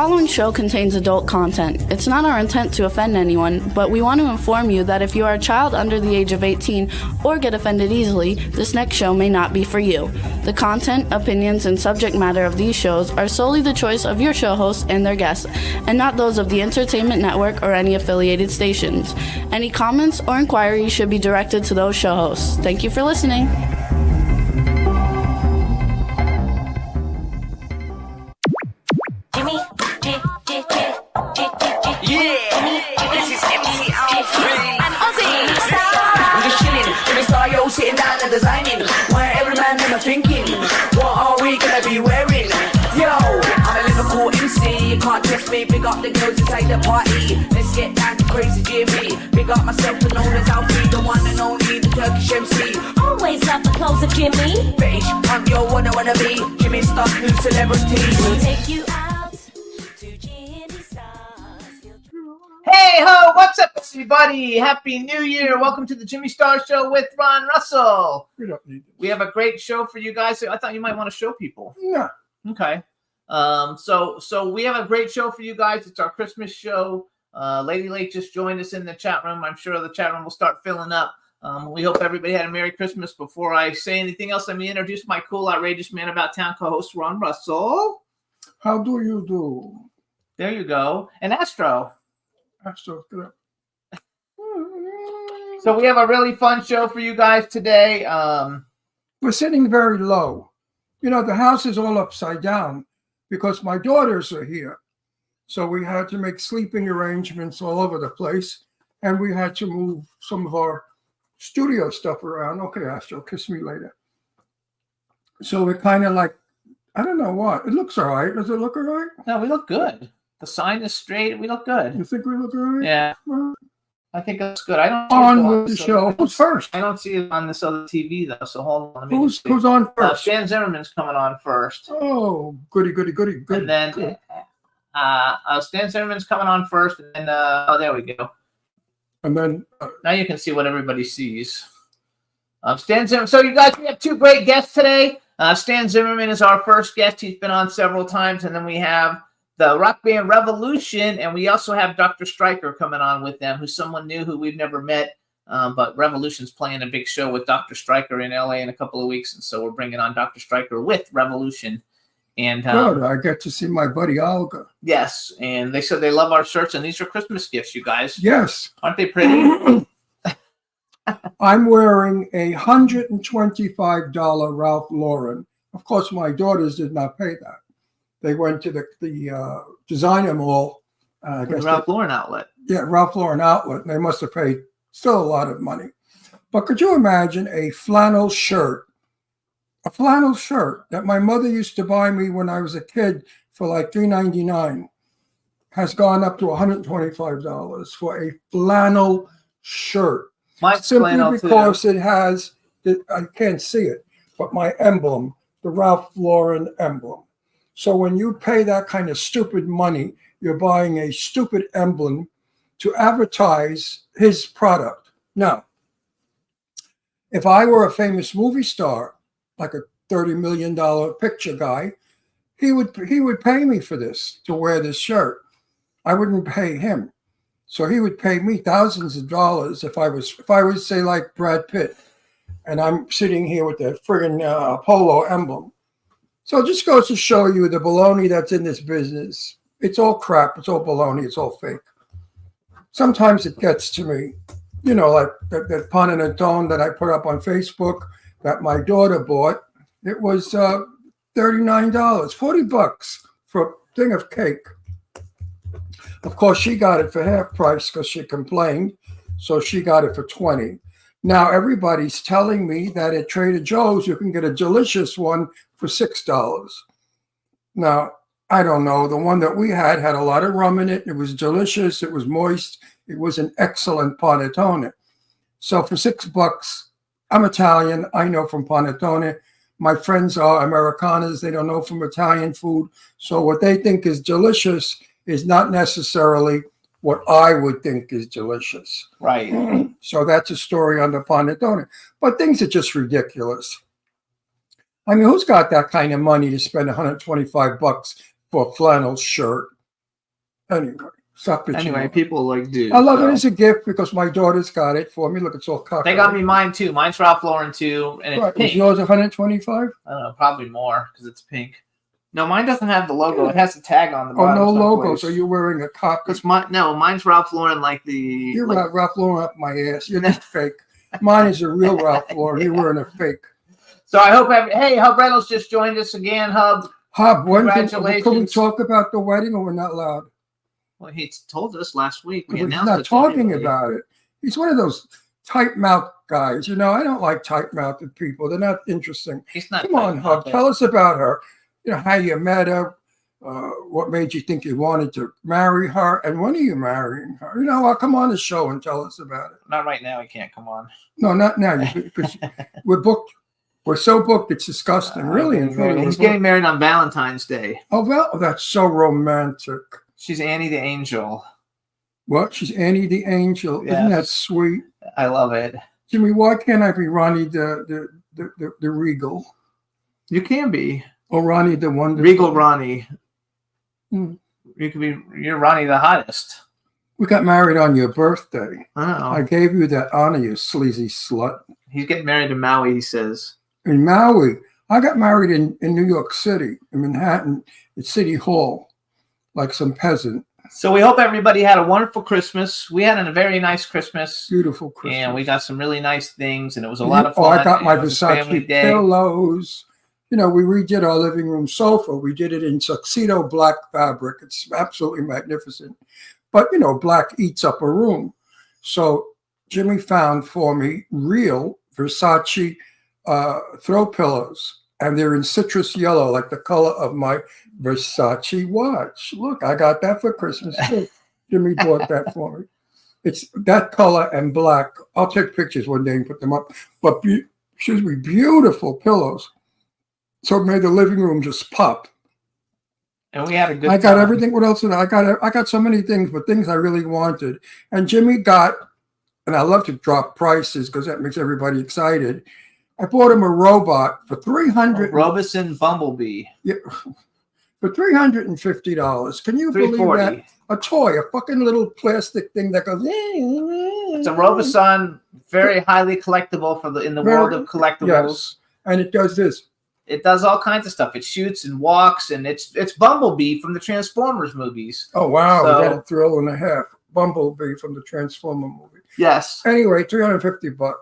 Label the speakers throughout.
Speaker 1: following show contains adult content. It's not our intent to offend anyone, but we want to inform you that if you are a child under the age of 18 or get offended easily, this next show may not be for you. The content, opinions, and subject matter of these shows are solely the choice of your show hosts and their guests, and not those of the Entertainment Network or any affiliated stations. Any comments or inquiries should be directed to those show hosts. Thank you for listening.
Speaker 2: Sitting down and designing, why every man never thinking, what are we gonna be wearing? Yo, I'm a Liverpool MC, you can't test me, big up the girls inside the party, let's get down to crazy Jimmy, big up myself and known as Alfie, the one and only, the Turkish MC. Always love the clothes of Jimmy, British punk, yo, wanna be, Jimmy Star, new celebrity. We'll take you out to Jimmy Stars.
Speaker 3: Hey ho, what's up everybody? Happy New Year. Welcome to the Jimmy Star Show with Ron Russell. We have a great show for you guys. I thought you might want to show people.
Speaker 4: Yeah.
Speaker 3: Okay. So we have a great show for you guys. It's our Christmas show. Lady Lake just joined us in the chat room. I'm sure the chat room will start filling up. We hope everybody had a Merry Christmas. Before I say anything else, let me introduce my cool, outrageous man about town co-host, Ron Russell.
Speaker 4: How do you do?
Speaker 3: There you go. And Astro.
Speaker 4: Astro, get up.
Speaker 3: So we have a really fun show for you guys today.
Speaker 4: We're sitting very low. You know, the house is all upside down because my daughters are here. So we had to make sleeping arrangements all over the place. And we had to move some of our studio stuff around. Okay, Astro, kiss me later. So we're kind of like, I don't know what. It looks all right. Does it look all right?
Speaker 3: No, we look good. The sign is straight. We look good.
Speaker 4: You think we look all right?
Speaker 3: Yeah.
Speaker 4: Well,
Speaker 3: I think that's good. I don't
Speaker 4: on with the show. Who's first?
Speaker 3: I don't see it on this other TV though. So hold on.
Speaker 4: Who's on first?
Speaker 3: Stan Zimmerman's coming on first.
Speaker 4: Oh, goody.
Speaker 3: And then Stan Zimmerman's coming on first, and then there we go.
Speaker 4: And then
Speaker 3: now you can see what everybody sees. Stan Zimmerman. So you guys, we have two great guests today. Stan Zimmerman is our first guest. He's been on several times, and then we have the rock band Revolushn, and we also have DoctorStriker coming on with them, who's someone new who we've never met. But Revolutionn's playing a big show with DoctorStriker in LA in a couple of weeks, and so we're bringing on DoctorStriker with Revolushn. And
Speaker 4: good, I get to see my buddy Olga.
Speaker 3: Yes, and they said they love our shirts, and these are Christmas gifts, you guys.
Speaker 4: Yes,
Speaker 3: aren't they pretty?
Speaker 4: I'm wearing a $125 Ralph Lauren. Of course, my daughters did not pay that. They went to the designer mall.
Speaker 3: Ralph Lauren outlet.
Speaker 4: Yeah, Ralph Lauren outlet. And they must have paid still a lot of money. But could you imagine a flannel shirt? A flannel shirt that my mother used to buy me when I was a kid for like $3.99 has gone up to $125 for a flannel shirt. Simply because it has, I can't see it, but my emblem, the Ralph Lauren emblem. So when you pay that kind of stupid money, you're buying a stupid emblem to advertise his product. Now, if I were a famous movie star, like a $30 million picture guy, he would pay me for this, to wear this shirt. I wouldn't pay him. So he would pay me thousands of dollars if I was say like Brad Pitt, and I'm sitting here with the friggin' polo emblem. So it just goes to show you the baloney that's in this business. It's all crap. It's all baloney. It's all fake. Sometimes it gets to me, you know, like that panettone that I put up on Facebook that my daughter bought. It was $39, $40 for a thing of cake. Of course, she got it for half price because she complained. So she got it for $20. Now everybody's telling me that at Trader Joe's you can get a delicious one for $6. Now, I don't know. The one that we had a lot of rum in it. It was delicious. It was moist. It was an excellent panettone. So for $6, I'm Italian. I know from panettone. My friends are Americanas. They don't know from Italian food. So what they think is delicious is not necessarily what I would think is delicious.
Speaker 3: Right.
Speaker 4: So that's a story on the panettone. But things are just ridiculous. I mean, who's got that kind of money to spend $125 for a flannel shirt? Anyway, stop bitching.
Speaker 3: Anyway,
Speaker 4: on.
Speaker 3: people like do.
Speaker 4: I love
Speaker 3: so.
Speaker 4: it as a gift because my daughter's got it for me. Look, it's all cocked.
Speaker 3: They got me mine too. Mine's Ralph Lauren too, and it's
Speaker 4: Right.
Speaker 3: pink.
Speaker 4: Is yours 125?
Speaker 3: I don't know, probably more because it's pink. No, mine doesn't have the logo. It has the tag on the
Speaker 4: Oh,
Speaker 3: bottom.
Speaker 4: no logo.
Speaker 3: someplace.
Speaker 4: So you're wearing a copy.
Speaker 3: Because mine's Ralph Lauren, like the.
Speaker 4: You're
Speaker 3: like,
Speaker 4: Ralph Lauren up my ass. You're not fake. Mine is a real Ralph Lauren. You're wearing a fake.
Speaker 3: So I hope. Hey, Hub Reynolds just joined us again. Hub.
Speaker 4: Hub, when can we
Speaker 3: Congratulations.
Speaker 4: talk about the wedding, or we're not allowed?
Speaker 3: Well, he told us last week. We
Speaker 4: He's
Speaker 3: announced
Speaker 4: not
Speaker 3: it to
Speaker 4: talking
Speaker 3: everybody.
Speaker 4: about it. He's one of those tight-mouthed guys. You know, I don't like tight-mouthed people. They're not interesting.
Speaker 3: He's not.
Speaker 4: Come on, Hub. Tell us about her. You know, how you met her. What made you think you wanted to marry her, and when are you marrying her? You know, I'll come on the show and tell us about it.
Speaker 3: Not right now. He can't come on.
Speaker 4: No, not now, because we're booked. We're so booked, it's disgusting. Really, and truly.
Speaker 3: He's getting married on Valentine's Day.
Speaker 4: Oh, well, that's so romantic.
Speaker 3: She's Annie the Angel.
Speaker 4: What? She's Annie the Angel.
Speaker 3: Yes.
Speaker 4: Isn't that sweet?
Speaker 3: I love it.
Speaker 4: Jimmy, why can't I be Ronnie the Regal?
Speaker 3: You can be
Speaker 4: Or Ronnie the Wonderful?
Speaker 3: Regal Ronnie.
Speaker 4: Hmm.
Speaker 3: You could be. You're Ronnie the hottest.
Speaker 4: We got married on your birthday.
Speaker 3: Oh,
Speaker 4: I gave you that honor, you sleazy slut.
Speaker 3: he's getting married to Maui. He says.
Speaker 4: In Maui. I got married in New York City, in Manhattan, at City Hall, like some peasant.
Speaker 3: So we hope everybody had a wonderful Christmas. We had a very nice Christmas.
Speaker 4: Beautiful Christmas.
Speaker 3: And we got some really nice things, and it was a lot of fun.
Speaker 4: Oh, I got my
Speaker 3: It was a family
Speaker 4: Versace
Speaker 3: day.
Speaker 4: pillows. You know, we redid our living room sofa. We did it in tuxedo black fabric. It's absolutely magnificent. But, you know, black eats up a room. So Jimmy found for me real Versace throw pillows. And they're in citrus yellow, like the color of my Versace watch. Look, I got that for Christmas too. Jimmy bought that for me. It's that color and black. I'll take pictures one day and put them up. But beautiful pillows. So it made the living room just pop.
Speaker 3: And we had a good
Speaker 4: I got
Speaker 3: time.
Speaker 4: everything. What else did I got so many things, but things I really wanted. And Jimmy got, and I love to drop prices because that makes everybody excited. I bought him a robot for $300.
Speaker 3: Robinson Bumblebee.
Speaker 4: Yeah, for $350. Can you believe that?
Speaker 3: $340.
Speaker 4: A toy, a fucking little plastic thing that goes.
Speaker 3: It's a Robinson, very highly collectible in the world of collectibles.
Speaker 4: Yes, and it does this.
Speaker 3: It does all kinds of stuff. It shoots and walks, and it's Bumblebee from the Transformers movies.
Speaker 4: Oh wow,
Speaker 3: So-
Speaker 4: we got a thrill and a half. Bumblebee from the Transformer movie.
Speaker 3: Yes,
Speaker 4: Anyway, $350.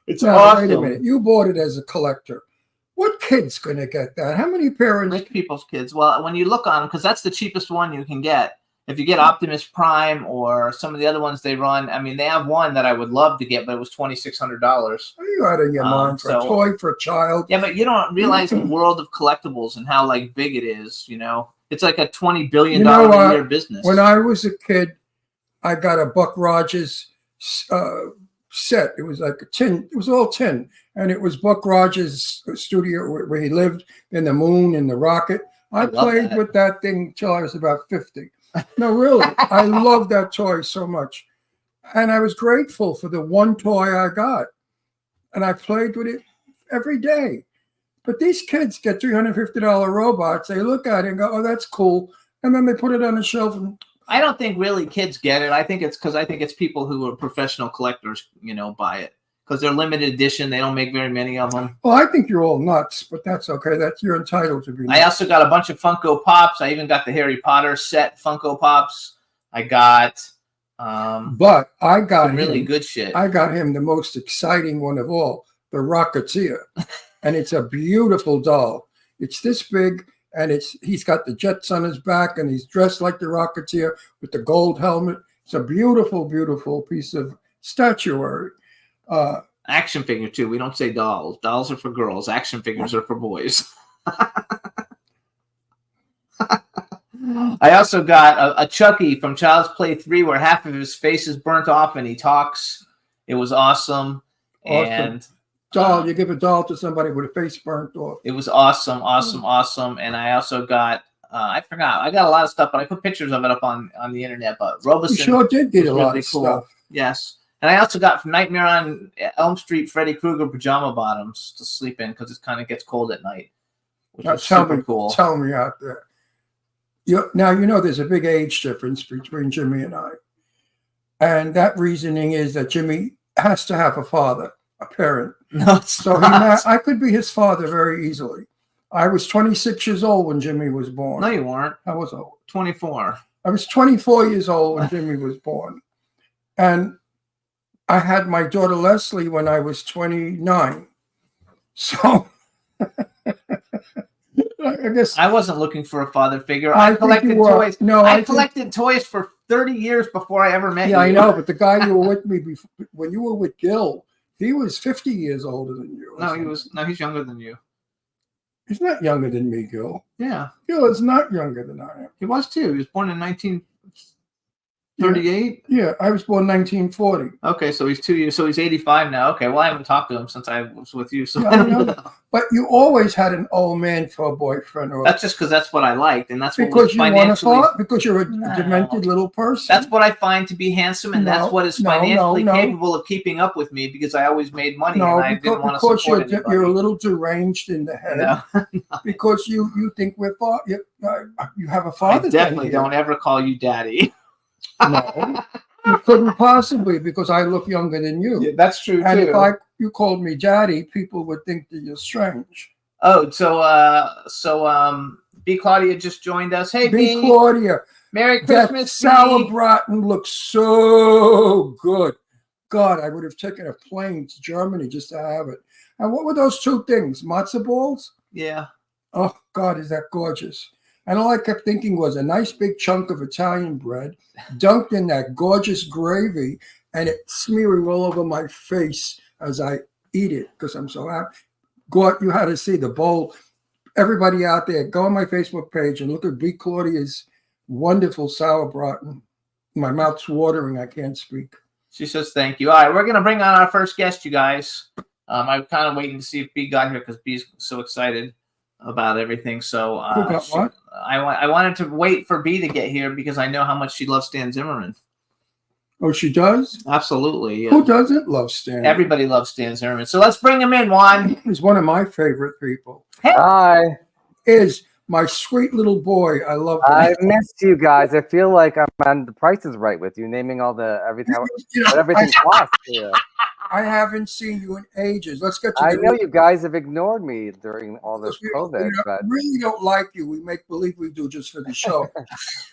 Speaker 3: it's
Speaker 4: Now,
Speaker 3: awesome.
Speaker 4: wait a minute. You bought it as a collector. What kid's going to get that? How many parents?
Speaker 3: Rich people's kids. Well, when you look on them, because that's the cheapest one you can get. If you get Optimus Prime or some of the other ones they run, I mean, they have one that I would love to get, but it was $2,600.
Speaker 4: Are you out of your mind for a
Speaker 3: so-
Speaker 4: toy for a child?
Speaker 3: Yeah, but you don't realize the world of collectibles and how like big it is. You know, it's like a $20 billion
Speaker 4: You know
Speaker 3: a
Speaker 4: what?
Speaker 3: year business.
Speaker 4: When I was a kid, I got a Buck Rogers set. It was like a tin. It was all tin, and it was Buck Rogers' studio where he lived in the moon and the rocket. I
Speaker 3: love
Speaker 4: played
Speaker 3: that.
Speaker 4: with that thing till I was about 50. No, really, I love that toy so much, and I was grateful for the one toy I got, and I played with it every day. But these kids get $350 robots. They look at it and go, "Oh, that's cool," and then they put it on the shelf and.
Speaker 3: I don't think really kids get it. I think it's people who are professional collectors, you know, buy it because they're limited edition. They don't make very many of them.
Speaker 4: Well, I think you're all nuts, but that's okay. You're entitled to be nuts.
Speaker 3: I also got a bunch of Funko Pops. I even got the Harry Potter set Funko Pops. I got
Speaker 4: But I got
Speaker 3: some really
Speaker 4: him,
Speaker 3: good shit.
Speaker 4: I got him the most exciting one of all, the Rocketeer. And it's a beautiful doll. It's this big, and he's got the jets on his back, and he's dressed like the Rocketeer with the gold helmet. It's a beautiful, beautiful piece of statuary.
Speaker 3: Action figure too. We don't say dolls. Dolls are for girls. Action figures are for boys. I also got a Chucky from Child's Play 3 where half of his face is burnt off and he talks. It was awesome.
Speaker 4: Awesome.
Speaker 3: And
Speaker 4: Doll, you give a doll to somebody with a face burnt off.
Speaker 3: it was awesome. And I also got, I forgot, I got a lot of stuff, but I put pictures of it up on the internet. But
Speaker 4: You
Speaker 3: Robinson
Speaker 4: sure did get
Speaker 3: was
Speaker 4: a lot
Speaker 3: really
Speaker 4: of
Speaker 3: cool.
Speaker 4: stuff.
Speaker 3: Yes. And I also got from Nightmare on Elm Street Freddy Krueger pajama bottoms to sleep in because it kind of gets cold at night, which
Speaker 4: Now,
Speaker 3: is super cool.
Speaker 4: Tell me out there. Now, you know, there's a big age difference between Jimmy and I. And that reasoning is that Jimmy has to have a father, a parent.
Speaker 3: No, it's
Speaker 4: So
Speaker 3: not.
Speaker 4: I could be his father very easily. I was 26 years old when Jimmy was born.
Speaker 3: No, you weren't.
Speaker 4: I was old.
Speaker 3: 24.
Speaker 4: I was 24 years old when Jimmy was born. And I had my daughter Leslie when I was 29. So I guess
Speaker 3: I wasn't looking for a father figure.
Speaker 4: I
Speaker 3: I
Speaker 4: think
Speaker 3: collected
Speaker 4: you were.
Speaker 3: toys.
Speaker 4: No,
Speaker 3: I
Speaker 4: I think-
Speaker 3: collected toys for 30 years before I ever met you.
Speaker 4: yeah, I know, but the guy you were with me before, when you were with Gil, he was 50 years older than you.
Speaker 3: No, he's younger than you.
Speaker 4: He's not younger than me, Gil.
Speaker 3: Yeah.
Speaker 4: Gil is not younger than I am.
Speaker 3: He was too. He was born in 1938.
Speaker 4: Yeah, I was born 1940.
Speaker 3: Okay, so he's 2 years. So he's 85 now. Okay, well, I haven't talked to him since I was with you. So
Speaker 4: Yeah,
Speaker 3: I don't know.
Speaker 4: But you always had an old man for a boyfriend, or
Speaker 3: That's just because that's what I liked, and that's what
Speaker 4: because
Speaker 3: was
Speaker 4: you want to
Speaker 3: financially.
Speaker 4: fall, because you're a
Speaker 3: No.
Speaker 4: demented little person.
Speaker 3: That's what I find to be handsome, and that's
Speaker 4: No,
Speaker 3: what is
Speaker 4: no,
Speaker 3: financially
Speaker 4: no.
Speaker 3: capable of keeping up with me because I always made money
Speaker 4: no,
Speaker 3: and I didn't want to
Speaker 4: because
Speaker 3: support anybody.
Speaker 4: you're a little deranged in the head.
Speaker 3: No,
Speaker 4: Because you think you have a
Speaker 3: I
Speaker 4: father.
Speaker 3: definitely
Speaker 4: thing here.
Speaker 3: don't ever call you daddy.
Speaker 4: No, you couldn't possibly, because I look younger than you.
Speaker 3: Yeah, that's true
Speaker 4: And
Speaker 3: too.
Speaker 4: if you called me daddy, people would think that you're strange.
Speaker 3: Oh, so B Claudia just joined us. Hey
Speaker 4: B.
Speaker 3: B,
Speaker 4: Claudia,
Speaker 3: Merry
Speaker 4: that
Speaker 3: Christmas.
Speaker 4: sour
Speaker 3: B.
Speaker 4: braten looks so good. God, I would have taken a plane to Germany just to have it. And what were those two things? Matzo balls?
Speaker 3: Yeah.
Speaker 4: Oh, God, is that gorgeous. And all I kept thinking was a nice big chunk of Italian bread dunked in that gorgeous gravy and it smearing all over my face as I eat it because I'm so happy. God, you had to see the bowl. Everybody out there, go on my Facebook page and look at B. Claudia's wonderful sauerbraten. My mouth's watering. I can't speak.
Speaker 3: She says thank you. All right, we're gonna bring on our first guest, you guys. I'm kind of waiting to see if B got here because B's so excited about everything. So
Speaker 4: Who got what?
Speaker 3: I wanted to wait for B to get here because I know how much she loves Stan Zimmerman.
Speaker 4: Oh, she does?
Speaker 3: Absolutely.
Speaker 4: Who doesn't love Stan?
Speaker 3: Everybody loves Stan Zimmerman. So let's bring him in, Juan.
Speaker 4: He's one of my favorite people.
Speaker 5: Hi,
Speaker 4: Is my sweet little boy. I love him.
Speaker 5: I missed you guys. I feel like I'm on The Price is Right with you, naming all the everything,
Speaker 4: You know,
Speaker 5: what everything costs here.
Speaker 4: I haven't seen you in ages. Let's get to
Speaker 5: I
Speaker 4: the
Speaker 5: know you guys have ignored me during all this
Speaker 4: because
Speaker 5: COVID, but
Speaker 4: really don't like you. We make believe we do just for the show.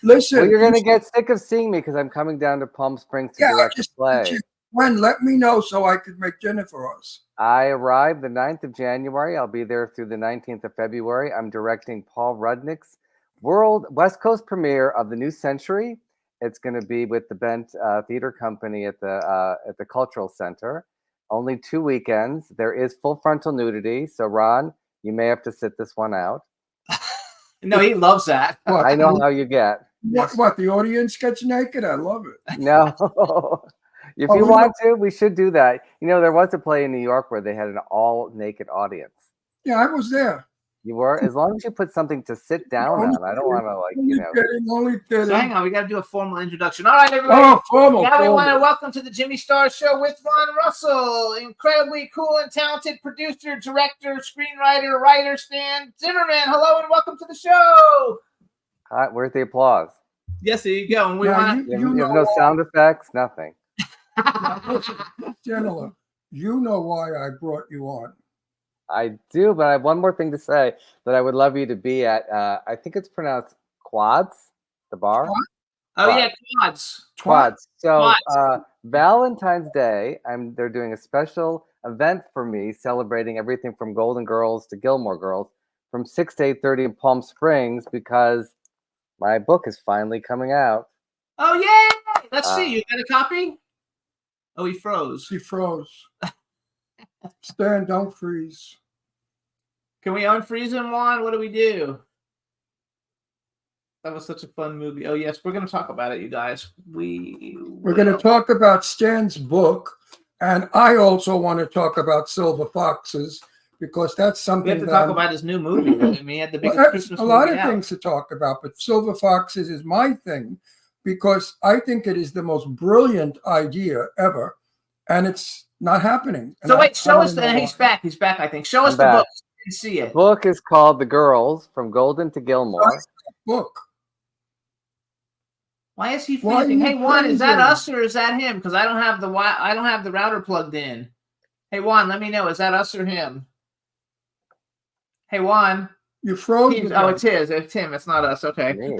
Speaker 4: Listen,
Speaker 5: well, you're gonna get sick of seeing me because I'm coming down to Palm Springs to
Speaker 4: I
Speaker 5: direct a
Speaker 4: just
Speaker 5: play.
Speaker 4: when let me know so I could make dinner for us.
Speaker 5: I arrived the 9th of January. I'll be there through the 19th of February. I'm directing Paul Rudnick's World West Coast premiere of The New Century. It's going to be with the Bent Theater Company at the Cultural Center. Only 2 weekends. There is full frontal nudity. So, Ron, you may have to sit this one out.
Speaker 3: No, he loves that.
Speaker 4: What,
Speaker 5: I know how you get.
Speaker 4: what the audience gets naked? I love it.
Speaker 5: No. If
Speaker 4: Oh,
Speaker 5: you
Speaker 4: we
Speaker 5: want to, we should do that. You know, there was a play in New York where they had an all-naked audience.
Speaker 4: Yeah, I was there.
Speaker 5: You were, as long as you put something to sit down on. I don't want to, like, you know.
Speaker 4: Only kidding.
Speaker 3: So hang on, we got to do a formal introduction. All right, everybody.
Speaker 4: Oh, formal.
Speaker 3: Now we
Speaker 4: formal.
Speaker 3: want to welcome to the Jimmy Star Show with Ron Russell, incredibly cool and talented producer, director, screenwriter, writer, Stan Zimmerman. Hello and welcome to the show.
Speaker 5: Hi, where's the applause?
Speaker 3: Yes, there you go. And we
Speaker 4: Now,
Speaker 3: want to.
Speaker 5: You have
Speaker 4: know
Speaker 5: no
Speaker 4: why-
Speaker 5: sound effects, nothing.
Speaker 4: Listen, gentlemen, you know why I brought you on.
Speaker 5: I do, but I have one more thing to say that I would love you to be at. I think it's pronounced Quads, the bar.
Speaker 3: Oh yeah, quads.
Speaker 5: Quads. So
Speaker 3: Quads.
Speaker 5: Valentine's Day, they're doing a special event for me, celebrating everything from Golden Girls to Gilmore Girls, from 6 to 8:30 in Palm Springs, because my book is finally coming out.
Speaker 3: Oh yeah. Let's see. You got a copy? Oh, he froze.
Speaker 4: She froze. Stan, don't freeze.
Speaker 3: Can we unfreeze him, Juan? What do we do? That was such a fun movie. Oh yes, we're going to talk about it, you guys.
Speaker 4: We're going to talk about Stan's book, and I also want to talk about Silver Foxes because that's something
Speaker 3: We have to
Speaker 4: that
Speaker 3: talk
Speaker 4: I'm-
Speaker 3: about his new movie. I mean, he had the biggest
Speaker 4: Well, that's
Speaker 3: Christmas
Speaker 4: a lot
Speaker 3: movie
Speaker 4: of
Speaker 3: out.
Speaker 4: things to talk about, but Silver Foxes is my thing because I think it is the most brilliant idea ever, and it's not happening. And
Speaker 3: So wait,
Speaker 4: I
Speaker 3: show
Speaker 4: wanna
Speaker 3: us
Speaker 4: know
Speaker 3: the.
Speaker 4: why.
Speaker 3: He's back. He's back. I think. Show us
Speaker 5: I'm
Speaker 3: the
Speaker 5: back.
Speaker 3: book. So we can see
Speaker 5: The
Speaker 3: it.
Speaker 5: book is called The Girls from Golden to Gilmore.
Speaker 4: Book.
Speaker 3: Why is he
Speaker 4: Why are
Speaker 3: freezing?
Speaker 4: you
Speaker 3: Hey Juan, is that
Speaker 4: freezing?
Speaker 3: us or is that him? Because I don't have the router plugged in. Hey Juan, let me know. Is that us or him? Hey Juan.
Speaker 4: You froze
Speaker 3: He's,
Speaker 4: again.
Speaker 3: oh, it's his. It's him. It's not us. Okay.
Speaker 5: Me.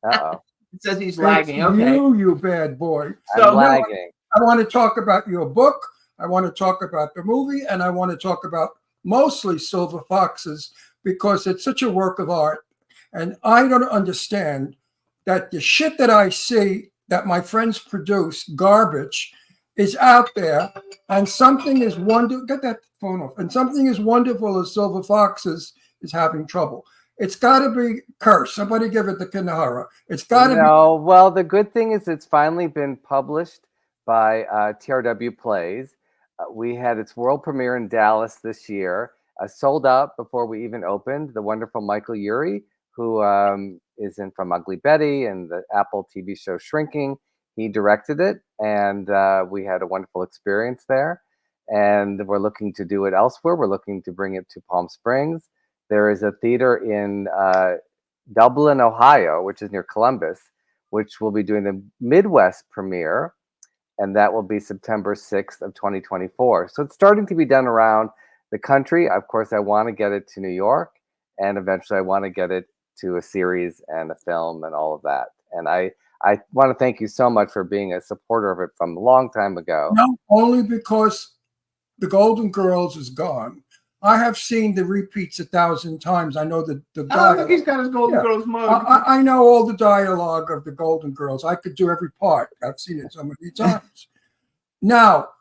Speaker 5: Uh-oh.
Speaker 3: It says he's
Speaker 4: It's
Speaker 3: lagging. Okay.
Speaker 4: you bad boy.
Speaker 5: I'm
Speaker 3: So
Speaker 5: lagging.
Speaker 4: I want to talk about your book. I want to talk about the movie, and I want to talk about mostly Silver Foxes because it's such a work of art. And I don't understand that the shit that I see that my friends produce, garbage, is out there, and something is wonderful. Get that phone off. And something as wonderful as Silver Foxes is having trouble. It's got to be cursed. Somebody give it to Kinahara. It's got to be.
Speaker 5: No, well, the good thing is it's finally been published by TRW Plays. We had its world premiere in Dallas this year, sold out before we even opened. The wonderful Michael Urie, who is in From Ugly Betty and the Apple TV show Shrinking, he directed it, and we had a wonderful experience there. And we're looking to do it elsewhere. We're looking to bring it to Palm Springs. There is a theater in Dublin, Ohio, which is near Columbus, which will be doing the Midwest premiere, and that will be September 6th of 2024. So it's starting to be done around the country. Of course, I want to get it to New York, and eventually I want to get it to a series and a film and all of that. And I want to thank you so much for being a supporter of it from a long time ago.
Speaker 4: No, only because the Golden Girls is gone. I have seen the repeats 1,000 times. I know the
Speaker 3: Oh,
Speaker 4: dialogue.
Speaker 3: look, he's got his Golden Girls mug.
Speaker 4: I know all the dialogue of the Golden Girls. I could do every part. I've seen it so many times. Now,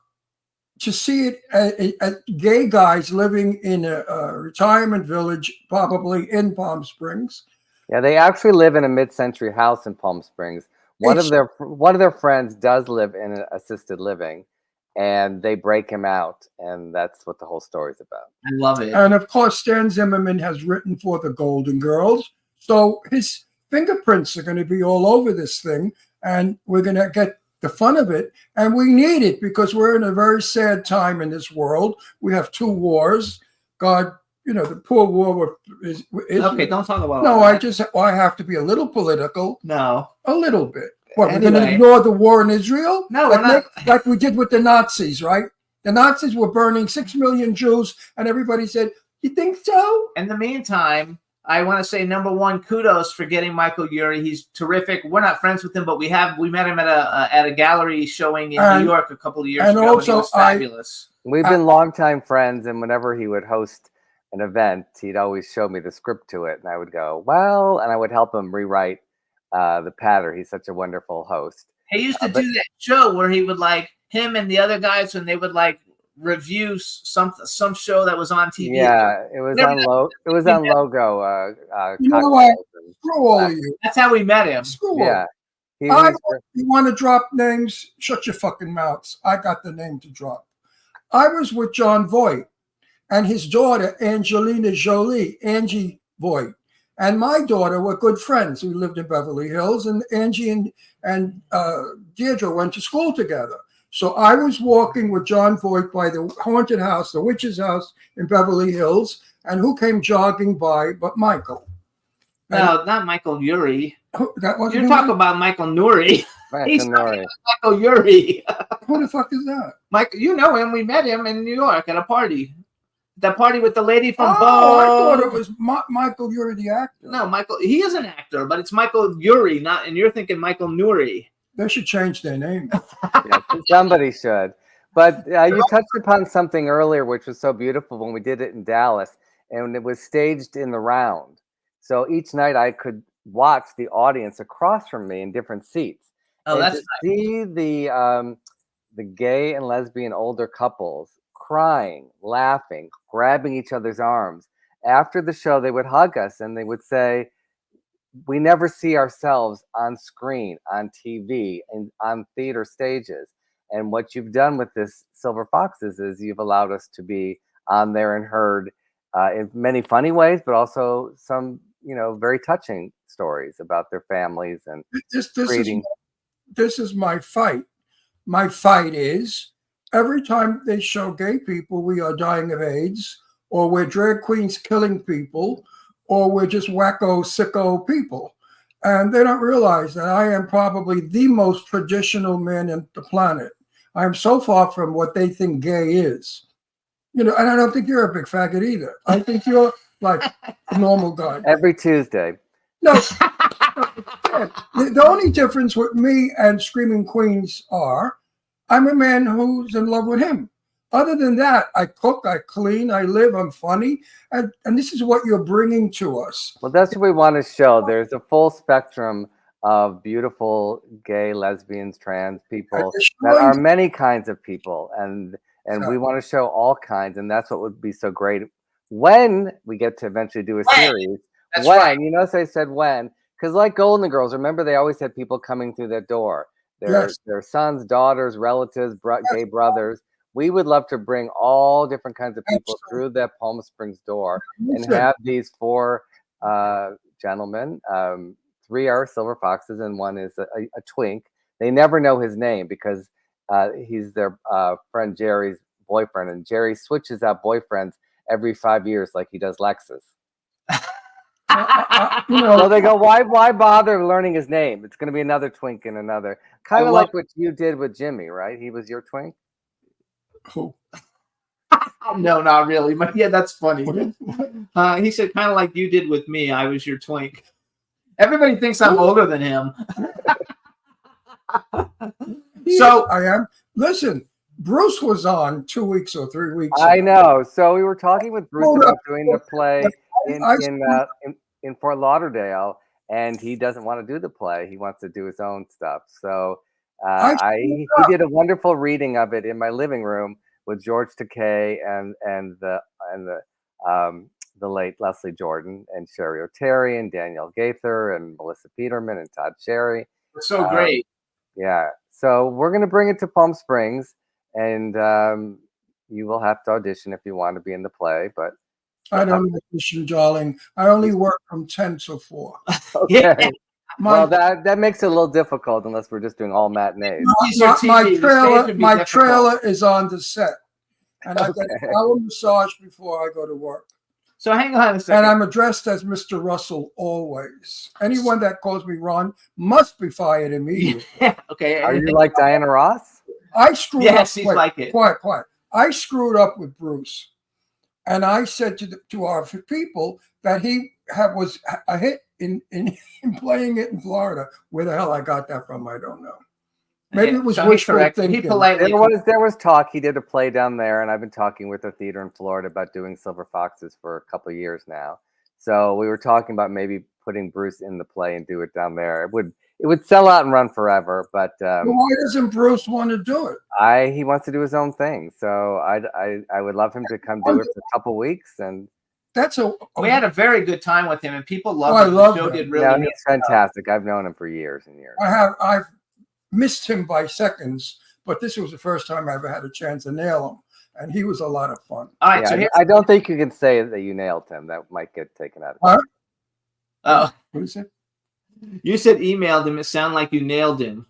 Speaker 4: to see it, gay guys living in a retirement village, probably in Palm Springs.
Speaker 5: Yeah, they actually live in a mid-century house in Palm Springs. One of their friends does live in an assisted living, and they break him out, and that's what the whole story's about.
Speaker 3: I love it.
Speaker 4: And of course, Stan Zimmerman has written for the Golden Girls, so his fingerprints are going to be all over this thing, and we're going to get the fun of it. And we need it because we're in a very sad time in this world. We have 2 wars. God, the poor war is
Speaker 3: Okay, don't talk about
Speaker 4: No,
Speaker 3: all that.
Speaker 4: I have to be a little political.
Speaker 3: No.
Speaker 4: A little bit. What,
Speaker 3: Anyway.
Speaker 4: we're going to ignore the war in Israel?
Speaker 3: No, we're not.
Speaker 4: Like we did with the Nazis, right? The Nazis were burning 6 million Jews, and everybody said, "You think so?"
Speaker 3: In the meantime, I want to say, number one, kudos for getting Michael Urie. He's terrific. We're not friends with him, but we met him at a gallery showing in New York a couple of years ago, and he was fabulous.
Speaker 5: We've been longtime friends, and whenever he would host an event, he'd always show me the script to it, and I would go, well, and I would help him rewrite the patter. He's such a wonderful host.
Speaker 3: He used to do that show where he would him and the other guys, when they would review some show that was on TV.
Speaker 5: Yeah, it was on Logo.
Speaker 4: You know what? Screw all of you.
Speaker 3: That's how we met him.
Speaker 4: Screw
Speaker 5: Yeah.
Speaker 4: all. You want to drop names? Shut your fucking mouths. I got the name to drop. I was with John Voight and his daughter, Angelina Jolie, Angie Voight, and my daughter were good friends. We lived in Beverly Hills, and Angie and Deirdre went to school together. So I was walking with John Voight by the haunted house, the witch's house in Beverly Hills, and who came jogging by but Michael?
Speaker 3: No, not Michael Urie.
Speaker 4: That wasn't
Speaker 3: You're talking about Michael Nuri. He's talking about Michael Urie.
Speaker 4: Who the fuck is that?
Speaker 3: Michael, you know him. We met him in New York at a party. That party with the lady from
Speaker 4: I thought it was Michael Urie, the actor.
Speaker 3: No, Michael. He is an actor, but it's Michael Urie, and you're thinking Michael Nuri.
Speaker 4: They should change their name.
Speaker 5: Yeah, somebody should. But you touched upon something earlier, which was so beautiful when we did it in Dallas, and it was staged in the round. So each night I could watch the audience across from me in different seats.
Speaker 3: Oh,
Speaker 5: and
Speaker 3: that's
Speaker 5: to see the gay and lesbian older couples crying, laughing, grabbing each other's arms. After the show, they would hug us and they would say, we never see ourselves on screen, on TV, and on theater stages. And what you've done with this Silver Foxes is you've allowed us to be on there and heard in many funny ways, but also some, very touching stories about their families and
Speaker 4: this is my fight. My fight is every time they show gay people, we are dying of AIDS, or we're drag queens killing people, or we're just wacko, sicko people. And they don't realize that I am probably the most traditional man on the planet. I am so far from what they think gay is. You know, and I don't think you're a big faggot either. I think you're like a normal guy.
Speaker 5: Every Tuesday.
Speaker 4: No, the only difference with me and Screaming Queens are I'm a man who's in love with him. Other than that, I cook, I clean, I live, I'm funny. And this is what you're bringing to us.
Speaker 5: Well, that's what we want to show. There's a full spectrum of beautiful gay, lesbians, trans people that are many kinds of people. And we want to show all kinds. And that's what would be so great when we get to eventually do a series.
Speaker 3: That's right.
Speaker 5: You notice I said when, because like Golden Girls, remember they always had people coming through that door. Their sons, daughters, relatives, gay brothers. We would love to bring all different kinds of people through that Palm Springs door and have these 4 gentlemen. 3 are silver foxes and 1 is a twink. They never know his name because he's their friend Jerry's boyfriend, and Jerry switches out boyfriends every 5 years like he does Lexus. So they go, why bother learning his name? It's going to be another twink and another. Kind of like what you did with Jimmy, right? He was your twink?
Speaker 4: Who?
Speaker 3: No, not really. But yeah, that's funny. He said kind of like you did with me. I was your twink. Everybody thinks I'm older than him. So
Speaker 4: I am. Listen, Bruce was on 2 weeks or 3 weeks ago.
Speaker 5: I know. So we were talking with Bruce about doing the play in Fort Lauderdale, and he doesn't want to do the play. He wants to do his own stuff. So he did a wonderful reading of it in my living room with George Takei and the late Leslie Jordan and Sherry O'Terry and Danielle Gaither and Melissa Peterman and Todd Sherry.
Speaker 3: It's so great.
Speaker 5: Yeah. So we're going to bring it to Palm Springs, and you will have to audition if you want to be in the play. But
Speaker 4: I don't audition, darling. I only work from 10 to 4.
Speaker 5: Okay.
Speaker 3: Yeah.
Speaker 5: Well, that makes it a little difficult unless we're just doing all matinees.
Speaker 4: My trailer is on the set, and I get an hour massage before I go to work.
Speaker 3: So hang on a second.
Speaker 4: And I'm addressed as Mr. Russell always. Anyone that calls me Ron must be fired immediately.
Speaker 3: Yeah, okay.
Speaker 5: Are you like Diana Ross?
Speaker 4: I screwed up.
Speaker 3: Yes, he's like it.
Speaker 4: Quiet. I screwed up with Bruce, and I said to our people that he was a hit in playing it in Florida. Where the hell I got that from, I don't know. Maybe it was wishful thinking.
Speaker 3: He politely.
Speaker 5: There was talk. He did a play down there, and I've been talking with the theater in Florida about doing Silver Foxes for a couple of years now. So we were talking about maybe putting Bruce in the play and do it down there. It would sell out and run forever, but
Speaker 4: why doesn't Bruce want to do it?
Speaker 5: He wants to do his own thing. So I would love him to come do it for a couple weeks, and
Speaker 3: we had a very good time with him, and people loved him. The show did really good.
Speaker 5: He's fantastic. I've known him for years and years.
Speaker 4: I've missed him by seconds, but this was the first time I ever had a chance to nail him, and he was a lot of fun.
Speaker 3: All right, so
Speaker 5: I don't think you can say that you nailed him. That might get taken out of it.
Speaker 3: Oh,
Speaker 4: what is it?
Speaker 3: You said emailed him. It sounded like you nailed him.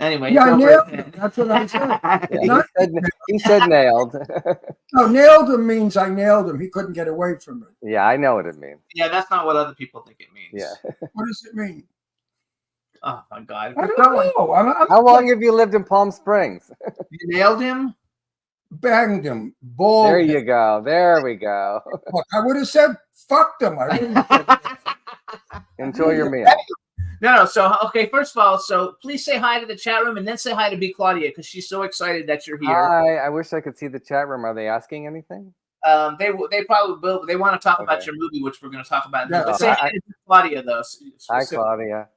Speaker 3: Anyway,
Speaker 4: I nailed him. That's what I said.
Speaker 5: He said nailed.
Speaker 4: No, nailed him means I nailed him. He couldn't get away from it.
Speaker 5: Yeah, I know what it means.
Speaker 3: Yeah, that's not what other people think it means.
Speaker 5: Yeah.
Speaker 4: What does it mean?
Speaker 3: Oh my God!
Speaker 4: I don't know.
Speaker 5: How long have you lived in Palm Springs?
Speaker 3: You nailed him.
Speaker 4: Banged him. Balled
Speaker 5: There
Speaker 4: him.
Speaker 5: you go. There we go.
Speaker 4: Look, I would have said fucked him. I wouldn't have said
Speaker 5: Enjoy your meal.
Speaker 3: No. So, okay, first of all, so please say hi to the chat room and then say hi to B. Claudia because she's so excited that you're here.
Speaker 5: Hi. I wish I could see the chat room. Are they asking anything?
Speaker 3: They probably will. But they want to talk about your movie, which we're going to talk about.
Speaker 4: Yeah,
Speaker 3: but say hi to Claudia, though.
Speaker 5: Hi, Claudia.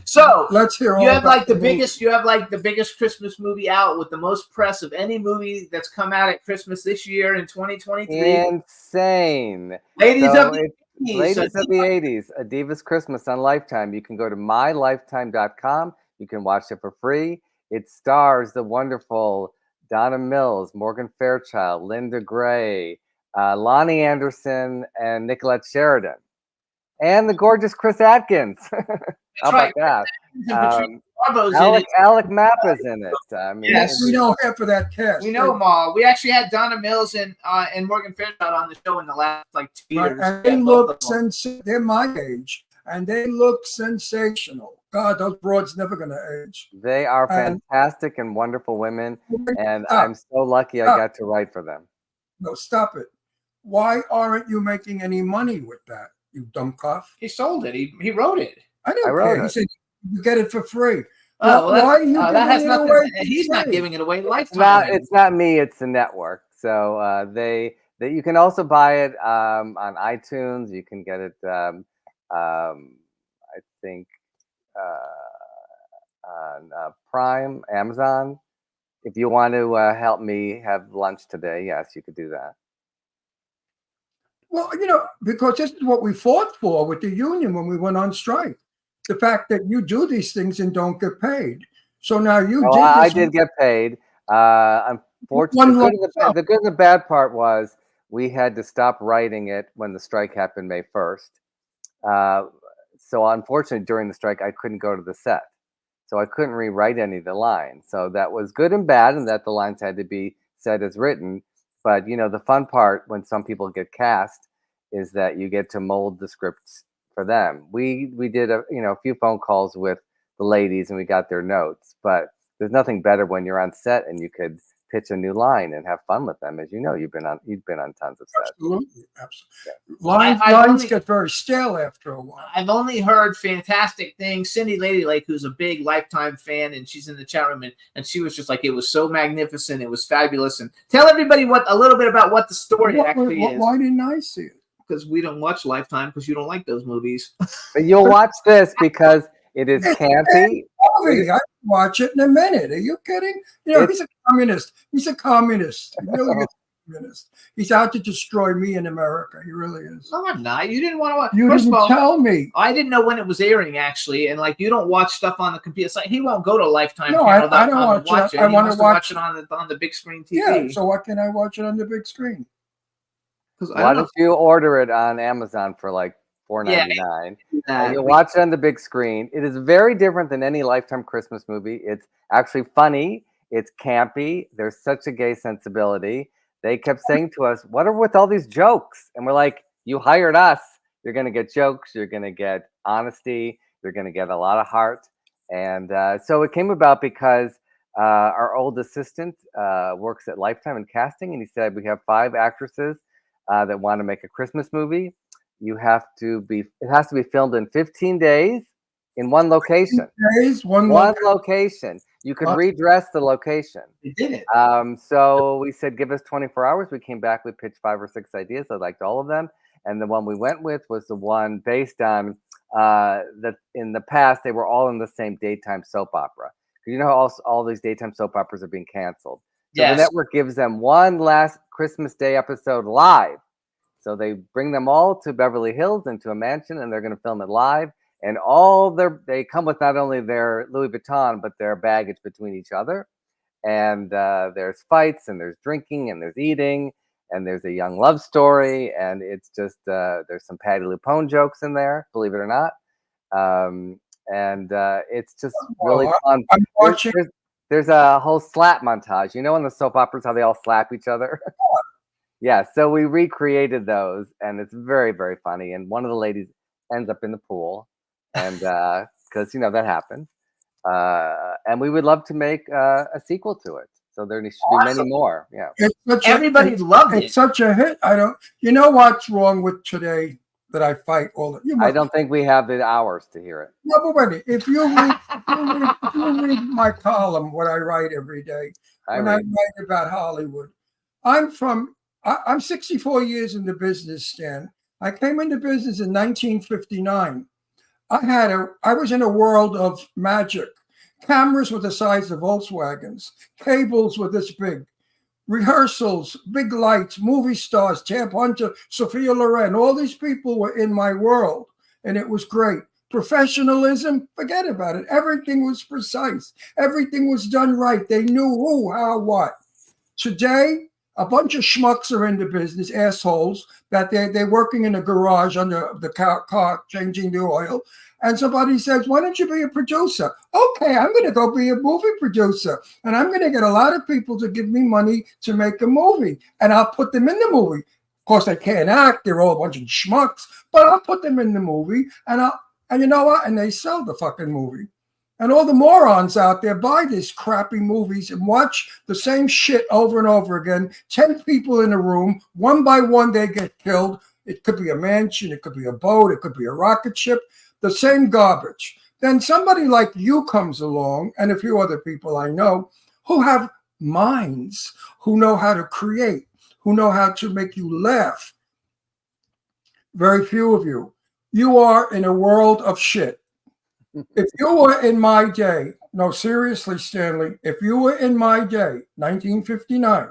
Speaker 3: So
Speaker 4: let's hear.
Speaker 3: You have like the biggest. You have like the biggest Christmas movie out with the most press of any movie that's come out at Christmas this year in 2023.
Speaker 5: Insane,
Speaker 3: ladies of the 80s.
Speaker 5: Ladies of the 80s, A Diva's Christmas on Lifetime. You can go to mylifetime.com. You can watch it for free. It stars the wonderful Donna Mills, Morgan Fairchild, Linda Gray, Lonnie Anderson, and Nicolette Sheridan. And the gorgeous Chris Atkins. How about that?
Speaker 3: Barbo's in it.
Speaker 5: Alec Mappa's in it. I mean,
Speaker 3: Yes.
Speaker 4: We know half of that cast.
Speaker 3: We know them all. We actually had Donna Mills and Morgan Fairchild on the show in the last 2 years.
Speaker 4: Right, and they look they're my age, and they look sensational. God, those broads never going to age.
Speaker 5: They are fantastic and wonderful women, and I'm so lucky I got to write for them.
Speaker 4: No, stop it. Why aren't you making any money with that, you dumb cough?
Speaker 3: He sold it. He wrote it.
Speaker 4: I don't care. He said you get it for free.
Speaker 3: Oh,
Speaker 4: why are you
Speaker 3: that
Speaker 4: giving
Speaker 3: has
Speaker 4: it
Speaker 3: nothing.
Speaker 4: away?
Speaker 3: He's not giving it away. Lifetime.
Speaker 5: It's not me. It's the network. So you can also buy it on iTunes. You can get it. I think on Prime, Amazon. If you want to help me have lunch today, yes, you could do that.
Speaker 4: Well, because this is what we fought for with the union when we went on strike. The fact that you do these things and don't get paid. So now
Speaker 5: I did get paid. Unfortunately, the good and the bad part was we had to stop writing it when the strike happened May 1st. So unfortunately, during the strike, I couldn't go to the set. So I couldn't rewrite any of the lines. So that was good and bad, and that the lines had to be said as written. But the fun part when some people get cast is that you get to mold the scripts for them. We did a few phone calls with the ladies and we got their notes, but there's nothing better when you're on set and you could pitch a new line and have fun with them. As you know, you've been on tons of sets.
Speaker 4: Absolutely.
Speaker 5: Yeah.
Speaker 4: Lines get very stale after a while.
Speaker 3: I've only heard fantastic things. Cindy Ladylake, who's a big Lifetime fan, and she's in the chat room, and she was just like, it was so magnificent, it was fabulous. And tell everybody a little bit about what the story actually is.
Speaker 4: Why didn't I see it?
Speaker 3: Because we don't watch Lifetime because you don't like those movies.
Speaker 5: But you'll watch this because it is campy.
Speaker 4: I watch it in a minute. Are you kidding? He's a communist. He's a communist. He really is a communist. He's out to destroy me in America. He really is.
Speaker 3: No, I'm not. You didn't want to watch.
Speaker 4: You
Speaker 3: First
Speaker 4: didn't
Speaker 3: of all,
Speaker 4: tell me.
Speaker 3: I didn't know when it was airing, actually. And you don't watch stuff on the computer. It's like he won't go to Lifetime.
Speaker 4: No, I don't watch it. I want to watch
Speaker 3: it on the big screen TV.
Speaker 4: Yeah, so why can't I watch it on the big screen?
Speaker 5: Why don't you order it on Amazon for $4.99? And you'll watch it on the big screen. It is very different than any Lifetime Christmas movie. It's actually funny. It's campy. There's such a gay sensibility. They kept saying to us, "What are with all these jokes?" And we're like, "You hired us. You're going to get jokes. You're going to get honesty. You're going to get a lot of heart." And so it came about because our old assistant works at Lifetime in casting, and he said, "We have 5 actresses that want to make a Christmas movie. It has to be filmed in 15 days in one location. One location. You could redress the location."
Speaker 3: They did it.
Speaker 5: So we said, give us 24 hours. We came back. We pitched 5 or 6 ideas. I liked all of them. And the one we went with was the one based on that in the past, they were all in the same daytime soap opera. You know, all these daytime soap operas are being canceled. So the network gives them one last Christmas Day episode live. So they bring them all to Beverly Hills into a mansion, and they're going to film it live. And they come with not only their Louis Vuitton, but their baggage between each other. And there's fights, and there's drinking, and there's eating, and there's a young love story. And it's just, there's some Patti LuPone jokes in there, believe it or not. And it's just really fun.
Speaker 4: I'm watching.
Speaker 5: There's a whole slap montage. You know in the soap operas how they all slap each other? Yeah, so we recreated those, and it's very, very funny. And one of the ladies ends up in the pool, and because that happens. And we would love to make a sequel to it. So there should be many more. Yeah,
Speaker 3: everybody loved it.
Speaker 4: It's such a hit. You know what's wrong with today that I fight all the.
Speaker 5: I don't think we have the hours to hear it.
Speaker 4: No, but wait. If you read my column, what I write every day, I write about Hollywood, I'm 64 years in the business, Stan. I came into business in 1959. I was in a world of magic. Cameras were the size of Volkswagens. Cables were this big. Rehearsals, big lights, movie stars, Champ Hunter, Sophia Loren, all these people were in my world, and it was great. Professionalism, forget about it. Everything was precise. Everything was done right. They knew who, how, what. Today, a bunch of schmucks are in the business, assholes, that they're working in a garage under the car changing the oil. and somebody says, why don't you be a producer? Okay, I'm going to go be a movie producer, and I'm going to get a lot of people to give me money to make a movie, and I'll put them in the movie. Of course, they can't act. They're all a bunch of schmucks, but I'll put them in the movie, and you know what? And they sell the fucking movie. And all the morons out there buy these crappy movies and watch the same shit over and over again. 10 people in a room, one by one, they get killed. It could be a mansion, it could be a boat, it could be a rocket ship, the same garbage. Then somebody like you comes along, and a few other people I know, who have minds, who know how to create, who know how to make you laugh. Very few of you. You are in a world of shit. If you were in my day, no, seriously, Stanley, if you were in my day, 1959,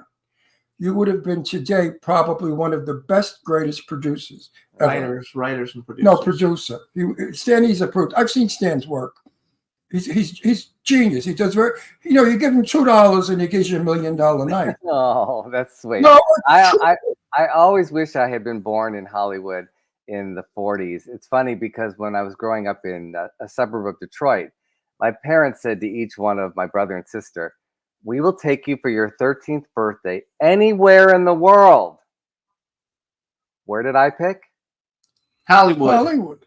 Speaker 4: you would have been today probably one of the best, greatest producers ever.
Speaker 3: Writers and producers.
Speaker 4: No, producer. Stanley's a producer. I've seen Stan's work. He's genius. He does very, you give him $2 and he gives you $1 million night.
Speaker 5: Oh, that's sweet.
Speaker 4: No,
Speaker 5: I always wish I had been born in Hollywood in the 40s. It's funny because when I was growing up in a suburb of Detroit, my parents said to each one of my brother and sister, we will take you for your 13th birthday anywhere in the world. Where did I pick?
Speaker 3: Hollywood.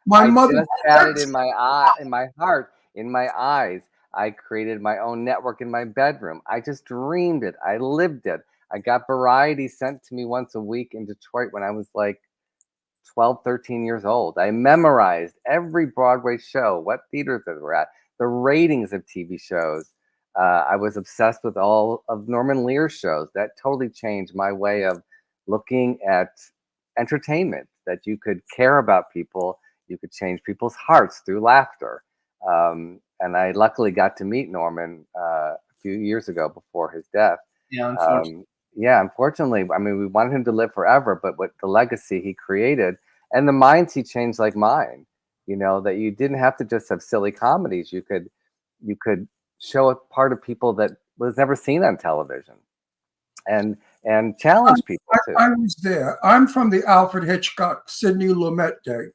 Speaker 4: My mother
Speaker 5: just had it in my eye, in my heart, in my eyes. I created my own network in my bedroom. I just dreamed it. I lived it. I got variety sent to me once a week in Detroit when I was like 12, 13 years old. I memorized every Broadway show, what theaters they were at, the ratings of TV shows. I was obsessed with all of Norman Lear's shows. That totally changed my way of looking at entertainment, that you could care about people, you could change people's hearts through laughter. And I luckily got to meet Norman a few years ago before his death.
Speaker 3: Yeah,
Speaker 5: unfortunately. I mean, we wanted him to live forever, but what the legacy he created and the minds he changed, like mine, that you didn't have to just have silly comedies. You could show a part of people that was never seen on television and challenge people too.
Speaker 4: I was there. I'm from the Alfred Hitchcock, Sidney Lumet day.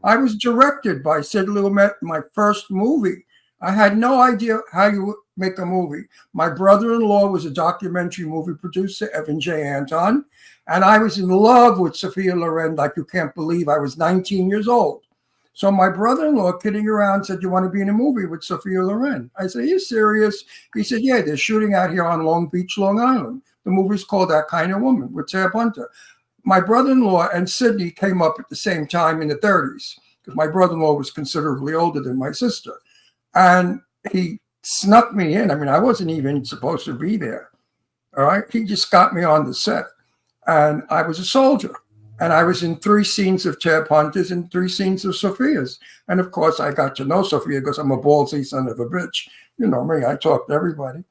Speaker 4: I was directed by Sidney Lumet in my first movie. I had no idea how you would make a movie. My brother-in-law was a documentary movie producer, Evan J. Anton, and I was in love with Sophia Loren like you can't believe. I was 19 years old. So my brother-in-law, kidding around, said, you want to be in a movie with Sophia Loren? I said, are you serious? He said, yeah, they're shooting out here on Long Beach, Long Island. The movie's called That Kind of Woman with Tab Hunter. My brother-in-law and Sidney came up at the same time in the 30s because my brother-in-law was considerably older than my sister. And he snuck me in. I mean, I wasn't even supposed to be there. All right. He just got me on the set. And I was a soldier. And I was in 3 scenes of Tab Hunter's and 3 scenes of Sophia's. And of course, I got to know Sophia because I'm a ballsy son of a bitch. You know me, I talk to everybody.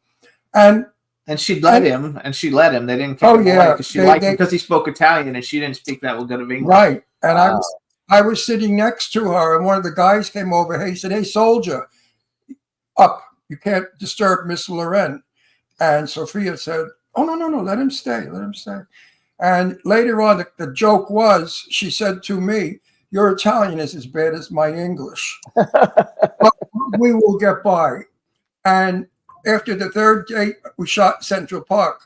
Speaker 4: And
Speaker 3: she let him. They didn't kick him away because she liked him because he spoke Italian and she didn't speak that good of English.
Speaker 4: Right. And I was sitting next to her and one of the guys came over. He said, hey, soldier, up. You can't disturb Miss Loren. And Sophia said, oh, no, let him stay. And later on, the joke was, she said to me, your Italian is as bad as my English. But we will get by. And after the 3rd date, we shot Central Park.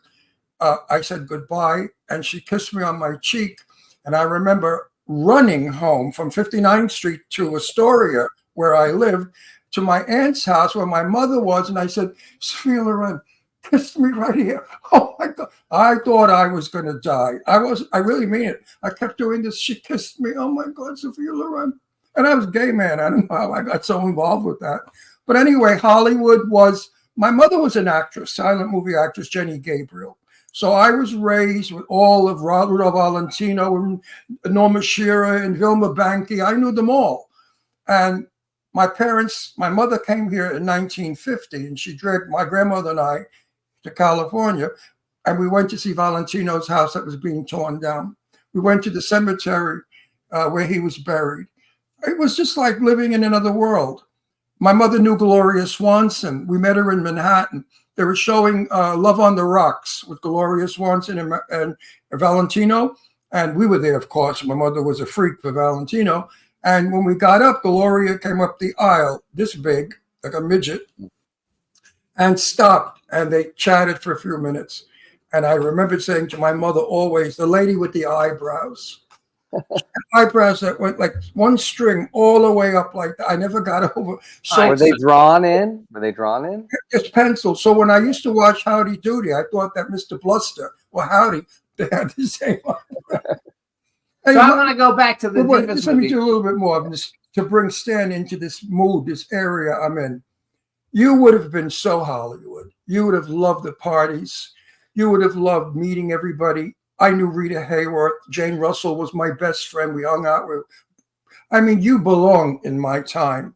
Speaker 4: I said goodbye, and she kissed me on my cheek. And I remember running home from 59th Street to Astoria, where I lived, to my aunt's house where my mother was. And I said, Sophia Loren kissed me right here. Oh my God. I thought I was going to die. I really mean it. I kept doing this. She kissed me. Oh my God, Sophia Loren. And I was a gay man. I don't know how I got so involved with that. But anyway, Hollywood was, my mother was an actress, silent movie actress, Jenny Gabriel. So I was raised with all of Rudolph Valentino and Norma Shearer and Vilma Banky. I knew them all. And my mother came here in 1950 and she dragged my grandmother and I to California. And we went to see Valentino's house that was being torn down. We went to the cemetery where he was buried. It was just like living in another world. My mother knew Gloria Swanson. We met her in Manhattan. They were showing Love on the Rocks with Gloria Swanson and Valentino. And we were there, of course. My mother was a freak for Valentino. And when we got up, Gloria came up the aisle, this big, like a midget, and stopped. And they chatted for a few minutes. And I remember saying to my mother always, the lady with the eyebrows. Eyebrows that went like one string all the way up like that. I never got over. So
Speaker 5: Were they drawn in? Were they drawn in?
Speaker 4: just pencil. So when I used to watch Howdy Doody, I thought that Mr. Bluster or Howdy, they had the same eyebrows.
Speaker 3: So I want to go back to the
Speaker 4: Wait,
Speaker 3: Divas
Speaker 4: just let me
Speaker 3: movie.
Speaker 4: do a little bit more of this to bring Stan into this mood, this area I'm in. You would have been so Hollywood. You would have loved the parties. You would have loved meeting everybody. I knew Rita Hayworth. Jane Russell was my best friend. We hung out with. I mean, you belong in my time.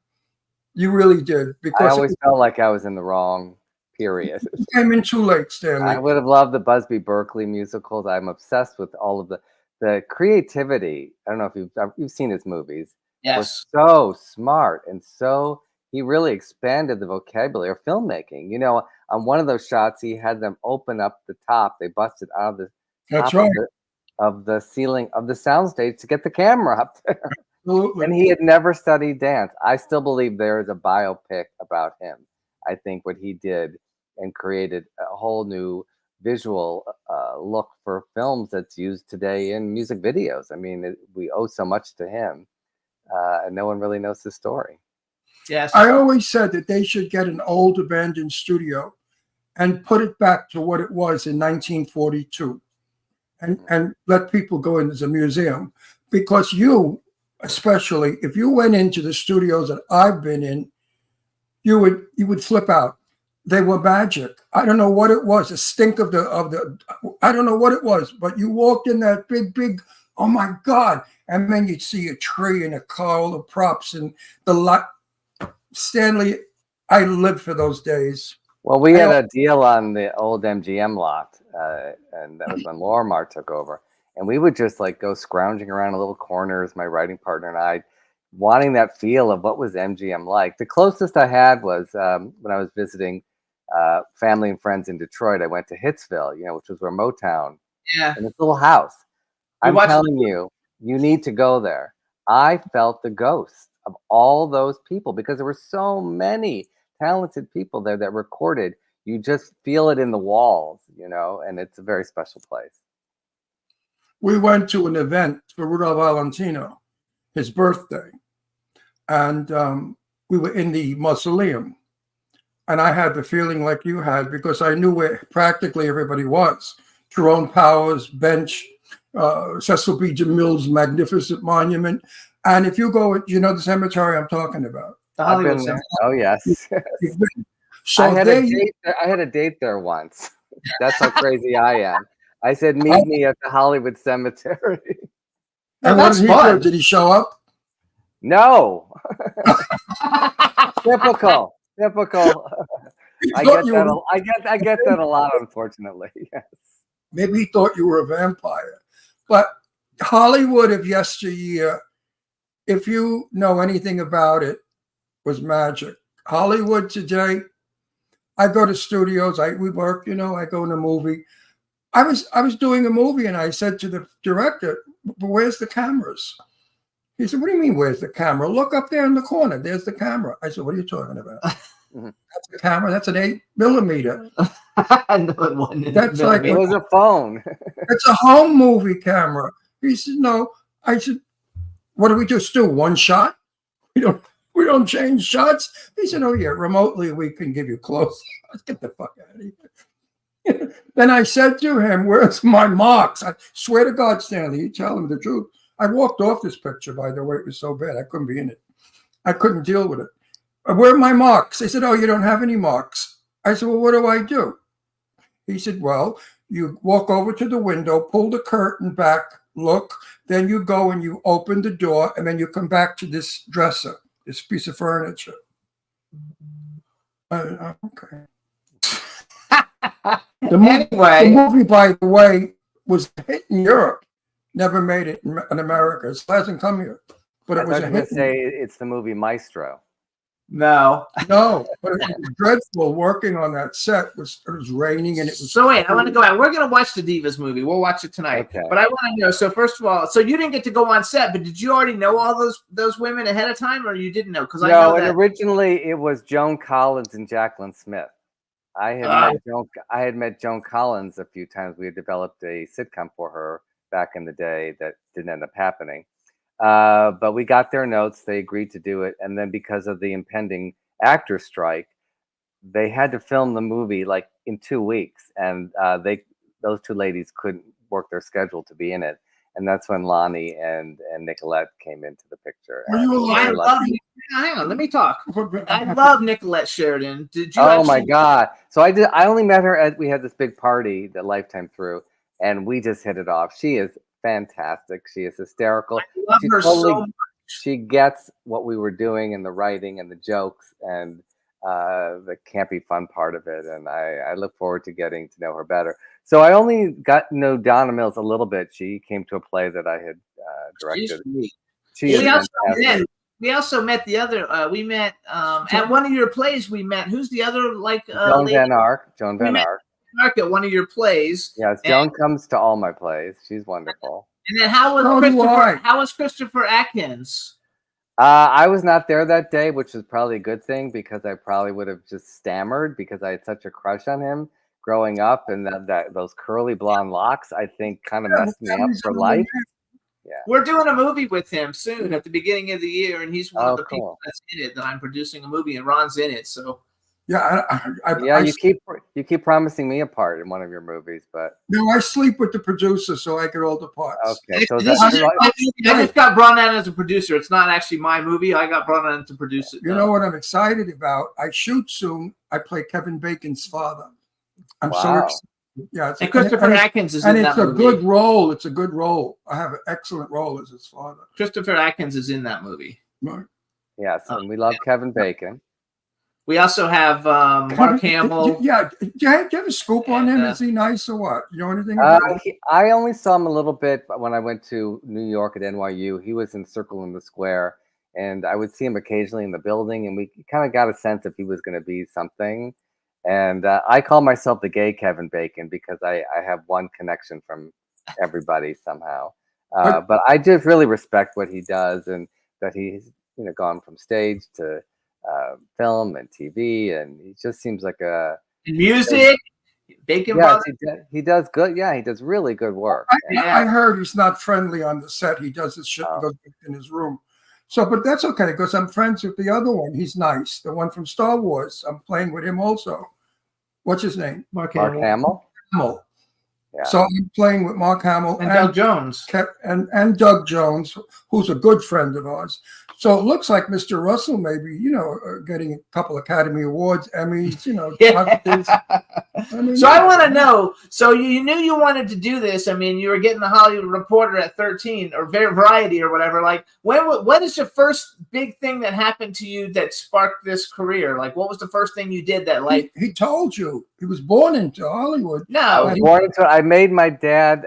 Speaker 4: You really did.
Speaker 5: I
Speaker 4: Because
Speaker 5: always felt like I was in the wrong period.
Speaker 4: you came in too late, Stanley.
Speaker 5: I would have loved the Busby Berkeley musicals. I'm obsessed with all of the creativity. I don't know if you've seen his movies.
Speaker 3: Yes.
Speaker 5: Were so smart and so he really expanded the vocabulary of filmmaking. You know, on one of those shots, he had them open up the top. They busted out of the
Speaker 4: That's
Speaker 5: top
Speaker 4: right.
Speaker 5: of the ceiling of the soundstage to get the camera up there.
Speaker 4: Absolutely.
Speaker 5: And he had never studied dance. I still believe there is a biopic about him. I think what he did and created a whole new visual look for films that's used today in music videos. I mean, we owe so much to him, and no one really knows his story.
Speaker 3: Yes.
Speaker 4: I always said that they should get an old abandoned studio and put it back to what it was in 1942 and let people go into the museum. Because you, especially, if you went into the studios that I've been in, you would flip out. They were magic. I don't know what it was. The stink of the I don't know what it was, but you walked in that big, oh my God. And then you'd see a tree and a car, all the props and the lot. Stanley, I lived for those days.
Speaker 5: Well, we had a deal on the old MGM lot, and that was when Lorimar took over. And we would just like go scrounging around a little corners, my writing partner and I, wanting that feel of what was MGM like. The closest I had was when I was visiting family and friends in Detroit. I went to Hitsville, which was where Motown,
Speaker 3: Yeah.
Speaker 5: in this little house. I'm
Speaker 3: watched-
Speaker 5: telling you, you need to go there. I felt the ghost of all those people because there were so many talented people there that recorded. You just feel it in the walls, and it's a very special place.
Speaker 4: We went to an event for Rudolph Valentino, his birthday, and we were in the mausoleum. And I had the feeling like you had because I knew where practically everybody was. Jerome Powers, Bench, Cecil B. DeMille's magnificent monument. And if you go, the cemetery I'm talking about.
Speaker 3: The
Speaker 5: I've
Speaker 3: Hollywood
Speaker 5: been there.
Speaker 3: Center.
Speaker 5: Oh, yes.
Speaker 4: So
Speaker 5: I had a date there once. That's how crazy I am. I said, meet me at the Hollywood Cemetery.
Speaker 4: And what
Speaker 3: That's
Speaker 4: did he
Speaker 3: fun.
Speaker 4: do? Did he show up?
Speaker 5: No. Typical. I get that a lot, unfortunately. Yes.
Speaker 4: Maybe he thought you were a vampire. But Hollywood of yesteryear, if you know anything about it, was magic. Hollywood today, I go to studios, we work, I go in a movie. I was doing a movie and I said to the director, but where's the cameras? He said, what do you mean, where's the camera? Look up there in the corner. There's the camera. I said, what are you talking about? That's the camera. That's an 8mm.
Speaker 3: No, it wasn't.
Speaker 4: That's like
Speaker 5: It was a phone.
Speaker 4: It's a home movie camera. He said, no. I said, what do we just do? One shot? We don't change shots. He said, oh yeah, remotely we can give you close. Let's get the fuck out of here. Then I said to him, where's my marks? I swear to God, Stanley, you tell him the truth. I walked off this picture, by the way. It was so bad. I couldn't be in it. I couldn't deal with it. Where are my marks? They said, oh, you don't have any marks. I said, well, what do I do? He said, well, you walk over to the window, pull the curtain back, look, then you go and you open the door, and then you come back to this dresser, this piece of furniture. Okay. The movie, by the way, was a hit in Europe. Never made it in America. It hasn't come here. But it was a hit.
Speaker 5: Say it's the movie Maestro.
Speaker 3: No.
Speaker 4: No, but it was dreadful working on that set. It was raining and it was.
Speaker 3: So wait, I want to go out. We're going to watch the Divas movie. We'll watch it tonight.
Speaker 5: Okay.
Speaker 3: But I want to know. So first of all, so you didn't get to go on set, but did you already know all those women ahead of time, or you didn't know? Because I know
Speaker 5: No, and
Speaker 3: that
Speaker 5: originally it was Joan Collins and Jacqueline Smith. I had met Joan Collins a few times. We had developed a sitcom for her back in the day that didn't end up happening. But we got their notes. They agreed to do it, and then because of the impending actor strike, they had to film the movie like in 2 weeks, and those two ladies couldn't work their schedule to be in it, and that's when Lonnie and Nicolette came into the picture.
Speaker 4: Were you
Speaker 3: I
Speaker 4: alive?
Speaker 3: love. Hang on, let me talk. I love Nicolette Sheridan. Did you?
Speaker 5: Oh my God! So I only met her as we had this big party that Lifetime threw, and we just hit it off. She is fantastic. She is hysterical.
Speaker 3: I love
Speaker 5: She
Speaker 3: her so much.
Speaker 5: She gets what we were doing and the writing and the jokes and the campy fun part of it, and I look forward to getting to know her better. So I only got to know Donna Mills a little bit. She came to a play that I had directed. She is fantastic.
Speaker 3: We also met the other. We met at one of your plays. We met who's the other like
Speaker 5: Joan
Speaker 3: lady?
Speaker 5: Van Ark. Joan Van Ark.
Speaker 3: At one of your plays.
Speaker 5: Yes, Joan comes to all my plays. She's wonderful.
Speaker 3: And then how was
Speaker 4: So do
Speaker 3: Christopher?
Speaker 4: I.
Speaker 3: How was Christopher Atkins?
Speaker 5: I was not there that day, which is probably a good thing because I probably would have just stammered because I had such a crush on him growing up, and that those curly blonde locks I think kind of messed me up for life. Yeah.
Speaker 3: We're doing a movie with him soon at the beginning of the year, and he's one of the people
Speaker 5: Cool.
Speaker 3: that's in it. That I'm producing a movie, and Ron's in it. So
Speaker 4: Yeah,
Speaker 5: you keep promising me a part in one of your movies, but
Speaker 4: no, I sleep with the producer so I get all the parts.
Speaker 5: okay. So
Speaker 3: I just got brought on as a producer. It's not actually my movie. I got brought on to produce it.
Speaker 4: You know what I'm excited about? I shoot soon. I play Kevin Bacon's father. I'm so
Speaker 5: Wow.
Speaker 4: excited. Yeah,
Speaker 3: And Christopher Atkins is in that movie.
Speaker 4: And it's a good role. It's a good role. I have an excellent role as his father.
Speaker 3: Christopher Atkins is in that movie.
Speaker 4: Right.
Speaker 5: yes, and we love Kevin Bacon.
Speaker 3: We also have Mark Hamill.
Speaker 4: Yeah, do you have a scoop on him? Is he nice or what? You know anything about him?
Speaker 5: I only saw him a little bit when I went to New York at NYU. He was in Circle in the Square, and I would see him occasionally in the building, and we kind of got a sense if he was going to be something. And I call myself the gay Kevin Bacon because I have one connection from everybody somehow. But I just really respect what he does, and that he's gone from stage to film and TV, and he just seems like a
Speaker 3: Music, Bacon
Speaker 5: yes,
Speaker 3: Brothers.
Speaker 5: he does good. Yeah, he does really good work.
Speaker 4: I heard he's not friendly on the set. He does his shit and goes in his room. So, but that's okay because I'm friends with the other one. He's nice. The one from Star Wars. I'm playing with him also. What's his name?
Speaker 3: Mark
Speaker 5: Hamill.
Speaker 4: Hamill.
Speaker 5: Yeah.
Speaker 4: So I'm playing with Mark Hamill
Speaker 3: and Doug Jones.
Speaker 4: And Doug Jones, who's a good friend of ours. So it looks like Mr. Russell maybe, getting a couple Academy Awards, Emmys,
Speaker 3: So I want to know, so you knew you wanted to do this. I mean, you were getting the Hollywood Reporter at 13 or Variety or whatever. Like, what is the first big thing that happened to you that sparked this career? Like, what was the first thing you did that, like...
Speaker 4: He told you. He was born into Hollywood.
Speaker 3: No.
Speaker 5: I was born into it. I made my dad...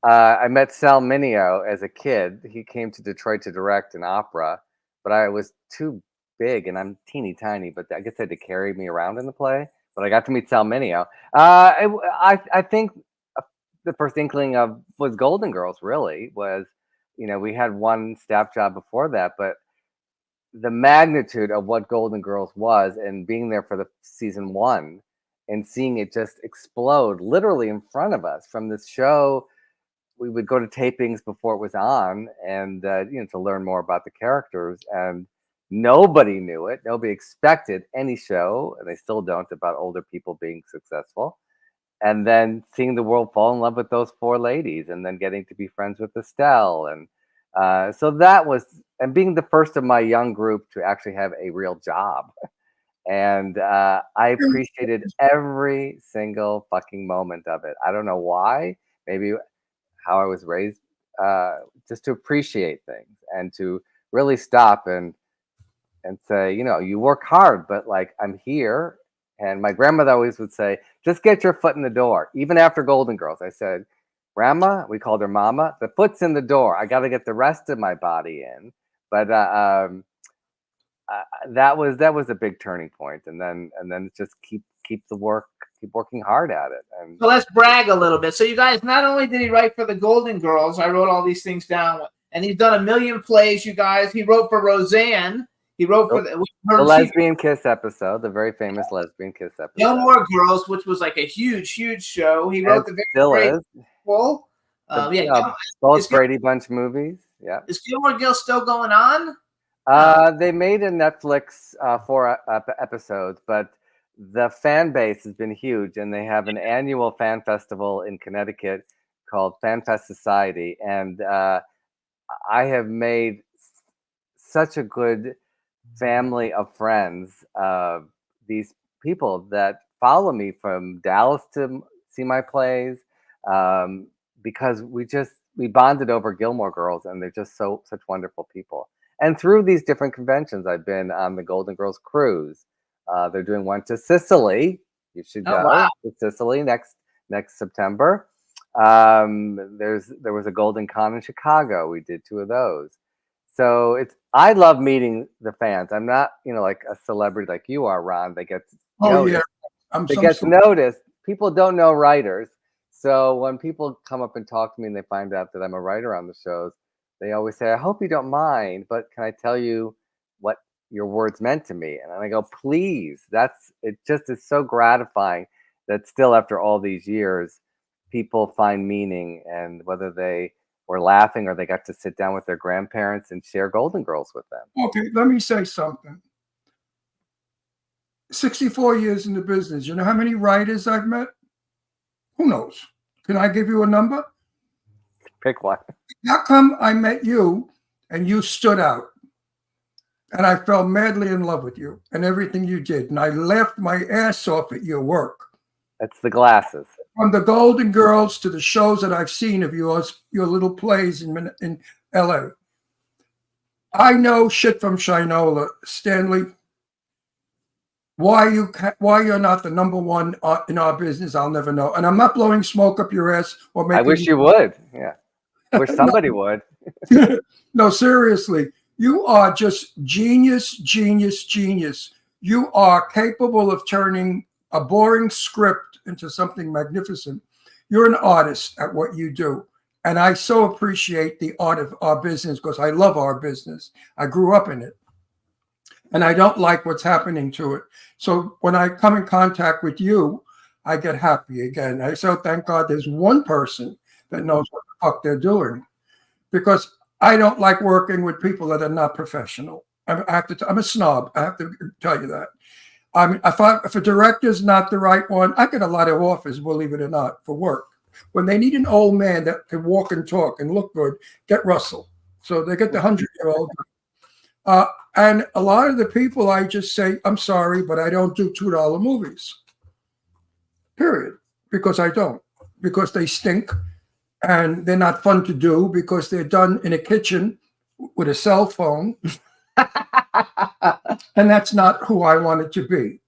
Speaker 5: I met Sal Mineo as a kid. He came to Detroit to direct an opera, but I was too big, and I'm teeny tiny, but I guess they had to carry me around in the play. But I got to meet Sal Mineo. I think the first inkling of was Golden Girls, really, was, we had one staff job before that, but the magnitude of what Golden Girls was and being there for the season 1 and seeing it just explode literally in front of us from this show. We would go to tapings before it was on, and to learn more about the characters. And nobody knew it. Nobody expected any show, and they still don't, about older people being successful. And then seeing the world fall in love with those 4 ladies, and then getting to be friends with Estelle, and so that was, and being the first of my young group to actually have a real job. And I appreciated every single fucking moment of it. I don't know why. Maybe how I was raised, just to appreciate things and to really stop and say, you work hard, but like, I'm here. And my grandmother always would say, just get your foot in the door. Even after Golden Girls, I said, Grandma, we called her Mama, the foot's in the door. I got to get the rest of my body in. But that was a big turning point, and then just keep working hard at it. And
Speaker 3: So let's brag a little bit. So you guys, not only did he write for the Golden Girls, I wrote all these things down, and he's done a million plays. You guys, he wrote for Roseanne. He wrote for
Speaker 5: the lesbian kiss episode, the very famous lesbian kiss episode.
Speaker 3: Gilmore Girls, which was like a huge show. He wrote the very full.
Speaker 5: Both Brady Bunch movies. Yeah.
Speaker 3: Is Gilmore Girls still going on?
Speaker 5: They made a Netflix 4 episodes, but the fan base has been huge, and they have an annual fan festival in Connecticut called Fan Fest Society, and I have made such a good family of friends. These people that follow me from Dallas to see my plays, because we bonded over Gilmore Girls, and they're just such wonderful people. And through these different conventions, I've been on the Golden Girls cruise. They're doing one to Sicily. You should go to Sicily next September. There was a Golden Con in Chicago. We did 2 of those. So I love meeting the fans. I'm not, like a celebrity like you are, Ron. They get noticed. They get noticed. People don't know writers. So when people come up and talk to me and they find out that I'm a writer on the shows, they always say, I hope you don't mind, but can I tell you what your words meant to me? And I go, please. It just is so gratifying that still after all these years, people find meaning, and whether they were laughing or they got to sit down with their grandparents and share Golden Girls with them.
Speaker 4: Okay, let me say something. 64 years in the business. You know how many writers I've met? Who knows? Can I give you a number?
Speaker 5: Pick one.
Speaker 4: How come I met you and you stood out? And I fell madly in love with you and everything you did. And I laughed my ass off at your work.
Speaker 5: That's the glasses.
Speaker 4: From the Golden Girls to the shows that I've seen of yours, your little plays in LA. I know shit from Shinola. Stanley, why you're not the number one in our business, I'll never know. And I'm not blowing smoke up your ass or making.
Speaker 5: I wish you would. Yeah. I wish somebody would.
Speaker 4: No, seriously. You are just genius. You are capable of turning a boring script into something magnificent. You're an artist at what you do. And I so appreciate the art of our business because I love our business. I grew up in it. And I don't like what's happening to it. So when I come in contact with you, I get happy again. I so thank God there's one person that knows what the fuck they're doing. Because I don't like working with people that are not professional. I'm a snob. I have to tell you that. I mean, if a director's not the right one, I get a lot of offers, believe it or not, for work. When they need an old man that can walk and talk and look good, get Russell. So they get the 100-year-old. And a lot of the people, I just say, I'm sorry, but I don't do $2 movies. Period. Because I don't. Because they stink. And they're not fun to do because they're done in a kitchen with a cell phone. And that's not who I wanted to be.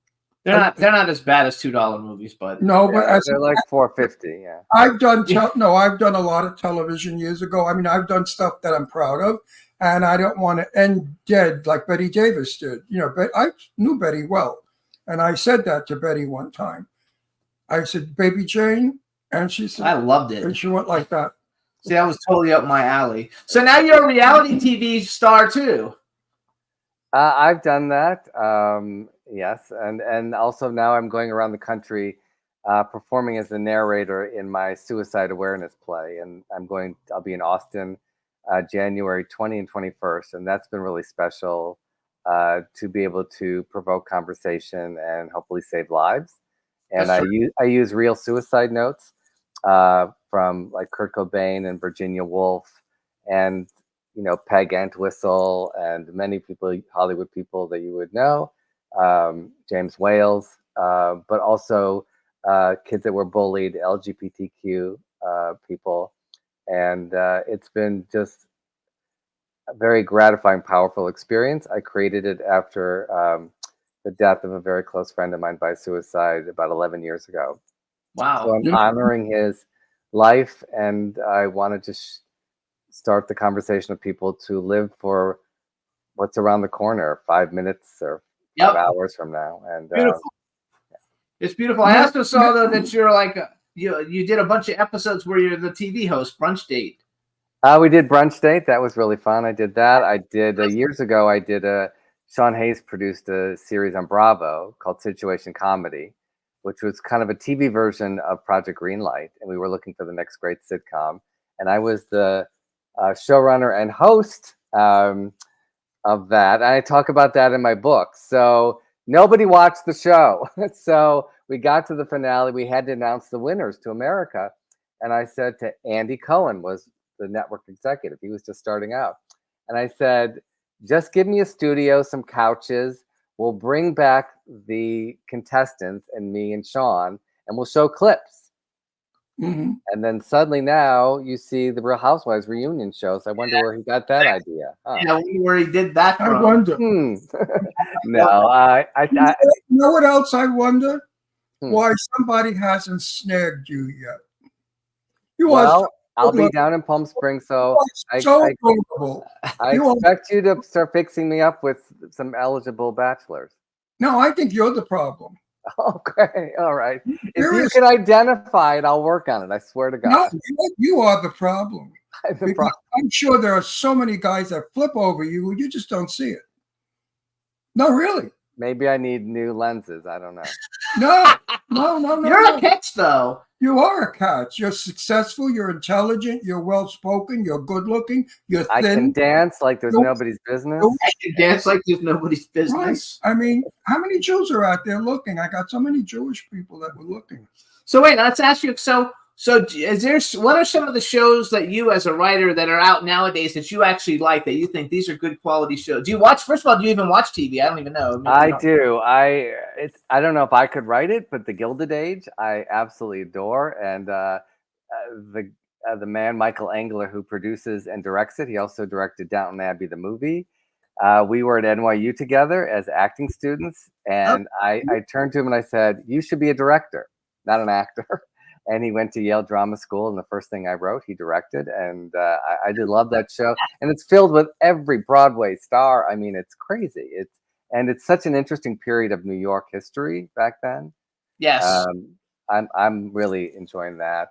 Speaker 3: They're not as bad as $2 movies, but
Speaker 4: no, but
Speaker 5: they're like $4.50. Yeah,
Speaker 4: I've done a lot of television years ago. I mean, I've done stuff that I'm proud of, and I don't want to end dead like Betty Davis did. But I knew Betty well, and I said that to Betty one time. I said, "Baby Jane," and she said,
Speaker 3: "I loved it,"
Speaker 4: and she went like that.
Speaker 3: See, that was totally up my alley. So now you're a reality TV star too.
Speaker 5: I've done that. Yes, and also now I'm going around the country performing as the narrator in my suicide awareness play, and I'll be in Austin January 20 and 21st, and that's been really special to be able to provoke conversation and hopefully save lives. And I use real suicide notes from like Kurt Cobain and Virginia Woolf and Peg Entwistle and many people, Hollywood people that you would know. James Wales, but also kids that were bullied, LGBTQ people. And it's been just a very gratifying, powerful experience. I created it after the death of a very close friend of mine by suicide about 11 years ago.
Speaker 3: Wow.
Speaker 5: So I'm honoring his life, and I wanted to start the conversation of people to live for what's around the corner, 5 minutes or
Speaker 3: Yep.
Speaker 5: 5 hours from now. And
Speaker 3: Beautiful. It's beautiful. I also saw though that you're like you did a bunch of episodes where you're the TV host, Brunch Date.
Speaker 5: we did Brunch Date. That was really fun. I did that. I did years ago. I did Sean Hayes produced a series on Bravo called Situation Comedy, which was kind of a TV version of Project Greenlight, and we were looking for the next great sitcom. And I was the showrunner and host of that. I talk about that in my book. So nobody watched the show. So we got to the finale. We had to announce the winners to America. And I said to Andy Cohen, was the network executive. He was just starting out. And I said, just give me a studio, some couches. We'll bring back the contestants and me and Sean, and we'll show clips.
Speaker 4: Mm-hmm.
Speaker 5: And then suddenly now you see the Real Housewives reunion show. So I wonder where he got that idea. Huh?
Speaker 3: Yeah, I wonder where he did that
Speaker 4: I
Speaker 3: from.
Speaker 4: wonder.
Speaker 5: No, I
Speaker 4: You know what else I wonder?
Speaker 5: Hmm.
Speaker 4: Why somebody hasn't snagged you yet. You
Speaker 5: well,
Speaker 4: are
Speaker 5: I'll be down in Palm Springs, so
Speaker 4: so
Speaker 5: I
Speaker 4: vulnerable.
Speaker 5: expect you to start fixing me up with some eligible bachelors.
Speaker 4: No, I think you're the problem.
Speaker 5: Okay, all right. If you
Speaker 4: Seriously.
Speaker 5: can identify it, I'll work on it. I swear to
Speaker 4: No,
Speaker 5: God.
Speaker 4: you are the problem.
Speaker 5: I'm the
Speaker 4: Because
Speaker 5: problem.
Speaker 4: I'm sure there are so many guys that flip over you, you just don't see it. No, really.
Speaker 5: Maybe I need new lenses. I don't know.
Speaker 4: No.
Speaker 3: You're a catch though.
Speaker 4: You are a catch. You're successful. You're intelligent. You're well-spoken. You're good-looking. You're
Speaker 5: I can
Speaker 4: thin.
Speaker 5: dance like there's
Speaker 4: Nope.
Speaker 5: nobody's business.
Speaker 3: I can dance like there's nobody's
Speaker 4: Right.
Speaker 3: business.
Speaker 4: I mean, how many Jews are out there looking? I got so many Jewish people that were looking.
Speaker 3: So wait, let's ask you. So is there? What are some of the shows that you, as a writer, that are out nowadays that you actually like, that you think these are good quality shows? Do you watch? First of all, do you even watch TV? I don't even know. Maybe
Speaker 5: I
Speaker 3: you don't.
Speaker 5: do. I don't know if I could write it, but The Gilded Age I absolutely adore, and the man Michael Engler, who produces and directs it, he also directed Downton Abbey the movie. We were at NYU together as acting students, and I turned to him and I said, "You should be a director, not an actor." And he went to Yale Drama School, and the first thing I wrote, he directed, and I did love that show. And it's filled with every Broadway star. I mean, it's crazy. It's such an interesting period of New York history back then.
Speaker 3: Yes.
Speaker 5: I'm really enjoying that.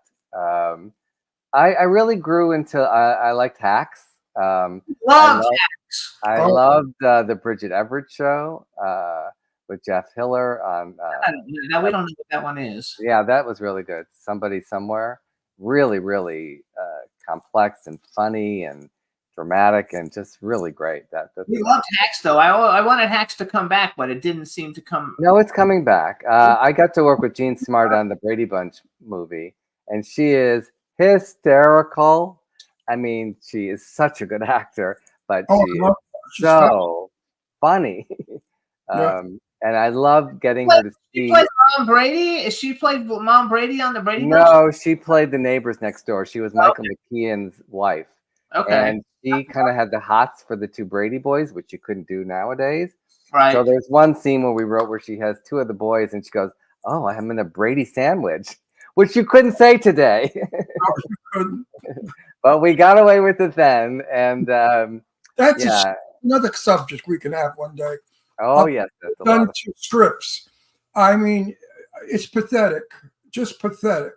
Speaker 5: I really grew into I liked Hacks.
Speaker 3: Love Hacks.
Speaker 5: I loved the Bridget Everett show with Jeff Hiller on.
Speaker 3: Now we don't know what that one is.
Speaker 5: Yeah, that was really good. Somebody Somewhere, really, really complex and funny and dramatic and just really great.
Speaker 3: We loved Hacks though. I wanted Hacks to come back, but it didn't seem to come.
Speaker 5: No, it's coming back. I got to work with Jean Smart on the Brady Bunch movie, and she is hysterical. I mean, she is such a good actor, but she is so funny. And I love getting her to see.
Speaker 3: She plays Mom Brady. Is she played Mom Brady on the Brady Bunch?
Speaker 5: No, she played the neighbors next door. She was Michael McKeon's wife.
Speaker 3: Okay.
Speaker 5: And she kind of had the hots for the two Brady boys, which you couldn't do nowadays.
Speaker 3: Right.
Speaker 5: So there's one scene where she has two of the boys, and she goes, "Oh, I'm in a Brady sandwich," which you couldn't say today. But we got away with it then, and
Speaker 4: that's another subject we can have one day.
Speaker 5: Oh yes, that's a
Speaker 4: done
Speaker 5: lot of
Speaker 4: to strips. I mean, it's pathetic, just pathetic.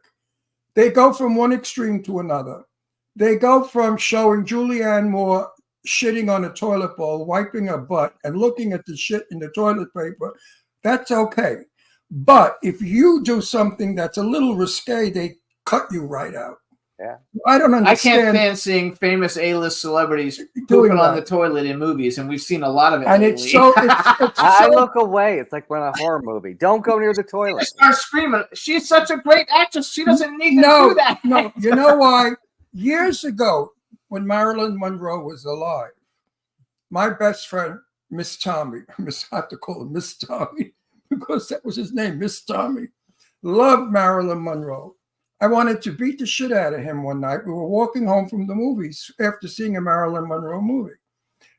Speaker 4: They go from one extreme to another. They go from showing Julianne Moore shitting on a toilet bowl, wiping her butt, and looking at the shit in the toilet paper. That's okay. But if you do something that's a little risque, they cut you right out.
Speaker 5: Yeah.
Speaker 4: I don't understand.
Speaker 3: I can't stand seeing famous A-list celebrities
Speaker 4: Doing
Speaker 3: pooping on
Speaker 4: that.
Speaker 3: the toilet in movies, and we've seen a lot of it
Speaker 4: And
Speaker 3: lately.
Speaker 4: it's so.
Speaker 5: I look away. It's like when a horror movie. Don't go near the
Speaker 3: I
Speaker 5: toilet.
Speaker 3: start screaming. She's such a great actress. She doesn't need to do that.
Speaker 4: No, you know why? Years ago, when Marilyn Monroe was alive, my best friend, Miss Tommy, I have to call her Miss Tommy because that was his name, Miss Tommy, loved Marilyn Monroe. I wanted to beat the shit out of him one night. We were walking home from the movies after seeing a Marilyn Monroe movie.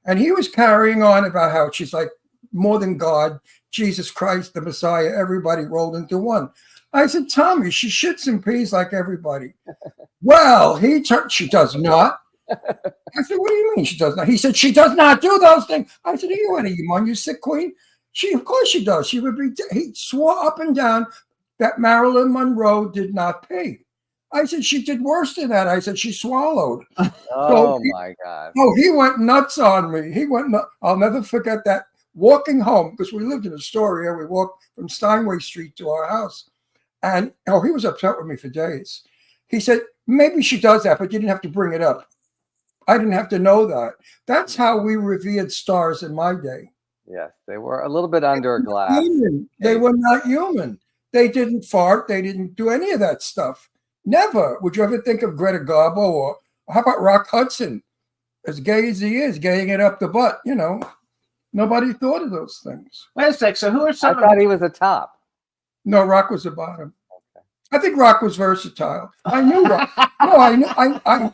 Speaker 4: And he was carrying on about how she's like more than God, Jesus Christ, the Messiah, everybody rolled into one. I said, Tommy, she shits and pees like everybody. Well, she does not. I said, what do you mean she does not? He said, she does not do those things. I said, are you out of your mind, you sick queen? Of course she does. She would be, he swore up and down that Marilyn Monroe did not pay. I said, she did worse than that. I said, she swallowed.
Speaker 5: Oh my God.
Speaker 4: Oh, he went nuts on me. He went nuts. I'll never forget that. Walking home, because we lived in Astoria, we walked from Steinway Street to our house. And he was upset with me for days. He said, maybe she does that, but you didn't have to bring it up. I didn't have to know that. That's how we revered stars in my day.
Speaker 5: Yes, they were a little bit under a glass.
Speaker 4: They were not human. They didn't fart. They didn't do any of that stuff. Never. Would you ever think of Greta Garbo, or how about Rock Hudson? As gay as he is, gaying it up the butt, you know. Nobody thought of those things.
Speaker 3: Wait a sec. So who are
Speaker 5: I
Speaker 3: some?
Speaker 5: thought he was a top.
Speaker 4: No, Rock was the bottom. I think Rock was versatile. I knew Rock. No, I knew.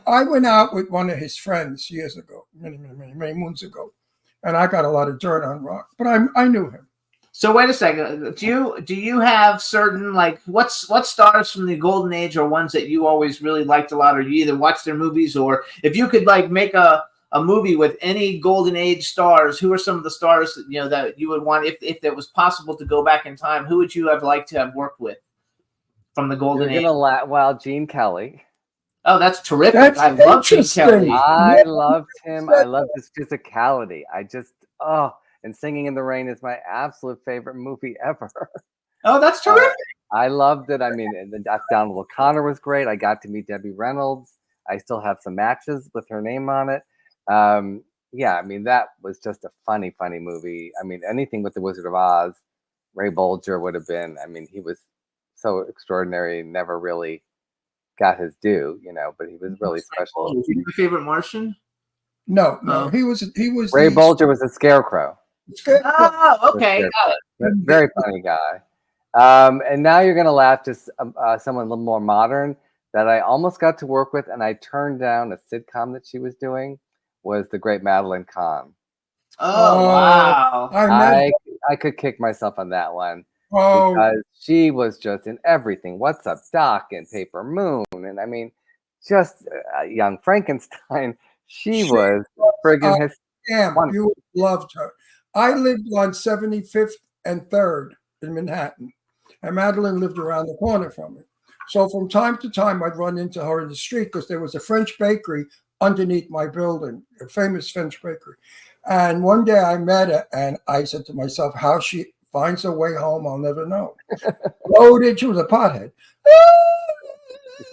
Speaker 4: I went out with one of his friends years ago, many moons ago, and I got a lot of dirt on Rock, but I knew him.
Speaker 3: So wait a second. Do you have certain, like, what stars from the golden age are ones that you always really liked a lot, or you either watched their movies, or if you could like make a movie with any golden age stars, who are some of the stars that you would want, if it was possible to go back in time, who would you have liked to have worked with from the golden age?
Speaker 5: Well, Gene Kelly.
Speaker 3: Oh, that's terrific.
Speaker 4: That's
Speaker 3: I love Gene Kelly.
Speaker 5: I loved him. I loved his physicality. And Singing in the Rain is my absolute favorite movie ever.
Speaker 3: Oh, that's terrific.
Speaker 5: I loved it. I mean, Donald O'Connor was great. I got to meet Debbie Reynolds. I still have some matches with her name on it. Yeah, I mean, that was just a funny movie. I mean, anything with the Wizard of Oz, Ray Bolger would have been. I mean, he was so extraordinary, never really got his due, but he was really special.
Speaker 3: Is he your favorite Martian?
Speaker 4: No, he was.
Speaker 5: Ray Bolger was a scarecrow.
Speaker 3: Oh, okay. Got it.
Speaker 5: Very funny guy. And now you're going to laugh to someone a little more modern that I almost got to work with, and I turned down a sitcom that she was doing, was the great Madeline Kahn.
Speaker 3: Oh, wow.
Speaker 5: I could kick myself on that one. Because she was just in everything. What's Up, Doc, and Paper Moon. And I mean, just Young Frankenstein. She was friggin'
Speaker 4: you loved her. I lived on 75th and 3rd in Manhattan, and Madeline lived around the corner from me. So from time to time, I'd run into her in the street because there was a French bakery underneath my building, a famous French bakery. And one day I met her, and I said to myself, how she finds her way home, I'll never know. Loaded, she was a pothead.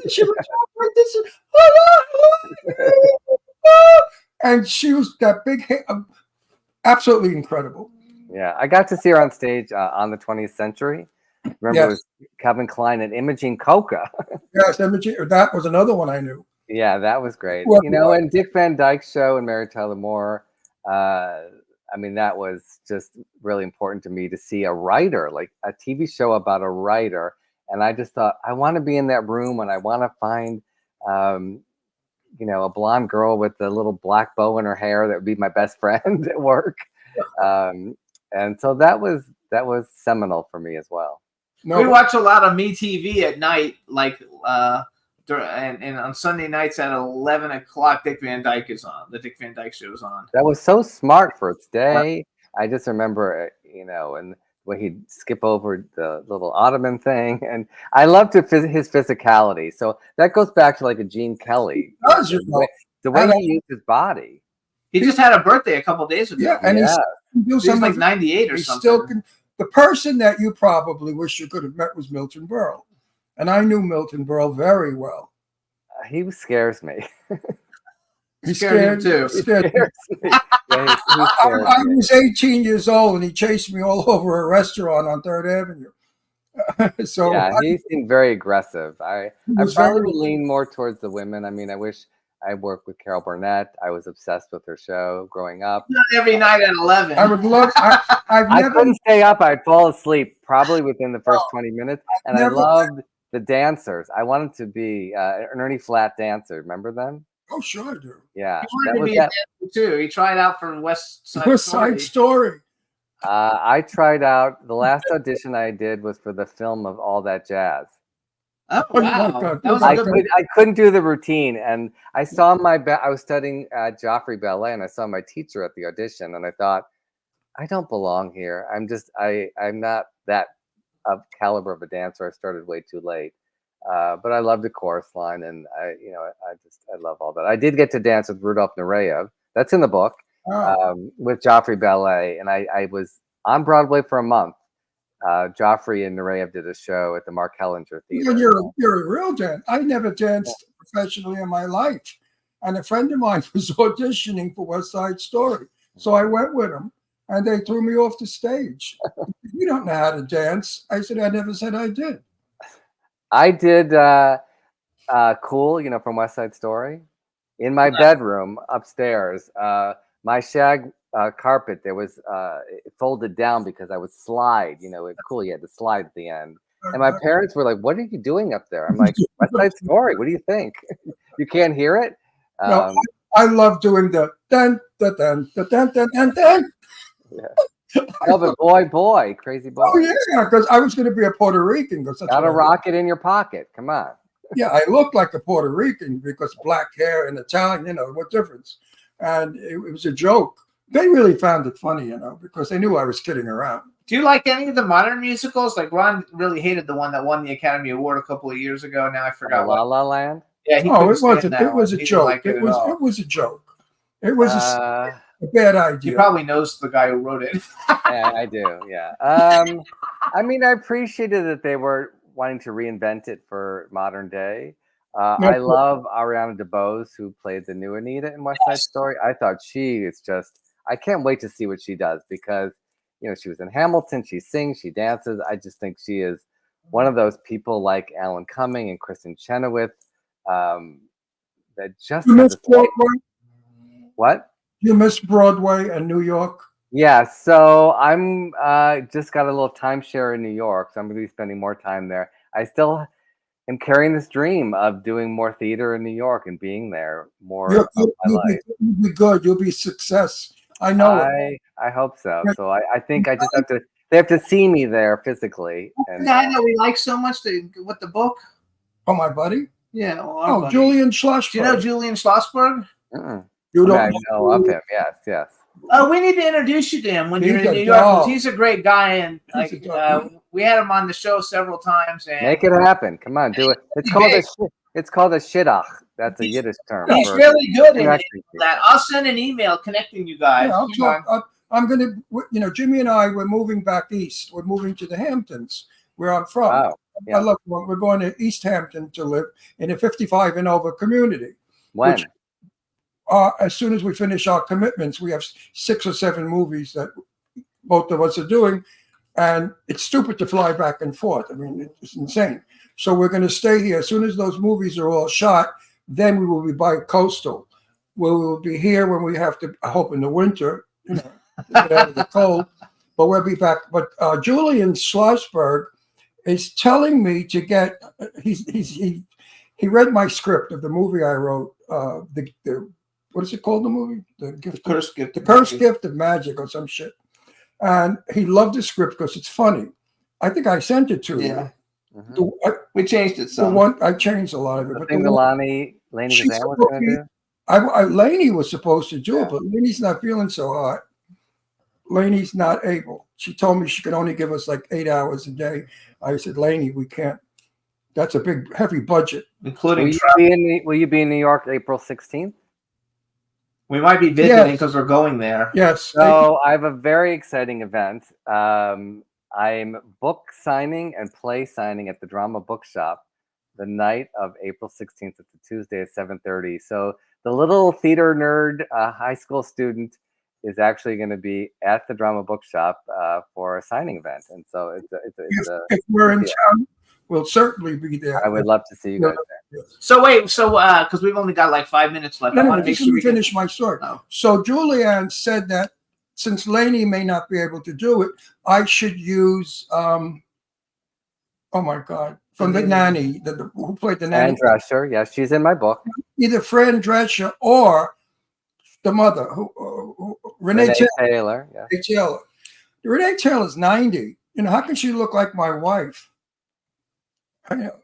Speaker 4: She was like this. And she was that big, absolutely incredible.
Speaker 5: Yeah, I got to see her on stage on the 20th Century. Remember, it was Calvin Klein and Imogene Coca.
Speaker 4: Yes, Imogene. That was another one I knew.
Speaker 5: Yeah, that was great. And Dick Van Dyke's show and Mary Tyler Moore. I mean, that was just really important to me to see a writer, like a TV show about a writer. And I just thought, I want to be in that room, and I want to find, a blonde girl with a little black bow in her hair that would be my best friend at work. And so that was seminal for me as well.
Speaker 3: We watch a lot of MeTV at night, like and on Sunday nights at 11 o'clock, Dick Van Dyke is on. The Dick Van Dyke Show is on.
Speaker 5: That was so smart for its day. I just remember, and when he'd skip over the little ottoman thing, and I loved his physicality. So that goes back to like a Gene Kelly. The way he used his body.
Speaker 3: He just had a birthday a couple days ago.
Speaker 4: Yeah, and he's
Speaker 3: like 98 or something.
Speaker 4: The person that you probably wish you could have met was Milton Berle. And I knew Milton Berle very well.
Speaker 5: He scares me.
Speaker 4: He scared
Speaker 3: him too.
Speaker 4: Scared me. I was 18 years old, and he chased me all over a restaurant on 3rd Avenue. So
Speaker 5: yeah, he seemed very aggressive. I probably would lean more towards the women. I mean, I wish I worked with Carol Burnett. I was obsessed with her show growing up.
Speaker 3: Not every night at 11.
Speaker 4: I would love.
Speaker 5: I couldn't stay up. I'd fall asleep probably within the first 20 minutes. And I loved the dancers. I wanted to be an Ernie Flatt dancer. Remember them?
Speaker 4: Oh, sure I do.
Speaker 5: Yeah.
Speaker 3: He wanted to be a dancer too. He tried out for West Side Story.
Speaker 5: I tried out. The last audition I did was for the film of All That Jazz.
Speaker 3: Oh,
Speaker 4: Oh, my
Speaker 3: wow.
Speaker 4: God.
Speaker 3: That was
Speaker 5: I
Speaker 3: a good
Speaker 5: couldn't do the routine, and I saw I was studying at Joffrey Ballet, and I saw my teacher at the audition, and I thought, I don't belong here. I'm not that of caliber of a dancer. I started way too late, but I love the chorus line, and I love all that. I did get to dance with Rudolph Nureyev. That's in the book,
Speaker 4: Oh.
Speaker 5: with Joffrey Ballet, and I was on Broadway for a month. Joffrey and Nureyev did a show at the Mark Hellinger Theater.
Speaker 4: You're a real dance. I never danced professionally in my life. And a friend of mine was auditioning for West Side Story. So I went with him and they threw me off the stage. You don't know how to dance. I said, I never said I did.
Speaker 5: I did Cool, from West Side Story, in my bedroom upstairs. My shag carpet, there was it folded down because I would slide. Cool, you had to slide at the end. And my parents were like, "What are you doing up there?" I'm like, "West Side Story. What do you think? You can't hear it?"
Speaker 4: No, I love doing the dun dun dun dun dun dun dun dun.
Speaker 5: Yeah. Oh, but boy, crazy boy.
Speaker 4: Oh yeah, because I was going to be a Puerto Rican. Because
Speaker 5: Got a rocket in your pocket. Come on.
Speaker 4: Yeah, I look like a Puerto Rican because black hair and Italian. What difference? And it was a joke. They really found it funny, because they knew I was kidding around.
Speaker 3: Do you like any of the modern musicals? Like Ron really hated the one that won the Academy Award a couple of years ago. Now I forgot.
Speaker 5: La La Land.
Speaker 3: Yeah,
Speaker 4: it wasn't. It was a joke. It was a joke. It was a bad idea.
Speaker 3: He probably knows the guy who wrote it.
Speaker 5: Yeah, I do. Yeah. I appreciated that they were wanting to reinvent it for modern day. I love Ariana DeBose, who played the new Anita in West Side Story. I thought she is I can't wait to see what she does because, she was in Hamilton. She sings, she dances. I just think she is one of those people like Alan Cumming and Kristen Chenoweth that just.
Speaker 4: You miss Broadway?
Speaker 5: What?
Speaker 4: You miss Broadway and New York?
Speaker 5: Yeah, so I'm just got a little timeshare in New York, so I'm going to be spending more time there. I still am carrying this dream of doing more theater in New York and being there more.
Speaker 4: You'll be good. You'll be success. I know.
Speaker 5: I hope so. So I think I just they have to see me there physically.
Speaker 3: And the guy that we like so much with the book.
Speaker 4: Oh, my buddy?
Speaker 3: Yeah.
Speaker 4: Buddy. Julian Schlossberg.
Speaker 3: Do you know Julian Schlossberg?
Speaker 5: You don't know of him. Yes.
Speaker 3: We need to introduce you to him when you're in New York because he's a great guy and we had him on the show several times. And
Speaker 5: make it happen. Come on, do it. It's called a shidduch. That's a Yiddish term.
Speaker 3: He's really good in that. I'll send an email connecting you guys.
Speaker 4: Yeah, I'm going to, Jimmy and I, we're moving back east. We're moving to the Hamptons, where I'm from.
Speaker 5: Wow. Yeah.
Speaker 4: We're going to East Hampton to live in a 55 and over community.
Speaker 5: When?
Speaker 4: As soon as we finish our commitments, we have 6 or 7 movies that both of us are doing. And it's stupid to fly back and forth. I mean, it's insane. So we're going to stay here. As soon as those movies are all shot, then we will be bi-coastal. We will be here when we have to, I hope in the winter, get out of the cold. But we'll be back. But Julian Schlossberg is telling me to get, he read my script of the movie I wrote, what is it called, the movie? The Cursed Gift of Magic or some shit. And he loved the script because it's funny. I think I sent it to you.
Speaker 3: Mm-hmm. We changed it some.
Speaker 4: I changed a lot of it.
Speaker 5: But Laney Kazan was going to do?
Speaker 4: Laney was supposed to do it, but Laney's not feeling so hot. Laney's not able. She told me she could only give us like 8 hours a day. I said, Laney, we can't. That's a big, heavy budget.
Speaker 3: Including
Speaker 5: will you be in New York April 16th?
Speaker 3: We might be visiting because we're going there.
Speaker 4: Yes.
Speaker 5: So I have a very exciting event. I'm book signing and play signing at the Drama Bookshop the night of April 16th. It's a Tuesday at 7:30. So the little theater nerd high school student is actually going to be at the Drama Bookshop for a signing event. And so
Speaker 4: if we're in town, we'll certainly be there.
Speaker 5: I would love to see you guys there.
Speaker 3: So wait, because we've only got like 5 minutes left. I want to make sure we
Speaker 4: finish my story. Oh. So Julianne said that since Laney may not be able to do it, I should use oh my God, from the nanny, who played the nanny.
Speaker 5: Fran Drescher, yes, she's in my book.
Speaker 4: Either Fran Drescher or the mother, who Renee
Speaker 5: Taylor. Yeah.
Speaker 4: Renee Taylor. Renee Taylor's 90. How can she look like my wife?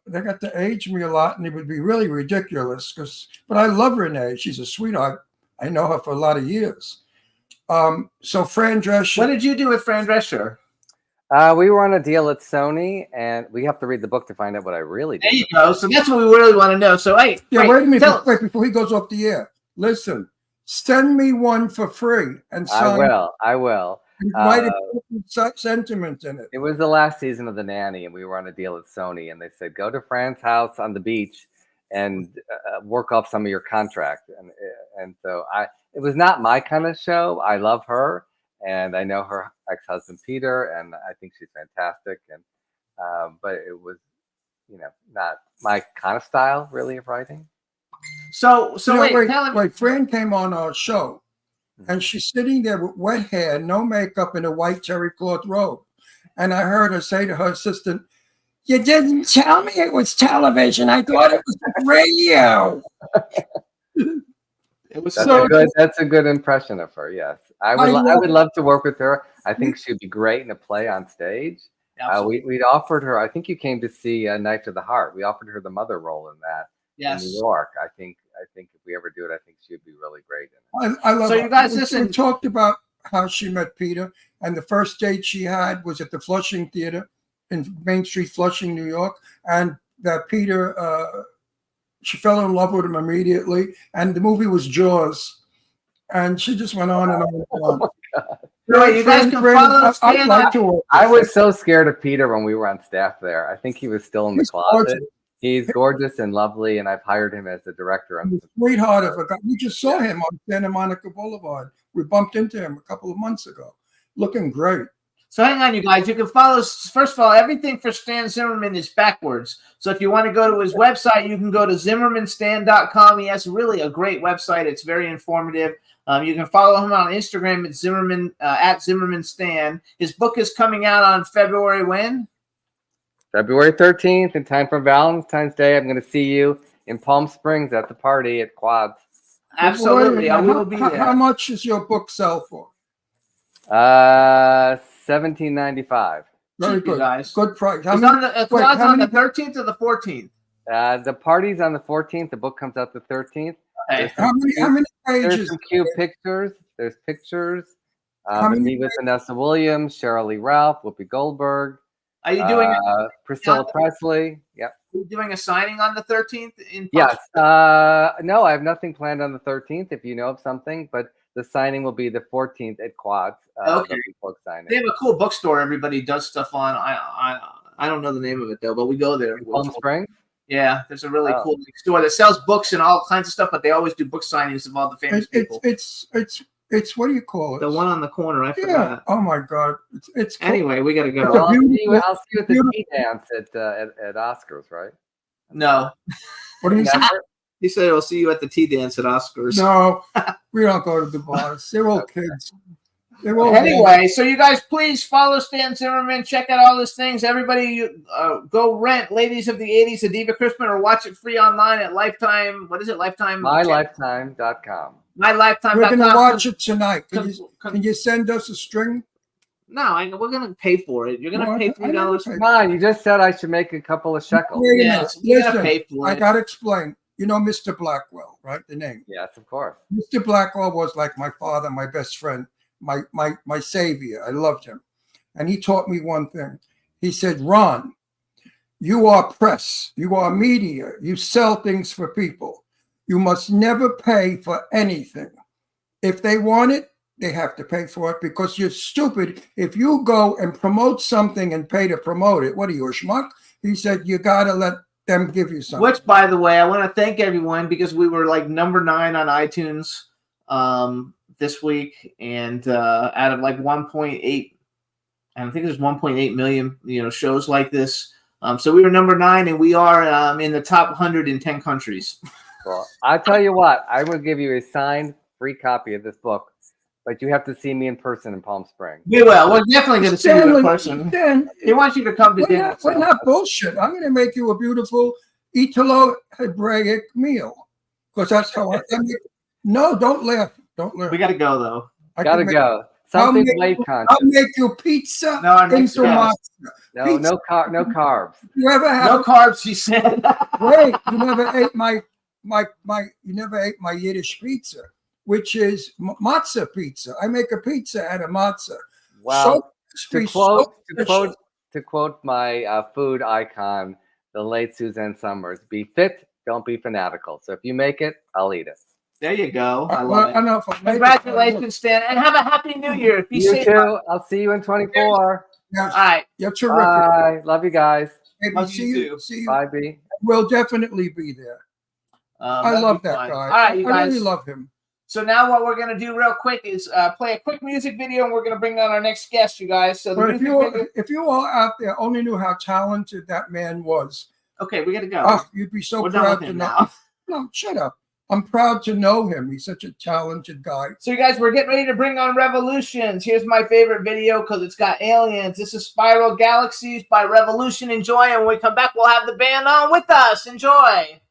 Speaker 4: they got to age me a lot, and it would be really ridiculous. But I love Renee. She's a sweetheart. I know her for a lot of years. So Fran Drescher.
Speaker 3: What did you do with Fran Drescher?
Speaker 5: We were on a deal at Sony, and we have to read the book to find out what I really did.
Speaker 3: There you go. So that's what we really want to know. So, hey,
Speaker 4: yeah, wait a minute. Wait, before he goes off the air. Listen, send me one for free. And
Speaker 5: I will.
Speaker 4: Write a sentiment in it.
Speaker 5: It was the last season of The Nanny, and we were on a deal at Sony, and they said, go to Fran's house on the beach and work off some of your contract. And so it was not my kind of show. I love her, and I know her ex-husband Peter, and I think she's fantastic. And but it was, not my kind of style, really, of writing.
Speaker 3: So
Speaker 4: wait. Fran came on our show, and she's sitting there with wet hair, no makeup, in a white terry cloth robe. And I heard her say to her assistant, "You didn't tell me it was television. I thought it was radio."
Speaker 3: It was
Speaker 5: that's a good impression of her. Yes, I would love to work with her. I think she'd be great in a play on stage. We'd offered her. I think you came to see Knife to the Heart. We offered her the mother role in that.
Speaker 3: Yes.
Speaker 5: In New York. I think if we ever do it, I think she'd be really great in it.
Speaker 4: I love.
Speaker 3: So
Speaker 4: her.
Speaker 3: You guys listen.
Speaker 4: We talked about how she met Peter, and the first date she had was at the Flushing Theater in Main Street, Flushing, New York, and that Peter. She fell in love with him immediately, and the movie was Jaws, and she just went on and on and on.
Speaker 5: Oh my God.
Speaker 3: No, you guys can follow
Speaker 4: I'd like to work.
Speaker 5: I was so scared of Peter when we were on staff there. I think he was still in the closet.
Speaker 4: Gorgeous.
Speaker 5: He's gorgeous and lovely, and I've hired him as the director.
Speaker 4: He's a sweetheart of a guy. We just saw him on Santa Monica Boulevard. We bumped into him a couple of months ago. Looking great.
Speaker 3: So hang on, you guys. You can follow, first of all, everything for Stan Zimmerman is backwards. So if you want to go to his website, you can go to ZimmermanStan.com. He has really a great website. It's very informative. You can follow him on Instagram at Zimmerman, at ZimmermanStan. His book is coming out on February when?
Speaker 5: February 13th, in time for Valentine's Day. I'm going to see you in Palm Springs at the party at Quads.
Speaker 3: Absolutely. I will be there.
Speaker 4: How much does your book sell for?
Speaker 5: $17.95.
Speaker 4: Very good, guys. Good price.
Speaker 3: It's on the 13th or the 14th?
Speaker 5: The party's on the 14th. The book comes out the 13th.
Speaker 3: Okay.
Speaker 4: How many pages?
Speaker 5: There's some cute pictures. There's pictures. Me with Vanessa Williams, Cheryl Lee Ralph, Whoopi Goldberg.
Speaker 3: Are you doing
Speaker 5: Priscilla Presley? Yep.
Speaker 3: Are you doing a signing on the 13th?
Speaker 5: Yes. No, I have nothing planned on the 13th. If you know of something, but the signing will be the 14th at Quads.
Speaker 3: Okay.
Speaker 5: Book signing.
Speaker 3: They have a cool bookstore. Everybody does stuff on. I don't know the name of it though, but we go there.
Speaker 5: Palm Springs.
Speaker 3: Yeah, there's a really cool store that sells books and all kinds of stuff, but they always do book signings of all the famous people.
Speaker 4: It's what do you call it?
Speaker 3: The one on the corner. I forgot.
Speaker 4: Yeah. Oh my God. It's cool.
Speaker 3: Anyway, we got to go.
Speaker 5: I'll see you at the tea dance at Oscars, right?
Speaker 3: No.
Speaker 4: What do you say?
Speaker 3: He said, "I'll see you at the tea dance at Oscars."
Speaker 4: No, we don't go to the bars. They're all kids.
Speaker 3: Anyway, so you guys please follow Stan Zimmerman. Check out all his things. Everybody, go rent Ladies of the 80s, A Diva Crispin, or watch it free online at Lifetime. What is it? Lifetime?
Speaker 5: MyLifetime.com.
Speaker 3: MyLifetime.com.
Speaker 4: We're going to watch it tonight. Can you send us a string?
Speaker 3: No, we're going to pay for it. You're going to pay $3.
Speaker 5: Come on, you just said I should make a couple of shekels.
Speaker 3: Yes, you got to pay for it.
Speaker 4: I got to explain. You know Mr. Blackwell, right? The name.
Speaker 5: Yes, of course.
Speaker 4: Mr. Blackwell was like my father, my best friend, my savior. I loved him. And he taught me one thing. He said, Ron, you are press. You are media. You sell things for people. You must never pay for anything. If they want it, they have to pay for it because you're stupid. If you go and promote something and pay to promote it, what are you, a schmuck? He said, you got to let them give you something.
Speaker 3: Which, by the way, I want to thank everyone because we were like number 9 on iTunes this week, and out of like 1.8, I think there's 1.8 million, shows like this. So we were number 9, and we are in the top 100 in 10 countries.
Speaker 5: Well, I'll tell you what, I will give you a signed free copy of this book, but you have to see me in person in Palm Springs.
Speaker 3: We will. We're definitely going to see you in person. He wants you to come to dinner.
Speaker 4: We're not bullshit. I'm going to make you a beautiful Italo-Hebraic meal because that's how I make. No, don't laugh. Don't laugh.
Speaker 3: We got to go, though.
Speaker 5: Got to go. Something
Speaker 4: make
Speaker 5: weight
Speaker 4: you-
Speaker 5: conscious.
Speaker 4: I'll make you pizza
Speaker 3: No, our next
Speaker 4: into
Speaker 3: guest.
Speaker 4: matzo.
Speaker 5: No,
Speaker 4: Pizza.
Speaker 5: no carbs.
Speaker 4: You ever have
Speaker 3: No carbs, she said.
Speaker 4: Wait, you never ate you never ate my Yiddish pizza, which is matzah pizza. I make a pizza out of matzah.
Speaker 5: Wow.
Speaker 4: So crispy, so delicious.
Speaker 5: To quote my food icon, the late Suzanne Summers, be fit, don't be fanatical. So if you make it, I'll eat it.
Speaker 3: There you go. I
Speaker 4: Well,
Speaker 3: love
Speaker 4: I
Speaker 3: it.
Speaker 4: know if I make it,
Speaker 3: Congratulations, Stan, and have a happy New Year. Be
Speaker 5: You
Speaker 3: safe.
Speaker 5: too. I'll see you in 24.
Speaker 4: yes,
Speaker 3: All right.
Speaker 4: you're terrific.
Speaker 5: Bye. Love you guys.
Speaker 4: Maybe
Speaker 3: Love
Speaker 4: see
Speaker 3: you
Speaker 4: you.
Speaker 3: too.
Speaker 4: See you.
Speaker 5: Bye, B.
Speaker 4: We'll definitely be there. I
Speaker 3: That'd
Speaker 4: love
Speaker 3: be
Speaker 4: that
Speaker 3: fun.
Speaker 4: guy.
Speaker 3: All right, you
Speaker 4: I
Speaker 3: guys.
Speaker 4: really love him.
Speaker 3: So now what we're going to do real quick is play a quick music video, and we're going to bring on our next guest, you guys. So the
Speaker 4: But
Speaker 3: music video.
Speaker 4: if you all out there only knew how talented that man was,
Speaker 3: Okay, we got to go.
Speaker 4: you'd be so
Speaker 3: we're done
Speaker 4: proud
Speaker 3: with
Speaker 4: to
Speaker 3: him
Speaker 4: know.
Speaker 3: now.
Speaker 4: No, shut up. I'm proud to know him. He's such a talented guy.
Speaker 3: So you guys, we're getting ready to bring on Revolutions. Here's my favorite video because it's got aliens. This is Spiral Galaxies by Revolushn. Enjoy, and when we come back, we'll have the band on with us. Enjoy.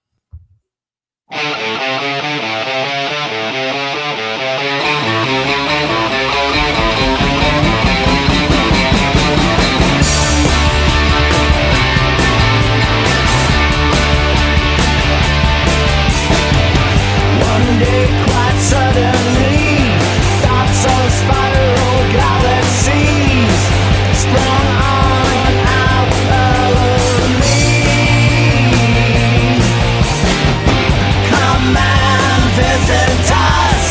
Speaker 2: One day, quite suddenly, thoughts of spiral galaxies sprung on out of me. Come and visit us.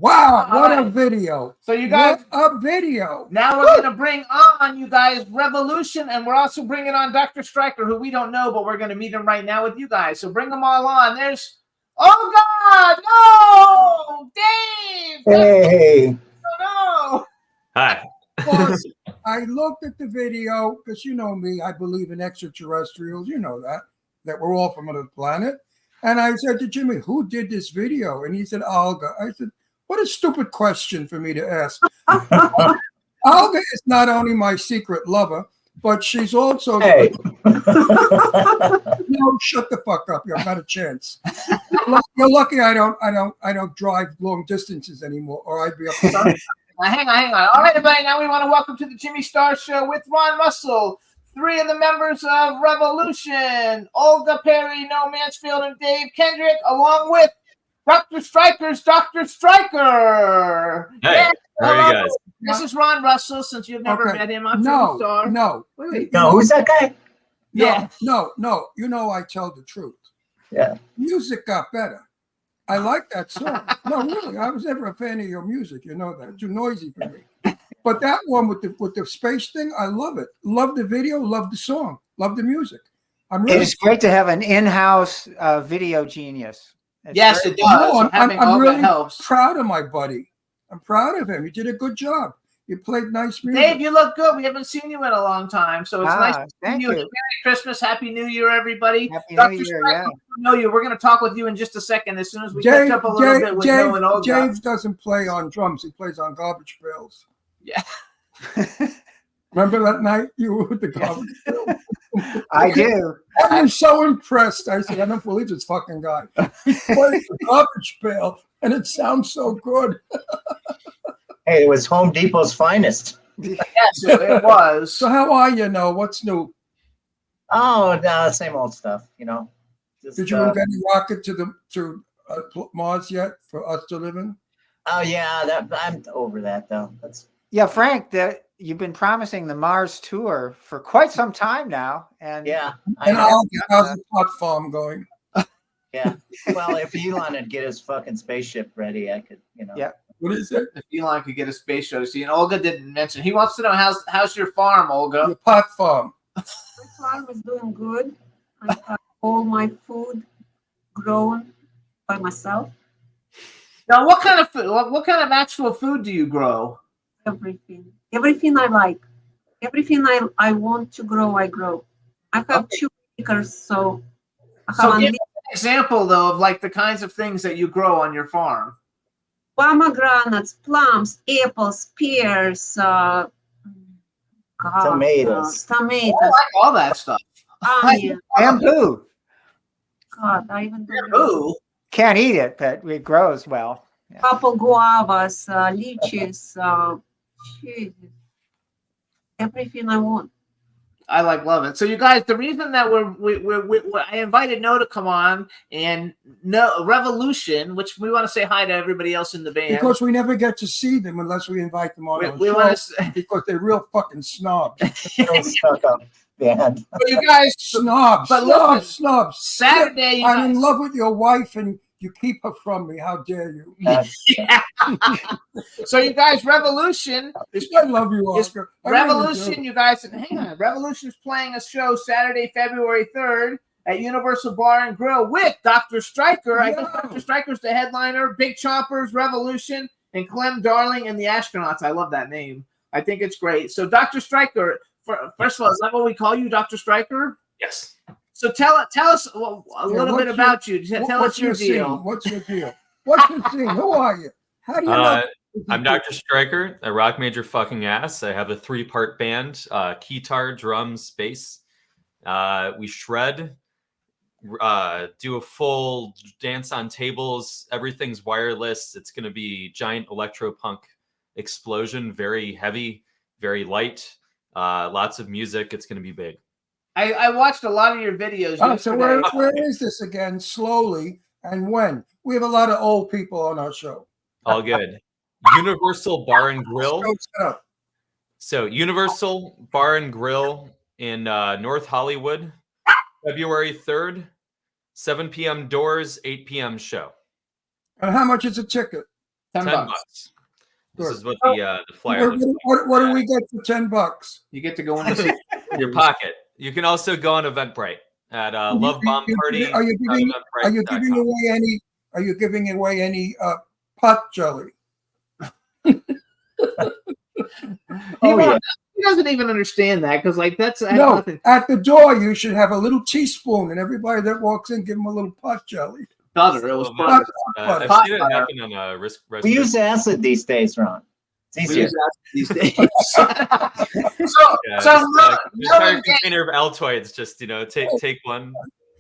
Speaker 4: Wow,
Speaker 3: All
Speaker 4: what a
Speaker 3: right.
Speaker 4: video.
Speaker 3: So you guys,
Speaker 4: what a video.
Speaker 3: now we're going to bring on, you guys, Revolushn, and we're also bringing on DoctorStriker, who we don't know, but we're going to meet him right now with you guys. So bring them all on. There's, oh, God, no! Dave!
Speaker 6: Hey.
Speaker 3: Oh, no!
Speaker 7: Hi.
Speaker 4: Plus, I looked at the video, because you know me, I believe in extraterrestrials, you know that we're all from another planet. And I said to Jimmy, who did this video? And he said, Olga. I said, what a stupid question for me to ask. Olga is not only my secret lover, but she's also
Speaker 6: Hey.
Speaker 4: no, shut the fuck up. You've got a chance. You're lucky I don't drive long distances anymore, or I'd be up.
Speaker 3: Hang on. All right, everybody, now we want to welcome to the Jimmy Star Show with Ron Russell, 3 of the members of Revolushn, Olga Perry, Noah Mansfield, and Dave Kendrick, along with DoctorStriker's DoctorStriker.
Speaker 7: Hey,
Speaker 3: Yeah,
Speaker 7: how are you
Speaker 3: hello.
Speaker 7: guys?
Speaker 3: This is Ron Russell, since you've never
Speaker 4: Okay.
Speaker 3: met him. I'm Jimmy Star.
Speaker 4: No.
Speaker 3: Wait.
Speaker 6: No, who's that guy?
Speaker 3: Yeah.
Speaker 4: No. You know I tell the truth.
Speaker 6: Yeah.
Speaker 4: Music got better. I like that song. No, really. I was never a fan of your music. You know that. Too noisy for me. But that one with the space thing, I love it. Love the video. Love the song. Love the music. I'm really.
Speaker 8: It's great to have an in-house video genius. It's
Speaker 3: Yes,
Speaker 8: great.
Speaker 3: it does.
Speaker 4: No,
Speaker 3: Having
Speaker 4: I'm
Speaker 3: Olga
Speaker 4: really
Speaker 3: helps.
Speaker 4: proud of my buddy. I'm proud of him. You did a good job. You played nice music.
Speaker 3: Dave, you look good. We haven't seen you in a long time, so it's nice to see
Speaker 8: Thank
Speaker 3: you.
Speaker 8: you.
Speaker 3: Merry Christmas, Happy New Year, everybody.
Speaker 8: Happy
Speaker 3: Dr.
Speaker 8: New Year,
Speaker 3: Striker,
Speaker 8: yeah.
Speaker 3: we know you. We're going to talk with you in just a second. As soon as we catch up a little bit with Noah and Olga.
Speaker 4: Dave doesn't play on drums. He plays on garbage pails.
Speaker 3: Yeah.
Speaker 4: Remember that night you were with the garbage pail?
Speaker 8: I do.
Speaker 4: I was so impressed. I said, I don't believe this fucking guy. He plays the garbage pail, and it sounds so good.
Speaker 6: Hey, it was Home Depot's finest.
Speaker 3: Yes, it was.
Speaker 4: So how are you now? What's new?
Speaker 6: Oh, no, same old stuff, you know. Just,
Speaker 4: Did you invent a rocket to Mars yet for us to live in?
Speaker 6: Oh yeah, I'm over that though. That's
Speaker 8: Yeah, Frank, you've been promising the Mars tour for quite some time now. And
Speaker 6: yeah.
Speaker 4: And how's the pot farm going?
Speaker 6: Yeah. Well, if Elon would get his fucking spaceship ready, I could, you know.
Speaker 8: Yeah.
Speaker 4: What is it?
Speaker 3: If Elon could get a space show to see, and Olga didn't mention. He wants to know how's your farm, Olga?
Speaker 4: The pot farm.
Speaker 9: My farm is doing good. I have all my food grown by myself.
Speaker 3: Now, what kind of food? What kind of actual food do you grow?
Speaker 9: Everything I like. Everything I want to grow, I grow. I have 2 acres, so I have
Speaker 3: Give me an example though of like the kinds of things that you grow on your farm.
Speaker 9: pomegranates, plums, apples, pears,
Speaker 6: Tomatoes.
Speaker 3: I
Speaker 9: tomatoes,
Speaker 3: like all that stuff.
Speaker 9: onion.
Speaker 8: bamboo.
Speaker 9: God, I even don't know.
Speaker 3: Bamboo.
Speaker 8: Can't eat it, but it grows well. Yeah.
Speaker 9: Couple guavas, lychees, Jesus. Everything I want.
Speaker 3: I love it. So you guys, the reason that I invited Noah to come on and Revolushn, which we want to say hi to everybody else in the band.
Speaker 4: Because we never get to see them unless we invite them on
Speaker 3: we
Speaker 4: our
Speaker 3: want
Speaker 4: show,
Speaker 3: to.
Speaker 4: because they're real fucking snobs.
Speaker 6: So stuck up band.
Speaker 3: So you guys,
Speaker 4: Snobs.
Speaker 3: But
Speaker 4: Snobs.
Speaker 3: listen,
Speaker 4: Snobs.
Speaker 3: Saturday, you
Speaker 4: I'm in
Speaker 3: guys-
Speaker 4: love with your wife and you keep her from me. How dare you?
Speaker 3: So you guys, Revolushn is
Speaker 4: I love you, Oscar. I really
Speaker 3: Revolushn.
Speaker 4: do.
Speaker 3: You guys, hang on. Revolushn is playing a show Saturday, February 3rd at Universal Bar and Grill with DoctorStriker. I guess
Speaker 4: Yeah.
Speaker 3: DoctorStriker's the headliner. Big Choppers, Revolushn, and Clem Darling and the Astronauts. I love that name. I think it's great. So DoctorStriker, first of all, is that what we call you, DoctorStriker?
Speaker 7: Yes.
Speaker 3: So tell us a little bit about you. Tell us your deal.
Speaker 4: Scene? What's your deal? What's your scene? Who are you? How do you know?
Speaker 7: I'm DoctorStriker. I rock major fucking ass. I have a 3-part band: guitar, drums, bass. We shred, do a full dance on tables. Everything's wireless. It's going to be giant electro-punk explosion. Very heavy, very light. Lots of music. It's going to be big.
Speaker 3: I watched a lot of your videos.
Speaker 4: Oh, so
Speaker 3: yesterday.
Speaker 4: where is this again? Slowly, and when? We have a lot of old people on our show.
Speaker 7: All good. Universal Bar and Grill. So Universal Bar and Grill in North Hollywood, February 3rd, 7 p.m. doors, 8 p.m. show.
Speaker 4: And how much is a ticket?
Speaker 3: $10.
Speaker 7: $10. This
Speaker 4: Sure.
Speaker 7: is what the flyer looks like.
Speaker 4: What do we get for $10?
Speaker 3: You get to go into
Speaker 7: Your pocket. You can also go on Eventbrite at Love Bomb Party.
Speaker 4: Are you giving away any? Are you giving away any pot jelly?
Speaker 3: He doesn't even understand that because, like, that's
Speaker 4: No.
Speaker 3: nothing.
Speaker 4: At the door, you should have a little teaspoon, and everybody that walks in, give them a little pot jelly.
Speaker 3: Butter. It was
Speaker 4: Pot-
Speaker 3: butter.
Speaker 7: I've seen it happen on a risk.
Speaker 6: We use acid these days, Ron. It's
Speaker 3: We
Speaker 6: easier.
Speaker 3: use that these days.
Speaker 7: Yeah,
Speaker 3: so
Speaker 7: entire container of Altoids. Just take one.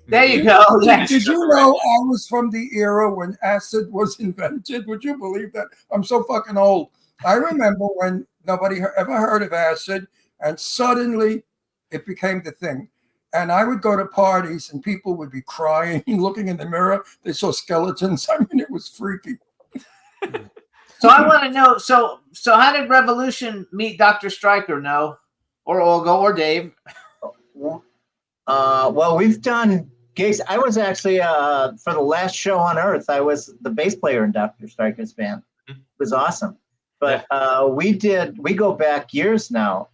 Speaker 3: there you go. Yeah.
Speaker 4: Did you know I was from the era when acid was invented? Would you believe that? I'm so fucking old. I remember when nobody ever heard of acid, and suddenly it became the thing. And I would go to parties, and people would be crying, looking in the mirror. They saw skeletons. I mean, it was freaky.
Speaker 3: So I want to know. So how did Revolushn meet DoctorStriker? No, or Olga or Dave?
Speaker 6: Well, we've done gigs. I was actually for the last show on Earth. I was the bass player in DoctorStriker's band. It was awesome. But we go back years now.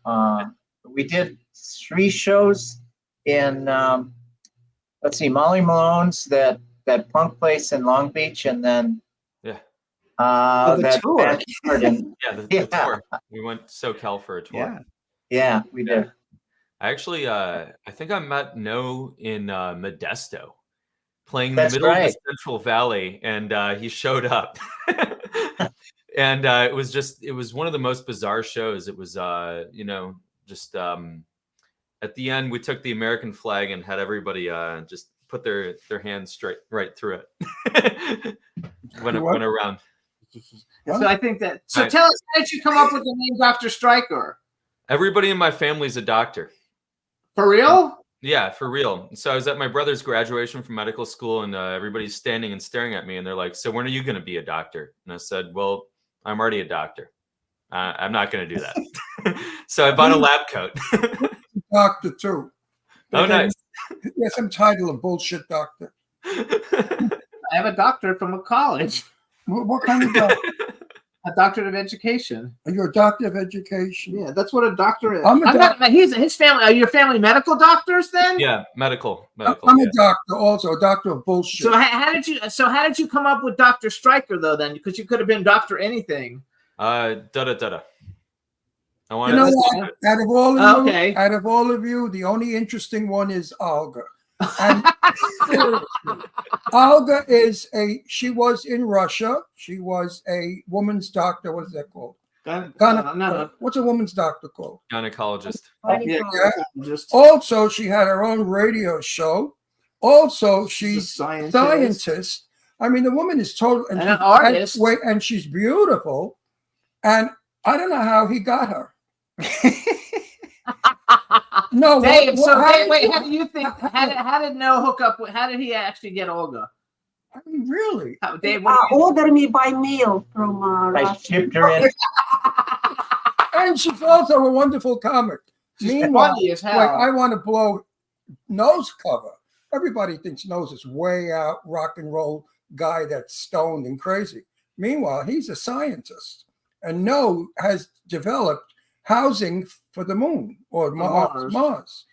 Speaker 6: We did 3 shows in let's see, Molly Malone's that punk place in Long Beach, and then
Speaker 8: the tour.
Speaker 7: The tour. We went SoCal for a tour.
Speaker 6: Yeah, we did.
Speaker 7: I actually, I think I met No in Modesto, playing in
Speaker 6: That's
Speaker 7: the middle of
Speaker 6: right.
Speaker 7: the Central Valley, and he showed up. And it was one of the most bizarre shows. It was, just at the end, we took the American flag and had everybody just put their hands right through it. Went around.
Speaker 3: So I think that. So tell us, how did you come up with the name DoctorStriker?
Speaker 7: Everybody in my family's a doctor.
Speaker 3: For real?
Speaker 7: Yeah, for real. So I was at my brother's graduation from medical school, and everybody's standing and staring at me, and they're like, "So when are you going to be a doctor?" And I said, "Well, I'm already a doctor. I'm not going to do that." So I bought a lab coat.
Speaker 4: Doctor, too.
Speaker 7: Oh, nice.
Speaker 4: Yeah, some title of bullshit doctor.
Speaker 3: I have a doctorate from a college.
Speaker 4: What kind of doctor?
Speaker 3: A doctorate of education.
Speaker 4: You're a doctor of education.
Speaker 3: Yeah, that's what a doctor is.
Speaker 4: I'm a
Speaker 3: His family. Are your family medical doctors then?
Speaker 7: Yeah, medical.
Speaker 4: I'm a doctor also, a doctor of bullshit.
Speaker 3: So how did you come up with DoctorStriker though then? Because you could have been Doctor Anything.
Speaker 7: I wanted
Speaker 4: You know
Speaker 7: to
Speaker 4: what? Out of all of
Speaker 3: Okay.
Speaker 4: you, the only interesting one is Olga. And Olga she was in Russia. She was a woman's doctor. What is that called? What's a woman's doctor called?
Speaker 7: gynecologist.
Speaker 4: Also, she had her own radio show. Also, she's a scientist. I mean, the woman is total
Speaker 3: And an artist.
Speaker 4: and she's beautiful. And I don't know how he got her. No,
Speaker 3: Dave. How do you think? How did Noah hook up? How did he actually get Olga?
Speaker 4: I mean, really?
Speaker 3: Dave,
Speaker 9: Order me by mail from
Speaker 6: I
Speaker 9: Russia.
Speaker 6: shipped her in.
Speaker 4: And she's also a wonderful comic.
Speaker 3: She's
Speaker 4: Meanwhile,
Speaker 3: funny as hell.
Speaker 4: like, I want to blow Nose cover. Everybody thinks Nose is way out rock and roll guy that's stoned and crazy. Meanwhile, he's a scientist, and No has developed housing for the moon or Mars.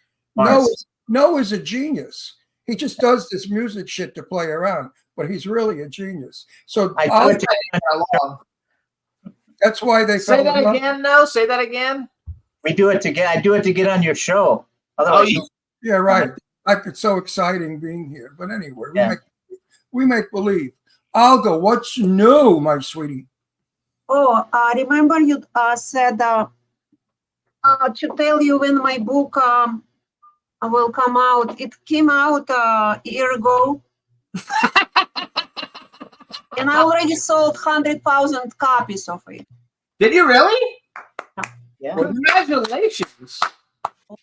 Speaker 4: No is a genius. He just does this music shit to play around, but he's really a genius. So that's why they
Speaker 3: say that again. No, say that again.
Speaker 6: We do it to get. I do it to get on your show. Otherwise,
Speaker 4: yeah, right. It's so exciting being here. But anyway, we make believe. Olga, what's new, my sweetie?
Speaker 9: Oh, remember you said to tell you when my book will come out. It came out a year ago. And I already sold 100,000 copies of it.
Speaker 3: Did you really?
Speaker 6: Yeah.
Speaker 3: Well, congratulations.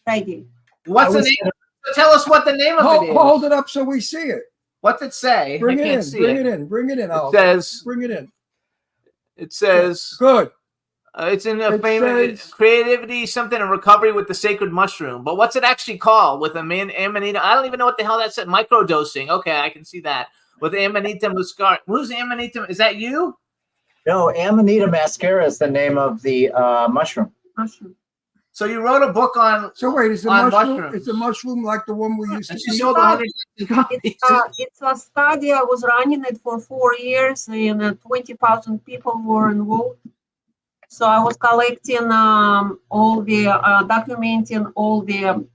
Speaker 9: Already.
Speaker 3: What's the name? Tell us what the name of it is.
Speaker 4: Hold it up so we see it.
Speaker 3: What's it say?
Speaker 4: Bring
Speaker 3: I
Speaker 4: it
Speaker 3: can't
Speaker 4: in.
Speaker 3: see
Speaker 4: Bring
Speaker 3: it.
Speaker 4: it in. Bring it in.
Speaker 3: It says.
Speaker 4: Bring it in.
Speaker 3: It says.
Speaker 4: Good.
Speaker 3: It's in the famous creativity, something in recovery with the sacred mushroom. But what's it actually called? With Amanita? I don't even know what the hell that said. Microdosing. Okay, I can see that. With Amanita muscaria. Who's Amanita? Is that you?
Speaker 6: No, Amanita muscaria is the name of the mushroom.
Speaker 9: Mushroom.
Speaker 3: So you wrote a book on.
Speaker 4: So wait, is the
Speaker 3: On
Speaker 4: mushroom?
Speaker 3: mushrooms.
Speaker 4: Is the mushroom like the one we used to
Speaker 3: And she
Speaker 4: eat?
Speaker 3: sold 100,000 copies.
Speaker 9: It's a study. I was running it for 4 years, and 20,000 people were involved. So I was collecting all the, documenting all the,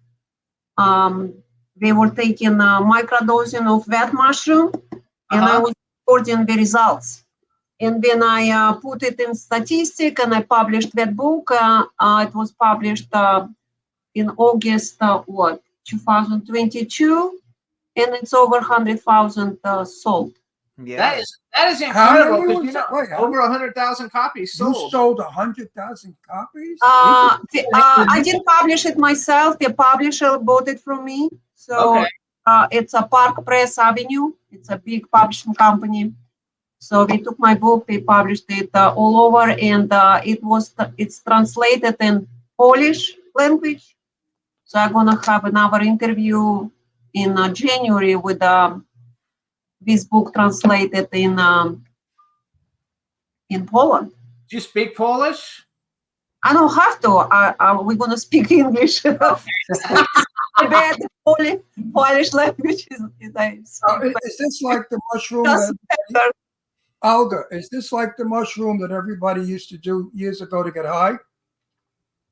Speaker 9: they were taking microdosing of that mushroom, and I was recording the results. And then I put it in statistic, and I published that book. It was published in August, 2022, and it's over 100,000 sold.
Speaker 8: Yeah.
Speaker 3: That is
Speaker 4: How
Speaker 3: incredible.
Speaker 4: many
Speaker 3: 'cause
Speaker 4: was that? Wait, how
Speaker 3: over 100,000 copies
Speaker 4: You
Speaker 3: sold.
Speaker 4: sold 100,000 copies?
Speaker 9: I didn't publish it myself. The publisher bought it from me. So
Speaker 3: Okay.
Speaker 9: it's a Park Press Avenue. It's a big publishing company. So they took my book, they published it all over, and it's translated in Polish language. So I'm gonna have another interview in January with this book translated in Poland.
Speaker 3: Do you speak Polish?
Speaker 9: I don't have to. We're gonna speak English. The Polish language is I speak.
Speaker 4: Is this like the mushroom
Speaker 9: Just better.
Speaker 4: Alga? Is this like the mushroom that everybody used to do years ago to get high?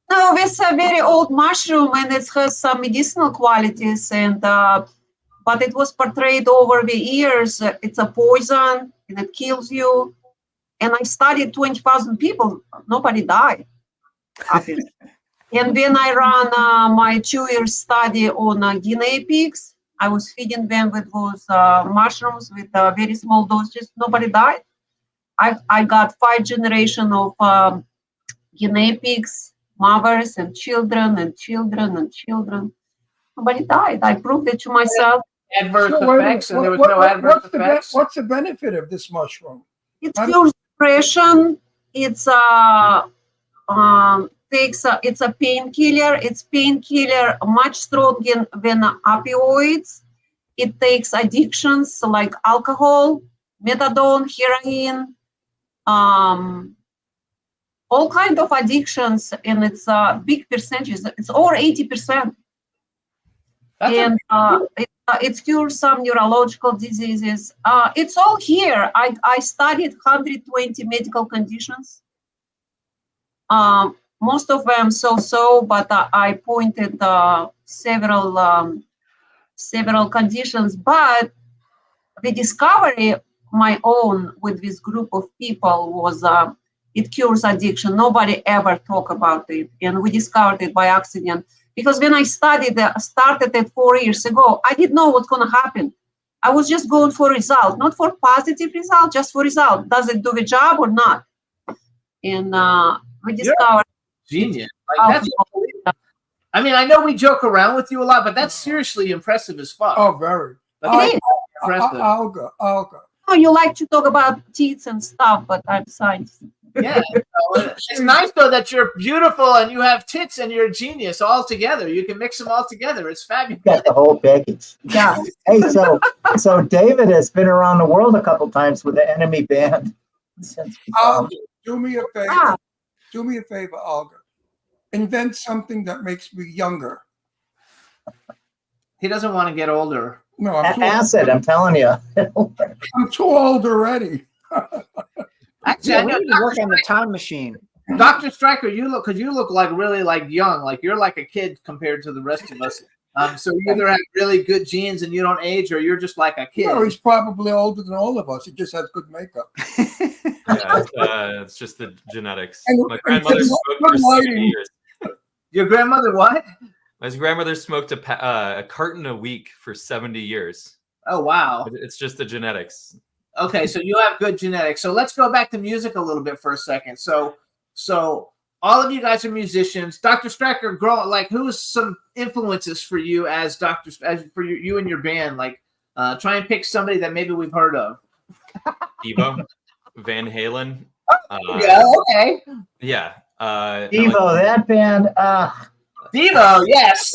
Speaker 9: No, it's a very old mushroom, and it has some medicinal qualities. And but it was portrayed over the years. It's a poison, and it kills you. And I studied 20,000 people. Nobody died. Obviously. And then I ran my 2-year study on guinea pigs. I was feeding them with those mushrooms with very small doses. Nobody died. I got 5 generations of guinea pigs, mothers and children and children and children. Nobody died. I proved it to myself.
Speaker 3: Adverse
Speaker 4: So wait a
Speaker 3: effects, and
Speaker 4: minute.
Speaker 3: there was no adverse effects.
Speaker 4: What's the benefit of this mushroom?
Speaker 9: It cures depression. It's it's a painkiller. It's painkiller much stronger than opioids. It takes addictions like alcohol, methadone, heroin, all kinds of addictions, and it's a big percentage. It's over 80%. And it cures some neurological diseases. It's all here. I studied 120 medical conditions. Most of them so, but I pointed several conditions. But the discovery, my own, with this group of people was it cures addiction. Nobody ever talked about it, and we discovered it by accident. Because when I started it 4 years ago, I didn't know what's going to happen. I was just going for result, not for positive result, just for result. Does it do the job or not? And we discovered.
Speaker 3: Genius. Like, that's unbelievable. I mean, I know we joke around with you a lot, but that's seriously impressive as fuck.
Speaker 4: Oh, very.
Speaker 3: That's impressive.
Speaker 4: Alga.
Speaker 9: Oh, you like to talk about teeth and stuff, but I'm science.
Speaker 3: Yeah. It's nice, though, that you're beautiful and you have tits and you're a genius all together. You can mix them all together. It's fabulous.
Speaker 6: Got the whole package.
Speaker 9: Yeah.
Speaker 6: Hey, so David has been around the world a couple times with the Enemy Band.
Speaker 4: Alga, do me a favor. Do me a favor, Alga. Invent something that makes me younger.
Speaker 3: He doesn't want to get older.
Speaker 4: No, I'm too
Speaker 6: Acid, I'm telling you.
Speaker 4: I'm too old already.
Speaker 3: Actually,
Speaker 8: we need to work on the time machine.
Speaker 3: DoctorStriker, you look like really like young, like you're like a kid compared to the rest of us. So you either have really good genes and you don't age, or you're just like a kid.
Speaker 4: No, he's probably older than all of us. He just has good makeup.
Speaker 7: It's just the genetics.
Speaker 4: And-
Speaker 7: My grandmother
Speaker 4: and
Speaker 7: smoked
Speaker 4: good
Speaker 7: for 70
Speaker 4: lighting.
Speaker 7: years.
Speaker 3: Your grandmother what?
Speaker 7: My grandmother smoked a carton a week for 70 years.
Speaker 3: Oh, wow.
Speaker 7: It's just the genetics.
Speaker 3: Okay, so you have good genetics. So let's go back to music a little bit for a second. So all of you guys are musicians. DoctorStriker, who's some influences for you as you and your band? Like, try and pick somebody that maybe we've heard of.
Speaker 7: Devo, Van Halen.
Speaker 3: Yeah, okay.
Speaker 7: Yeah.
Speaker 6: Devo, that band.
Speaker 3: Devo, yes.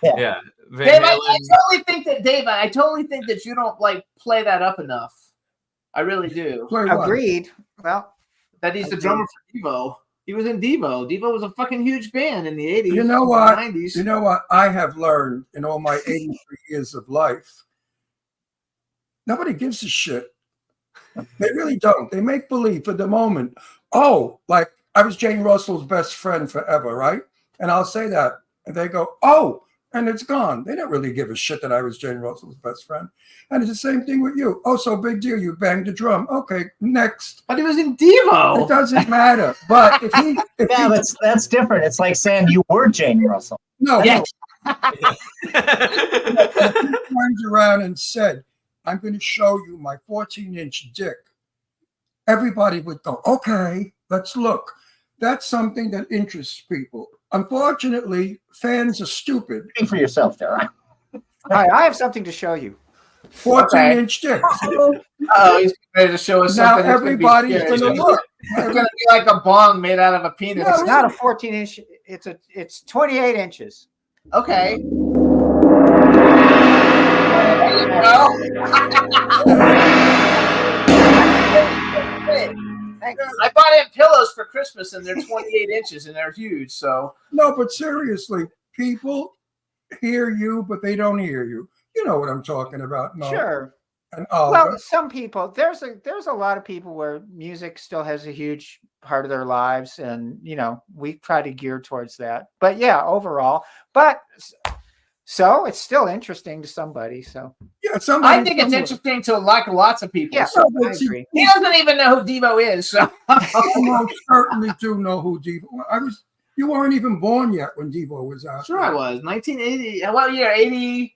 Speaker 7: Yeah. Van
Speaker 3: Dave,
Speaker 7: Halen.
Speaker 3: I totally think that you don't like play that up enough. I really do.
Speaker 4: Play what?
Speaker 8: Agreed. Well,
Speaker 3: That he's the drummer for Devo. He was in Devo. Devo was a fucking huge band in the 80s.
Speaker 4: You know what?
Speaker 3: 90s.
Speaker 4: You know what I have learned in all my 83 years of life? Nobody gives a shit. They really don't. They make believe for the moment. Oh, like I was Jane Russell's best friend forever, right? And I'll say that. And they go, oh, and it's gone. They don't really give a shit that I was Jane Russell's best friend. And it's the same thing with you. Oh, so big deal. You banged a drum. Okay, next.
Speaker 3: But he was in Devo.
Speaker 4: It doesn't matter. But if he...
Speaker 6: Yeah, that's different. It's like saying you were Jane Russell.
Speaker 4: No,
Speaker 3: Yeah.
Speaker 4: If he turns around and said, I'm going to show you my 14-inch dick, everybody would go, okay, let's look. That's something that interests people. Unfortunately, fans are stupid.
Speaker 6: Speak for yourself there.
Speaker 8: Hi, I have something to show you.
Speaker 4: 14-inch dick.
Speaker 3: Oh, he's ready to show us
Speaker 4: Now
Speaker 3: something. that's
Speaker 4: everybody's
Speaker 3: gonna
Speaker 4: going
Speaker 3: be
Speaker 4: to look.
Speaker 3: It's going to be like a bong made out of a penis.
Speaker 8: It's not a 14-inch. It's 28 inches.
Speaker 3: Okay. I bought him pillows for Christmas, and they're 28 inches, and they're huge. So
Speaker 4: No, but seriously, people hear you, but they don't hear you. You know what I'm talking about. No.
Speaker 8: Sure.
Speaker 4: And
Speaker 8: Well, some people, there's a lot of people where music still has a huge part of their lives, and we try to gear towards that. But yeah, overall, so it's still interesting to somebody. So
Speaker 4: yeah, somebody.
Speaker 3: I think it's interesting to lots of people.
Speaker 8: yeah,
Speaker 3: So
Speaker 8: I agree.
Speaker 3: he doesn't even know who Devo is. So
Speaker 4: I most certainly do know who Devo. You weren't even born yet when Devo was out.
Speaker 3: sure, I was 1980. What year? 80.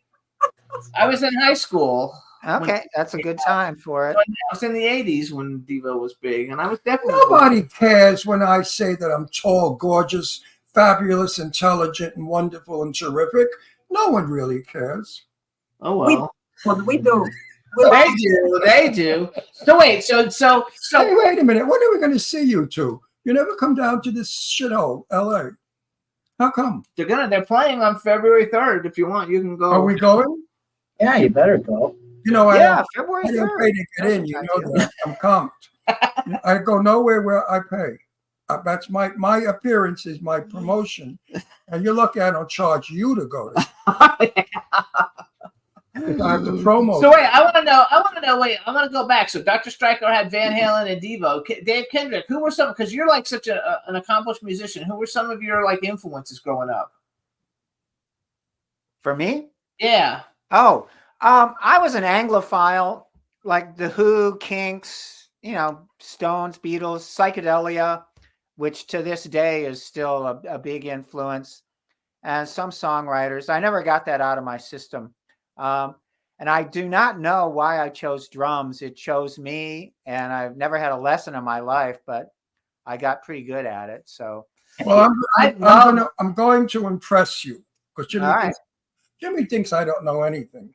Speaker 3: I was in high school.
Speaker 8: Okay, that's a good time for it.
Speaker 3: I was in the 80s when Devo was big, and I was definitely
Speaker 4: Nobody cares when I say that I'm tall, gorgeous, fabulous, intelligent, and wonderful and terrific. No one really cares.
Speaker 3: Oh well.
Speaker 9: What we do.
Speaker 3: They do. So wait, so
Speaker 4: Hey, wait a minute. When are we going to see you two? You never come down to this shithole, LA. How come?
Speaker 3: they're playing on February 3rd. If you want, you can go.
Speaker 4: Are we going?
Speaker 6: Yeah, you better go.
Speaker 4: You know,
Speaker 8: Yeah,
Speaker 4: I
Speaker 8: February
Speaker 4: don't
Speaker 8: 3rd.
Speaker 4: pay to get in. You know that. I'm comped. I go nowhere where I pay. That's my appearance is my promotion. And you're lucky I don't charge you to go there. I have to promo.
Speaker 3: So wait, I want to know. Wait, I want to go back. So DoctorStriker had Van Halen and Devo. Dave Kendrick. Who were some? Because you're like such an accomplished musician. Who were some of your like influences growing up?
Speaker 8: For me?
Speaker 3: Yeah.
Speaker 8: Oh, I was an Anglophile, like The Who, Kinks, Stones, Beatles, Psychedelia, which to this day is still a big influence, and some songwriters. I never got that out of my system. And I do not know why I chose drums. It chose me, and I've never had a lesson in my life, but I got pretty good at it. So,
Speaker 4: well, I'm going to impress you because Jimmy thinks I don't know anything.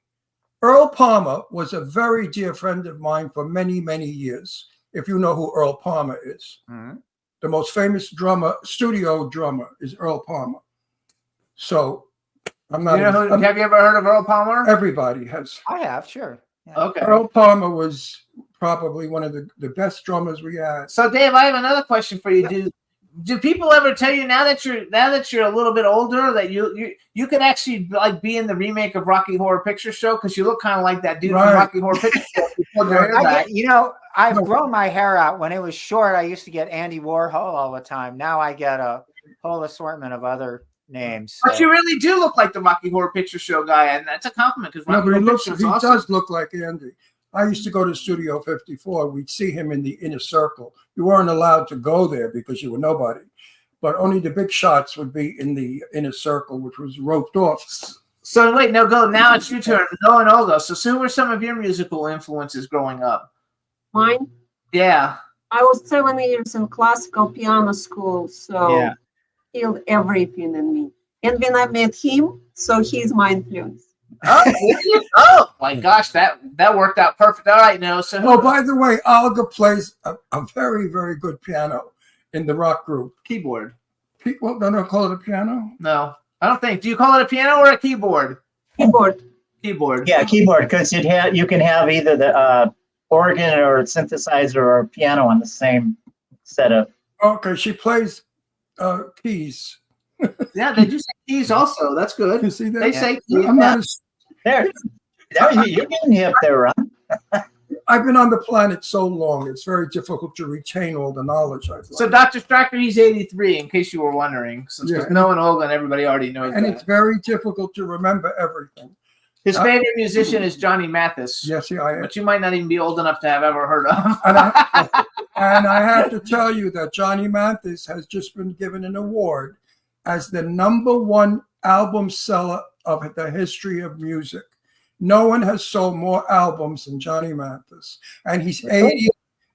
Speaker 4: Earl Palmer was a very dear friend of mine for many, many years. If you know who Earl Palmer is, the most famous studio drummer is Earl Palmer. So I'm not.
Speaker 3: Have you ever heard of Earl Palmer?
Speaker 4: Everybody has.
Speaker 8: I have, sure. Yeah.
Speaker 3: Okay.
Speaker 4: Earl Palmer was probably one of the best drummers we had.
Speaker 3: So Dave, I have another question for you. Do people ever tell you now that you're a little bit older that you could actually like be in the remake of Rocky Horror Picture Show because you look kind of like that dude from Rocky Horror Picture Show?
Speaker 8: I've grown my hair out. When it was short, I used to get Andy Warhol all the time. Now I get a whole assortment of other names. So.
Speaker 3: But you really do look like the Rocky Horror Picture Show guy, and that's a compliment because
Speaker 4: he does look like Andy. I used to go to Studio 54. We'd see him in the inner circle. You weren't allowed to go there because you were nobody. But only the big shots would be in the inner circle, which was roped off.
Speaker 3: So wait, now it's your turn. No and Olga. So who were some of your musical influences growing up?
Speaker 9: Mine?
Speaker 3: Yeah.
Speaker 9: I was 7 years in classical piano school, so he killed everything in me. And when I met him, so he's my influence.
Speaker 3: Oh my gosh, that worked out perfect. All right, now so.
Speaker 4: By the way, Olga plays a very, very good piano in the rock group.
Speaker 3: Keyboard.
Speaker 4: Well, don't call it a piano.
Speaker 3: No, I don't think. Do you call it a piano or a keyboard?
Speaker 9: Keyboard.
Speaker 3: Keyboard.
Speaker 6: Yeah, keyboard because you can have either the organ or synthesizer or piano on the same set of.
Speaker 4: Okay, she plays keys.
Speaker 3: Yeah, they do say keys also. That's good.
Speaker 4: You see that?
Speaker 3: They say keys.
Speaker 4: I'm not as,
Speaker 6: There, you're getting hip there, Ron.
Speaker 4: I've been on the planet so long, it's very difficult to retain all the knowledge I've learned.
Speaker 3: So Dr. Striker, he's 83, in case you were wondering. Since
Speaker 4: Yeah,
Speaker 3: knowing Olga and everybody already knows
Speaker 4: and
Speaker 3: that.
Speaker 4: it's very difficult to remember everything.
Speaker 3: His favorite musician is Johnny Mathis.
Speaker 4: Yes, I am.
Speaker 3: But you might not even be old enough to have ever heard of.
Speaker 4: And I have to tell you that Johnny Mathis has just been given an award as the #1 album seller of the history of music. No one has sold more albums than Johnny Mathis. And he's 80,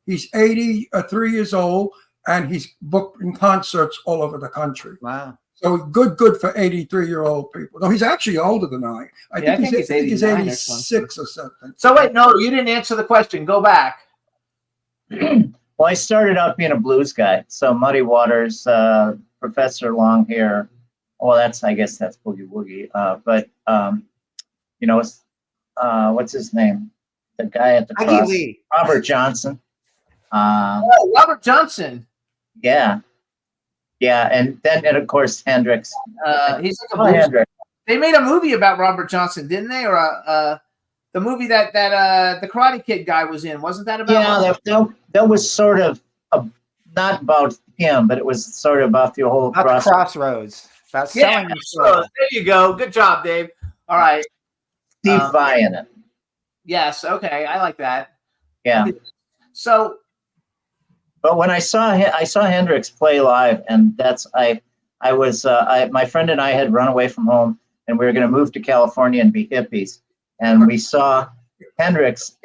Speaker 4: he's 83 years old, and he's booked in concerts all over the country.
Speaker 8: Wow.
Speaker 4: So good for 83-year-old people. No, he's actually older than I. I think he's 86 or something.
Speaker 3: So wait, no, you didn't answer the question. Go back.
Speaker 6: Well, I started out being a blues guy. So Muddy Waters, Professor Longhair. Well, I guess that's Boogie Woogie. But you know, what's his name? The guy at the cross. Robert Johnson.
Speaker 3: Robert Johnson.
Speaker 6: Yeah. Yeah, and then of course Hendrix.
Speaker 3: He's like a blues.
Speaker 6: Hendrix.
Speaker 3: They made a movie about Robert Johnson, didn't they? Or the movie that the Karate Kid guy was in, wasn't that about?
Speaker 6: Yeah, that was sort of not about him, but it was sort of about the whole
Speaker 8: crossroads. About selling the soul.
Speaker 3: There you go. Good job, Dave. All right.
Speaker 6: Steve Vai in it.
Speaker 3: Yes. Okay. I like that.
Speaker 6: Yeah.
Speaker 3: So.
Speaker 6: But when I saw Hendrix play live, and my friend and I had run away from home, and we were going to move to California and be hippies, and we saw Hendrix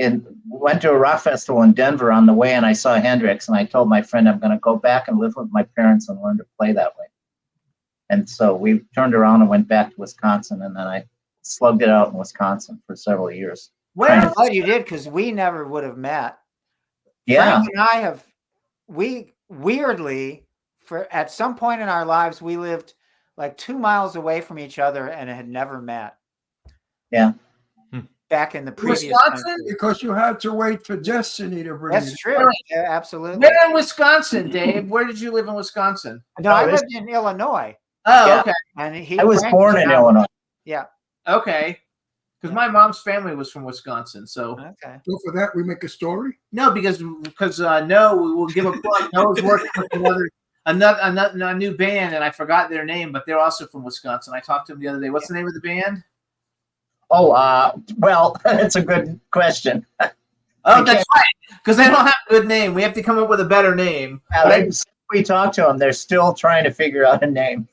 Speaker 6: went to a rock festival in Denver on the way, and I saw Hendrix, and I told my friend I'm going to go back and live with my parents and learn to play that way. And so we turned around and went back to Wisconsin, and then I slugged it out in Wisconsin for several years.
Speaker 8: I'm glad you did, because we never would have met.
Speaker 6: Yeah.
Speaker 8: Frank and I we weirdly, at some point in our lives, we lived like 2 miles away from each other and had never met.
Speaker 6: Yeah.
Speaker 8: Back in the previous
Speaker 3: Wisconsin?
Speaker 4: Because you had to wait for destiny to bring you.
Speaker 8: That's true. Yeah, absolutely.
Speaker 3: Where in Wisconsin, Dave? Where did you live in Wisconsin?
Speaker 8: No, I lived in Illinois.
Speaker 3: Oh,
Speaker 6: Yeah.
Speaker 3: okay.
Speaker 8: And
Speaker 6: I was born in Illinois.
Speaker 8: Yeah.
Speaker 3: Okay. Because my mom's family was from Wisconsin, so.
Speaker 8: Okay.
Speaker 4: So for that, we make a story?
Speaker 3: No, because no, we will give a plug. Noah's working with a new band, and I forgot their name, but they're also from Wisconsin. I talked to them the other day. What's the name of the band?
Speaker 6: Oh, well, that's a good question.
Speaker 3: Oh, that's right. Because they don't have a good name. We have to come up with a better name.
Speaker 6: We talked to them. They're still trying to figure out a name.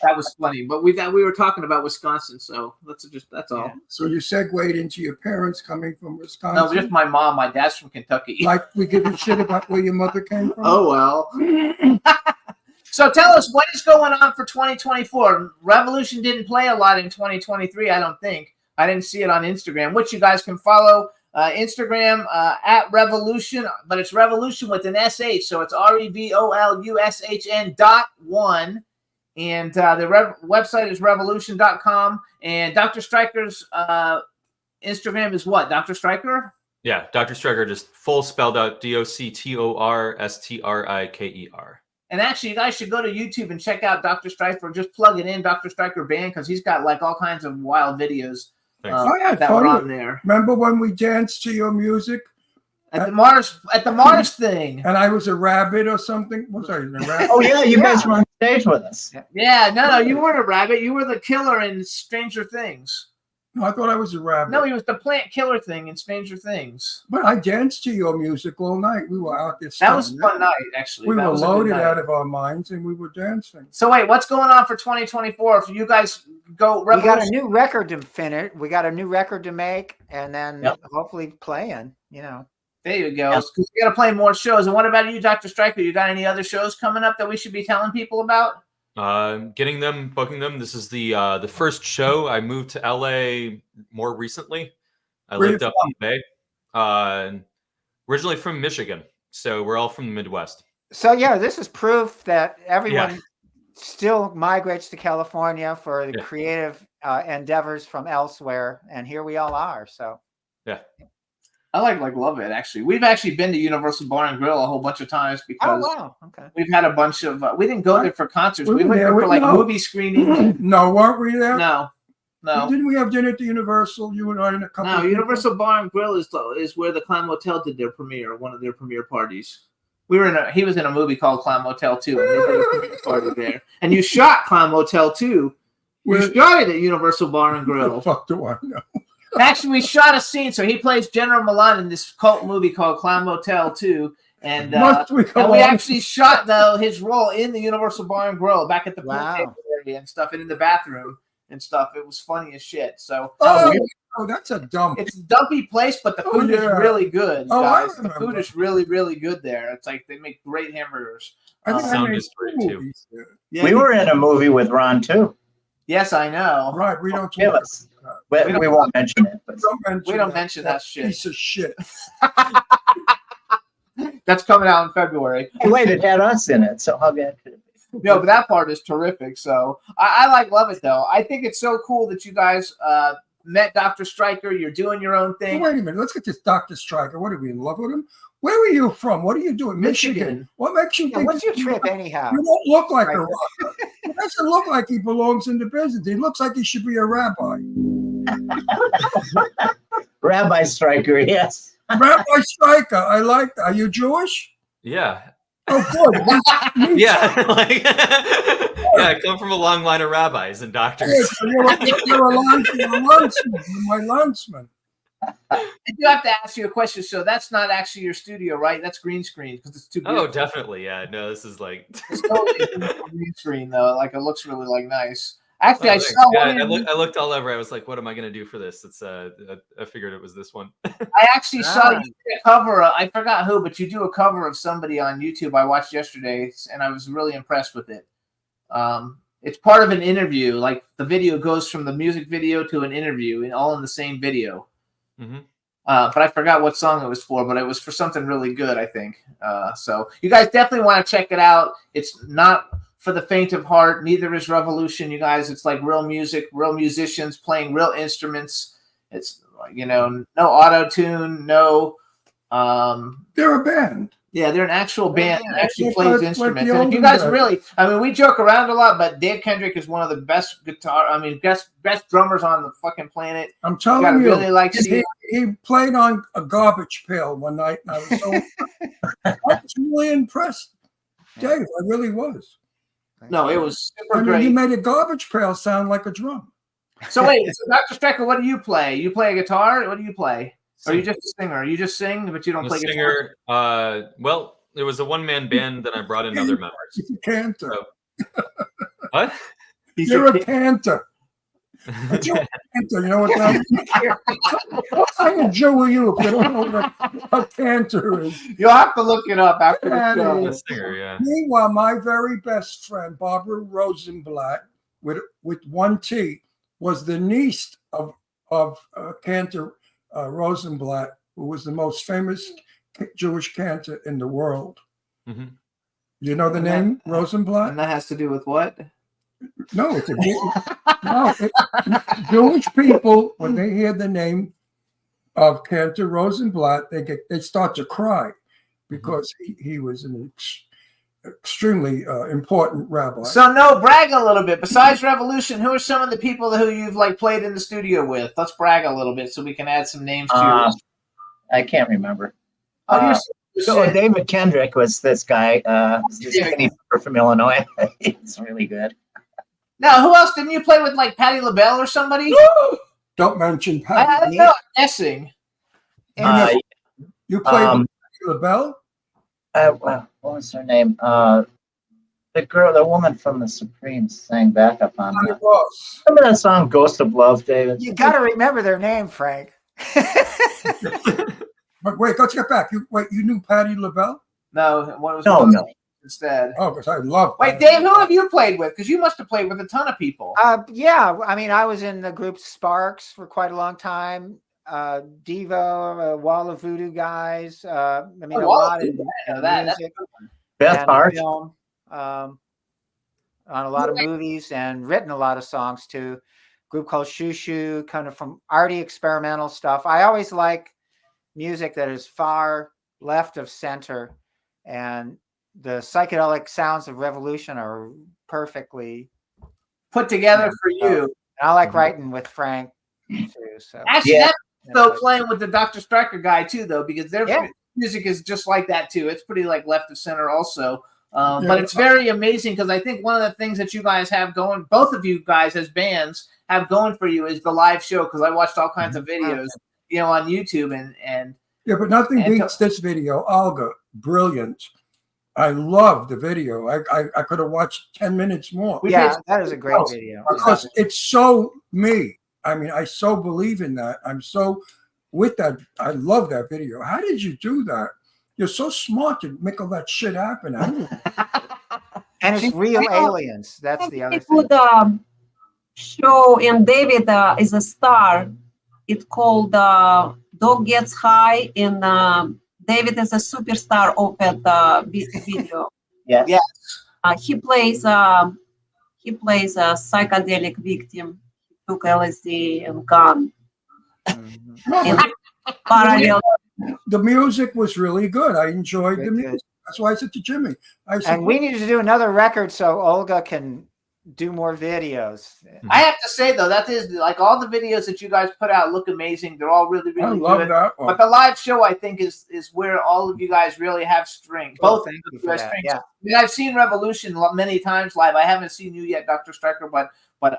Speaker 3: That was funny, but we were talking about Wisconsin, so that's all.
Speaker 4: So you segued into your parents coming from Wisconsin?
Speaker 3: No, just my mom. My dad's from Kentucky.
Speaker 4: Like we give a shit about where your mother came from?
Speaker 3: Oh well. So tell us, what is going on for 2024? Revolushn didn't play a lot in 2023, I don't think. I didn't see it on Instagram, which you guys can follow. Instagram at Revolushn, but it's Revolushn with an SH, so it's REVOLUSHN.1. And the website is revolushn.com. And Dr. Striker's Instagram is what? Dr. Striker?
Speaker 7: Yeah, Dr. Striker, just full spelled out DoctorStriker.
Speaker 3: And actually, you guys should go to YouTube and check out Dr. Striker. Just plug it in, Dr. Striker Band, because he's got like all kinds of wild videos that were on there.
Speaker 4: Remember when we danced to your music?
Speaker 3: At the Mars thing.
Speaker 4: And I was a rabbit or something. Was I a rabbit?
Speaker 6: Oh yeah, you guys were on stage with us.
Speaker 3: Yeah, no, you weren't a rabbit. You were the killer in Stranger Things.
Speaker 4: No, I thought I was a rabbit.
Speaker 3: No, he was the plant killer thing in Stranger Things.
Speaker 4: But I danced to your music all night. We were out there.
Speaker 3: That was a fun night, actually.
Speaker 4: We
Speaker 3: were
Speaker 4: loaded out of our minds and we were dancing.
Speaker 3: So wait, what's going on for 2024? If you guys go,
Speaker 8: we got a new record to finish. We got a new record to make, and then hopefully playing. You know.
Speaker 3: There you go. Yep. We got to play more shows. And what about you, Dr. Striker? You got any other shows coming up that we should be telling people about?
Speaker 7: Getting them, booking them. This is the first show. I moved to LA more recently. I lived up in the Bay. Originally from Michigan, so we're all from the Midwest.
Speaker 8: So yeah, this is proof that everyone still migrates to California for the creative endeavors from elsewhere, and here we all are. So
Speaker 7: yeah.
Speaker 3: I love it actually. We've actually been to Universal Bar and Grill a whole bunch of times because
Speaker 8: Okay.
Speaker 3: we've had a bunch of. We didn't go there for concerts.
Speaker 4: We
Speaker 3: We
Speaker 4: were
Speaker 3: went
Speaker 4: there
Speaker 3: there for
Speaker 4: with-
Speaker 3: like movie screenings.
Speaker 4: No, weren't we there?
Speaker 3: No.
Speaker 4: Didn't we have dinner at the Universal? You and I and a couple.
Speaker 3: No,
Speaker 4: of people?
Speaker 3: Universal Bar and Grill is where the Clown Motel did their premiere, one of their premiere parties. He was in a movie called Clown Motel 2, and they did a premiere party there. And you shot Clown Motel 2. You shot it at Universal Bar and Grill.
Speaker 4: What the fuck do I know?
Speaker 3: Actually, we shot a scene. So he plays General Milan in this cult movie called Clown Motel 2. And we actually shot his role in the Universal Bar and Grill back at the pool table area and stuff, and in the bathroom and stuff. It was funny as shit. So
Speaker 4: that's a dump.
Speaker 3: It's a dumpy place, but the food is really good, guys. The
Speaker 4: remember.
Speaker 3: food is really, really good there. It's like they make great hamburgers.
Speaker 7: Sound is great too.
Speaker 3: Yeah,
Speaker 6: we were in a movie with Ron too.
Speaker 3: Yes, I know.
Speaker 4: Right, we don't.
Speaker 6: Give us. We won't mention it. But
Speaker 3: We don't mention that shit.
Speaker 4: Piece of shit.
Speaker 3: That's coming out in February.
Speaker 6: Hey, wait, it had us in it, so how bad could it be?
Speaker 3: No, but that part is terrific. So I love it though. I think it's so cool that you guys met DoctorStriker. You're doing your own thing.
Speaker 4: Wait a minute. Let's get this DoctorStriker. What are we in love with him? Where are you from? What are you doing? Michigan. What makes you think?
Speaker 8: What's your trip anyhow?
Speaker 4: You don't look like a rocker. He doesn't look like he belongs in the business. He looks like he should be a rabbi.
Speaker 6: Rabbi Striker, yes.
Speaker 4: Rabbi Striker. I like that. Are you Jewish?
Speaker 7: Yeah.
Speaker 4: Oh, good.
Speaker 7: Yeah. I come from a long line of rabbis and doctors.
Speaker 4: Yeah, so you're a landsman. My landsman.
Speaker 3: I do have to ask you a question. So that's not actually your studio, right? That's green screen because it's too beautiful.
Speaker 7: Oh, definitely. Yeah. No, this is like
Speaker 3: it's totally green screen though. Like it looks really nice. Actually, I saw one.
Speaker 7: I looked all over. I was like, "What am I going to do for this?" It's I figured it was this one.
Speaker 3: I actually saw you did a cover. I forgot who, but you do a cover of somebody on YouTube. I watched yesterday, and I was really impressed with it. It's part of an interview. Like the video goes from the music video to an interview, and all in the same video.
Speaker 7: Mm-hmm.
Speaker 3: But I forgot what song it was for, but it was for something really good, I think. So you guys definitely want to check it out. It's not for the faint of heart. Neither is Revolushn, you guys. It's like real music, real musicians playing real instruments. It's no auto-tune, no.
Speaker 4: They're a band.
Speaker 3: Yeah, they're an actual band that actually plays
Speaker 4: like
Speaker 3: instruments.
Speaker 4: the
Speaker 3: And if you
Speaker 4: olden
Speaker 3: guys
Speaker 4: days.
Speaker 3: really, we joke around a lot, but Dave Kendrick is one of the best best drummers on the fucking planet.
Speaker 4: I'm telling
Speaker 3: gotta
Speaker 4: you,
Speaker 3: really like seeing
Speaker 4: he played on a garbage pail one night, and I was so I was really impressed. Dave, I really was.
Speaker 3: No, it was super
Speaker 4: I mean,
Speaker 3: great.
Speaker 4: he made a garbage pail sound like a drum.
Speaker 3: So wait, DoctorStriker, what do you play? You play a guitar? What do you play? Or are you just a singer? You just sing, but you don't
Speaker 7: I'm
Speaker 3: play
Speaker 7: a singer. Well, it was a one-man band. Then I brought in other members.
Speaker 4: He's a cantor.
Speaker 7: So, what?
Speaker 4: You're a cantor. A Jew cantor, you know what that is? What kind of Jew are you if you don't know what a cantor is?
Speaker 3: You'll have to look it up after the
Speaker 4: That
Speaker 3: show.
Speaker 7: A singer, yeah.
Speaker 4: Meanwhile, my very best friend, Barbara Rosenblatt, with one T, was the niece of Cantor Rosenblatt, who was the most famous Jewish cantor in the world.
Speaker 7: Mm-hmm.
Speaker 4: You know the name Rosenblatt?
Speaker 3: And that has to do with what?
Speaker 4: No, it's Jewish people, when they hear the name of Cantor Rosenblatt, they start to cry because he was an extremely important rabbi.
Speaker 3: So no, brag a little bit. Besides Revolushn, who are some of the people who you've played in the studio with? Let's brag a little bit so we can add some names to your list.
Speaker 6: I can't remember.
Speaker 3: So
Speaker 6: David Kendrick was this guy, this skinny from Illinois. He's really good.
Speaker 3: Now, who else didn't you play with? Like Patti LaBelle or somebody?
Speaker 4: Don't mention
Speaker 3: I
Speaker 4: Patty.
Speaker 3: don't know. I'm guessing.
Speaker 4: You played with Patti LaBelle?
Speaker 6: What was her name? The woman from the Supremes sang backup on that. Remember that song "Ghost of Love," David?
Speaker 8: You got to remember their name, Frank.
Speaker 4: But wait, let's get back. You knew Patti LaBelle?
Speaker 3: No, what was
Speaker 6: No.
Speaker 3: instead?
Speaker 4: Oh, because I love.
Speaker 3: Wait, Dave, who have you played with? Because you must have played with a ton of people.
Speaker 8: Yeah, I mean, I was in the group Sparks for quite a long time. Devo, Wall of Voodoo guys. I mean, a lot of music.
Speaker 6: Beth Hart.
Speaker 8: Film, on a lot of movies and written a lot of songs too. Group called Shoo Shoo, kind of from arty experimental stuff. I always like music that is far left of center, and the psychedelic sounds of Revolushn are perfectly
Speaker 3: put together for you.
Speaker 8: And I like writing with Frank too. So
Speaker 3: Actually, that's so playing with the Dr.Striker guy too, though, because their music is just like that too. It's pretty like left of center also. But it's very amazing because I think one of the things that you guys have going, both of you guys as bands have going for you, is the live show. Because I watched all kinds of videos, you know, on YouTube and
Speaker 4: yeah, but nothing beats this video. Olga, brilliant. I love the video. I could have watched 10 minutes more.
Speaker 8: Yeah, that is a great video.
Speaker 4: Because it's so me. I mean, I so believe in that. I'm so with that. I love that video. How did you do that? You're so smart to make all that shit happen.
Speaker 8: And it's real aliens. That's the other thing.
Speaker 9: Good show, and David is a star. It's called Dog Gets High, and David is a superstar of that video.
Speaker 6: Yes.
Speaker 9: He plays a psychedelic victim. He took LSD and gun. Parallel.
Speaker 4: The music was really good. I enjoyed the music. That's why I said to Jimmy.
Speaker 8: And we need to do another record so Olga can do more videos.
Speaker 3: I have to say though, that is like all the videos that you guys put out look amazing. They're all really, really good.
Speaker 4: That one.
Speaker 3: But the live show, I think, is where all of you guys really have strength.
Speaker 8: Well,
Speaker 3: both
Speaker 8: thank
Speaker 3: of
Speaker 8: you
Speaker 3: you
Speaker 8: for
Speaker 3: guys
Speaker 8: that.
Speaker 3: strength.
Speaker 8: Yeah.
Speaker 3: I mean, I've seen Revolushn many times live. I haven't seen you yet, DoctorStriker, but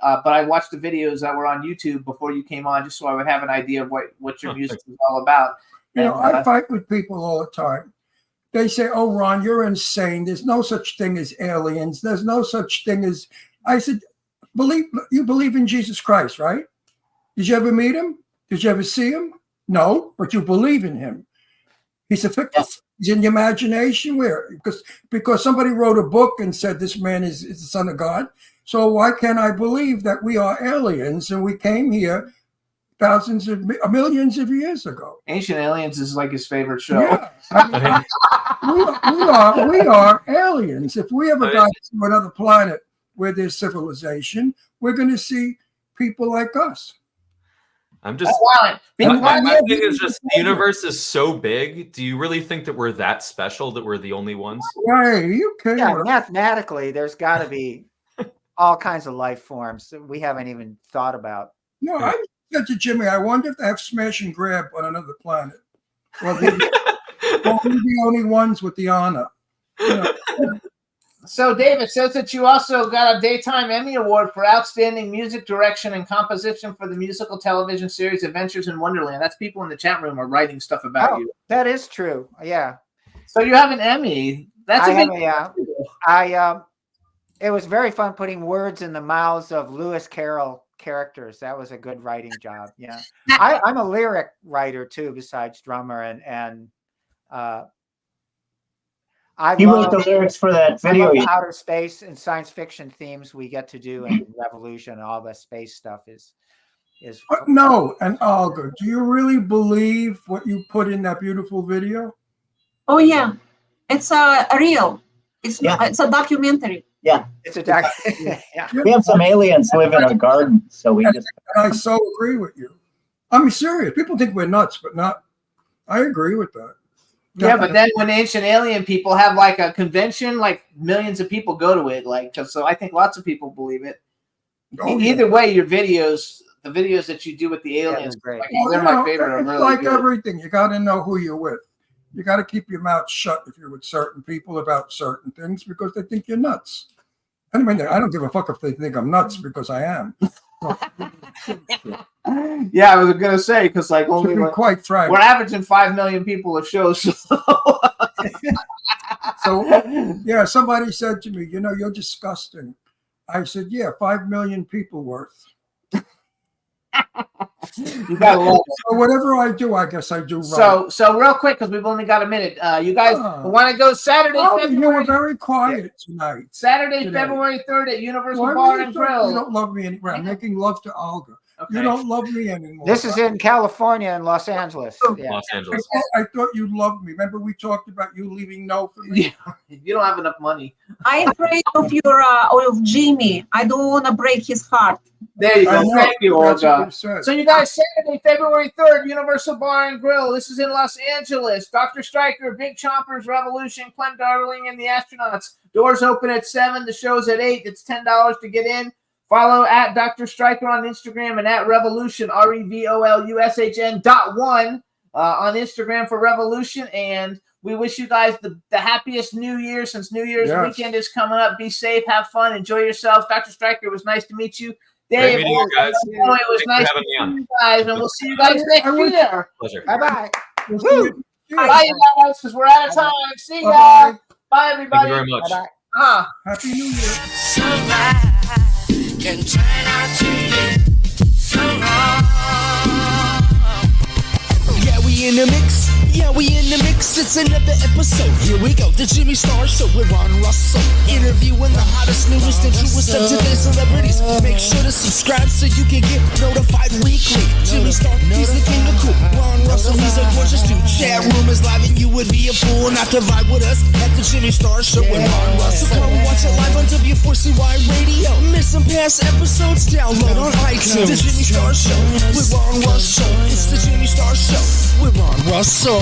Speaker 3: I watched the videos that were on YouTube before you came on, just so I would have an idea of what your music is all about.
Speaker 4: You know, I fight with people all the time. They say, "Oh, Ron, you're insane. There's no such thing as aliens. There's no such thing as." I said, you believe in Jesus Christ, right? Did you ever meet him? Did you ever see him? No, but you believe in him. He's a fictive. He's in your imagination. Where? Because somebody wrote a book and said this man is the son of God. So why can't I believe that we are aliens and we came here millions of years ago?
Speaker 3: Ancient Aliens is like his favorite show.
Speaker 4: Yeah. I mean, we are aliens. If we ever got to another planet where there's civilization, we're going to see people like us.
Speaker 7: I'm just my thing is just the universe is so big. Do you really think that we're that special, that we're the only ones?
Speaker 4: Right, you can.
Speaker 8: Yeah, mathematically, there's got to be all kinds of life forms that we haven't even thought about.
Speaker 4: No, I said to Jimmy, I wonder if they have smash and grab on another planet. Well, we're the only ones with the honor. You know.
Speaker 3: So, David, says that you also got a Daytime Emmy Award for Outstanding Music Direction and Composition for the musical television series Adventures in Wonderland. That's people in the chat room are writing stuff about you.
Speaker 8: That is true. Yeah.
Speaker 3: So you have an Emmy. That's a big
Speaker 8: deal. It was very fun putting words in the mouths of Lewis Carroll characters. That was a good writing job. Yeah. I'm a lyric writer too, besides drummer, and
Speaker 6: he wrote the lyrics for that video.
Speaker 8: Outer space and science fiction themes we get to do in Revolushn. All the space stuff is.
Speaker 4: No, and Olga, do you really believe what you put in that beautiful video?
Speaker 9: Oh yeah, it's real. It's a documentary.
Speaker 6: Yeah,
Speaker 8: it's a documentary.
Speaker 6: We have some aliens live in our garden, so we just.
Speaker 4: And I so agree with you. I'm serious. People think we're nuts, but not. I agree with that.
Speaker 3: Yeah, but then when Ancient Alien people have like a convention, like millions of people go to it. Like, so I think lots of people believe it. Either way, your videos, the videos that you do with the aliens, they're my favorite.
Speaker 4: It's like everything. You got to know who you're with. You got to keep your mouth shut if you're with certain people about certain things because they think you're nuts. I mean, I don't give a fuck if they think I'm nuts because I am.
Speaker 3: Yeah, I was gonna say because like only
Speaker 4: quite frank,
Speaker 3: we're averaging 5 million people of shows.
Speaker 4: So yeah, somebody said to me, "You know, you're disgusting." I said, "Yeah, 5 million people worth."
Speaker 3: You gotta love it.
Speaker 4: So whatever I do, I guess I do right.
Speaker 3: So real quick because we've only got a minute. You guys want to go Saturday?
Speaker 4: February? You were very quiet tonight.
Speaker 3: Saturday, February 3rd at Universal Bar and Grill.
Speaker 4: You don't love me anymore. I'm making love to Olga. You don't love me anymore.
Speaker 8: This is in California and Los Angeles. Yeah.
Speaker 7: Los Angeles.
Speaker 4: I thought you loved me. Remember we talked about you leaving no for me?
Speaker 3: You don't have enough money.
Speaker 9: I'm afraid of of Jimmy. I don't want to break his heart.
Speaker 3: There you go. Thank you, Olga.
Speaker 4: So
Speaker 3: So you guys, Saturday, February 3rd, Universal Bar and Grill. This is in Los Angeles. DoctorStriker, Big Chompers, Revolushn, Clem Darling, and the Astronauts. Doors open at 7. The show's at 8. It's $10 to get in. Follow at DoctorStriker on Instagram and at Revolushn, REVOLUSHN.1 on Instagram for Revolushn. And we wish you guys the happiest New Year since New Year's weekend is coming up. Be safe, have fun, enjoy yourselves. DoctorStriker, it was nice to meet you. Dave,
Speaker 7: meeting you guys.
Speaker 3: it was nice to meet you guys, and we'll see you guys next year.
Speaker 7: Pleasure.
Speaker 8: Bye-bye.
Speaker 3: Woo! Bye, you guys, because we're out of time. See ya. Bye, everybody.
Speaker 7: Thank you very much.
Speaker 8: Bye-bye.
Speaker 4: Happy New Year.
Speaker 2: Can turn out to be so wrong. Yeah, we in the mix. Yeah, we in the mix. It's another episode. Here we go. The Jimmy Star Show with Ron Russell. Interviewing the hottest, newest, and truest of today's celebrities. Make sure to subscribe so you can get notified weekly. Jimmy Star, he's the king of cool. Ron Russell, he's a gorgeous dude. Chat room is live and you would be a fool not to vibe with us at the Jimmy Star Show with Ron Russell. Come watch it live on W4CY Radio. Miss some past episodes? Download on iTunes. The Jimmy Star Show with Ron Russell. It's the Jimmy Star Show with Ron Russell.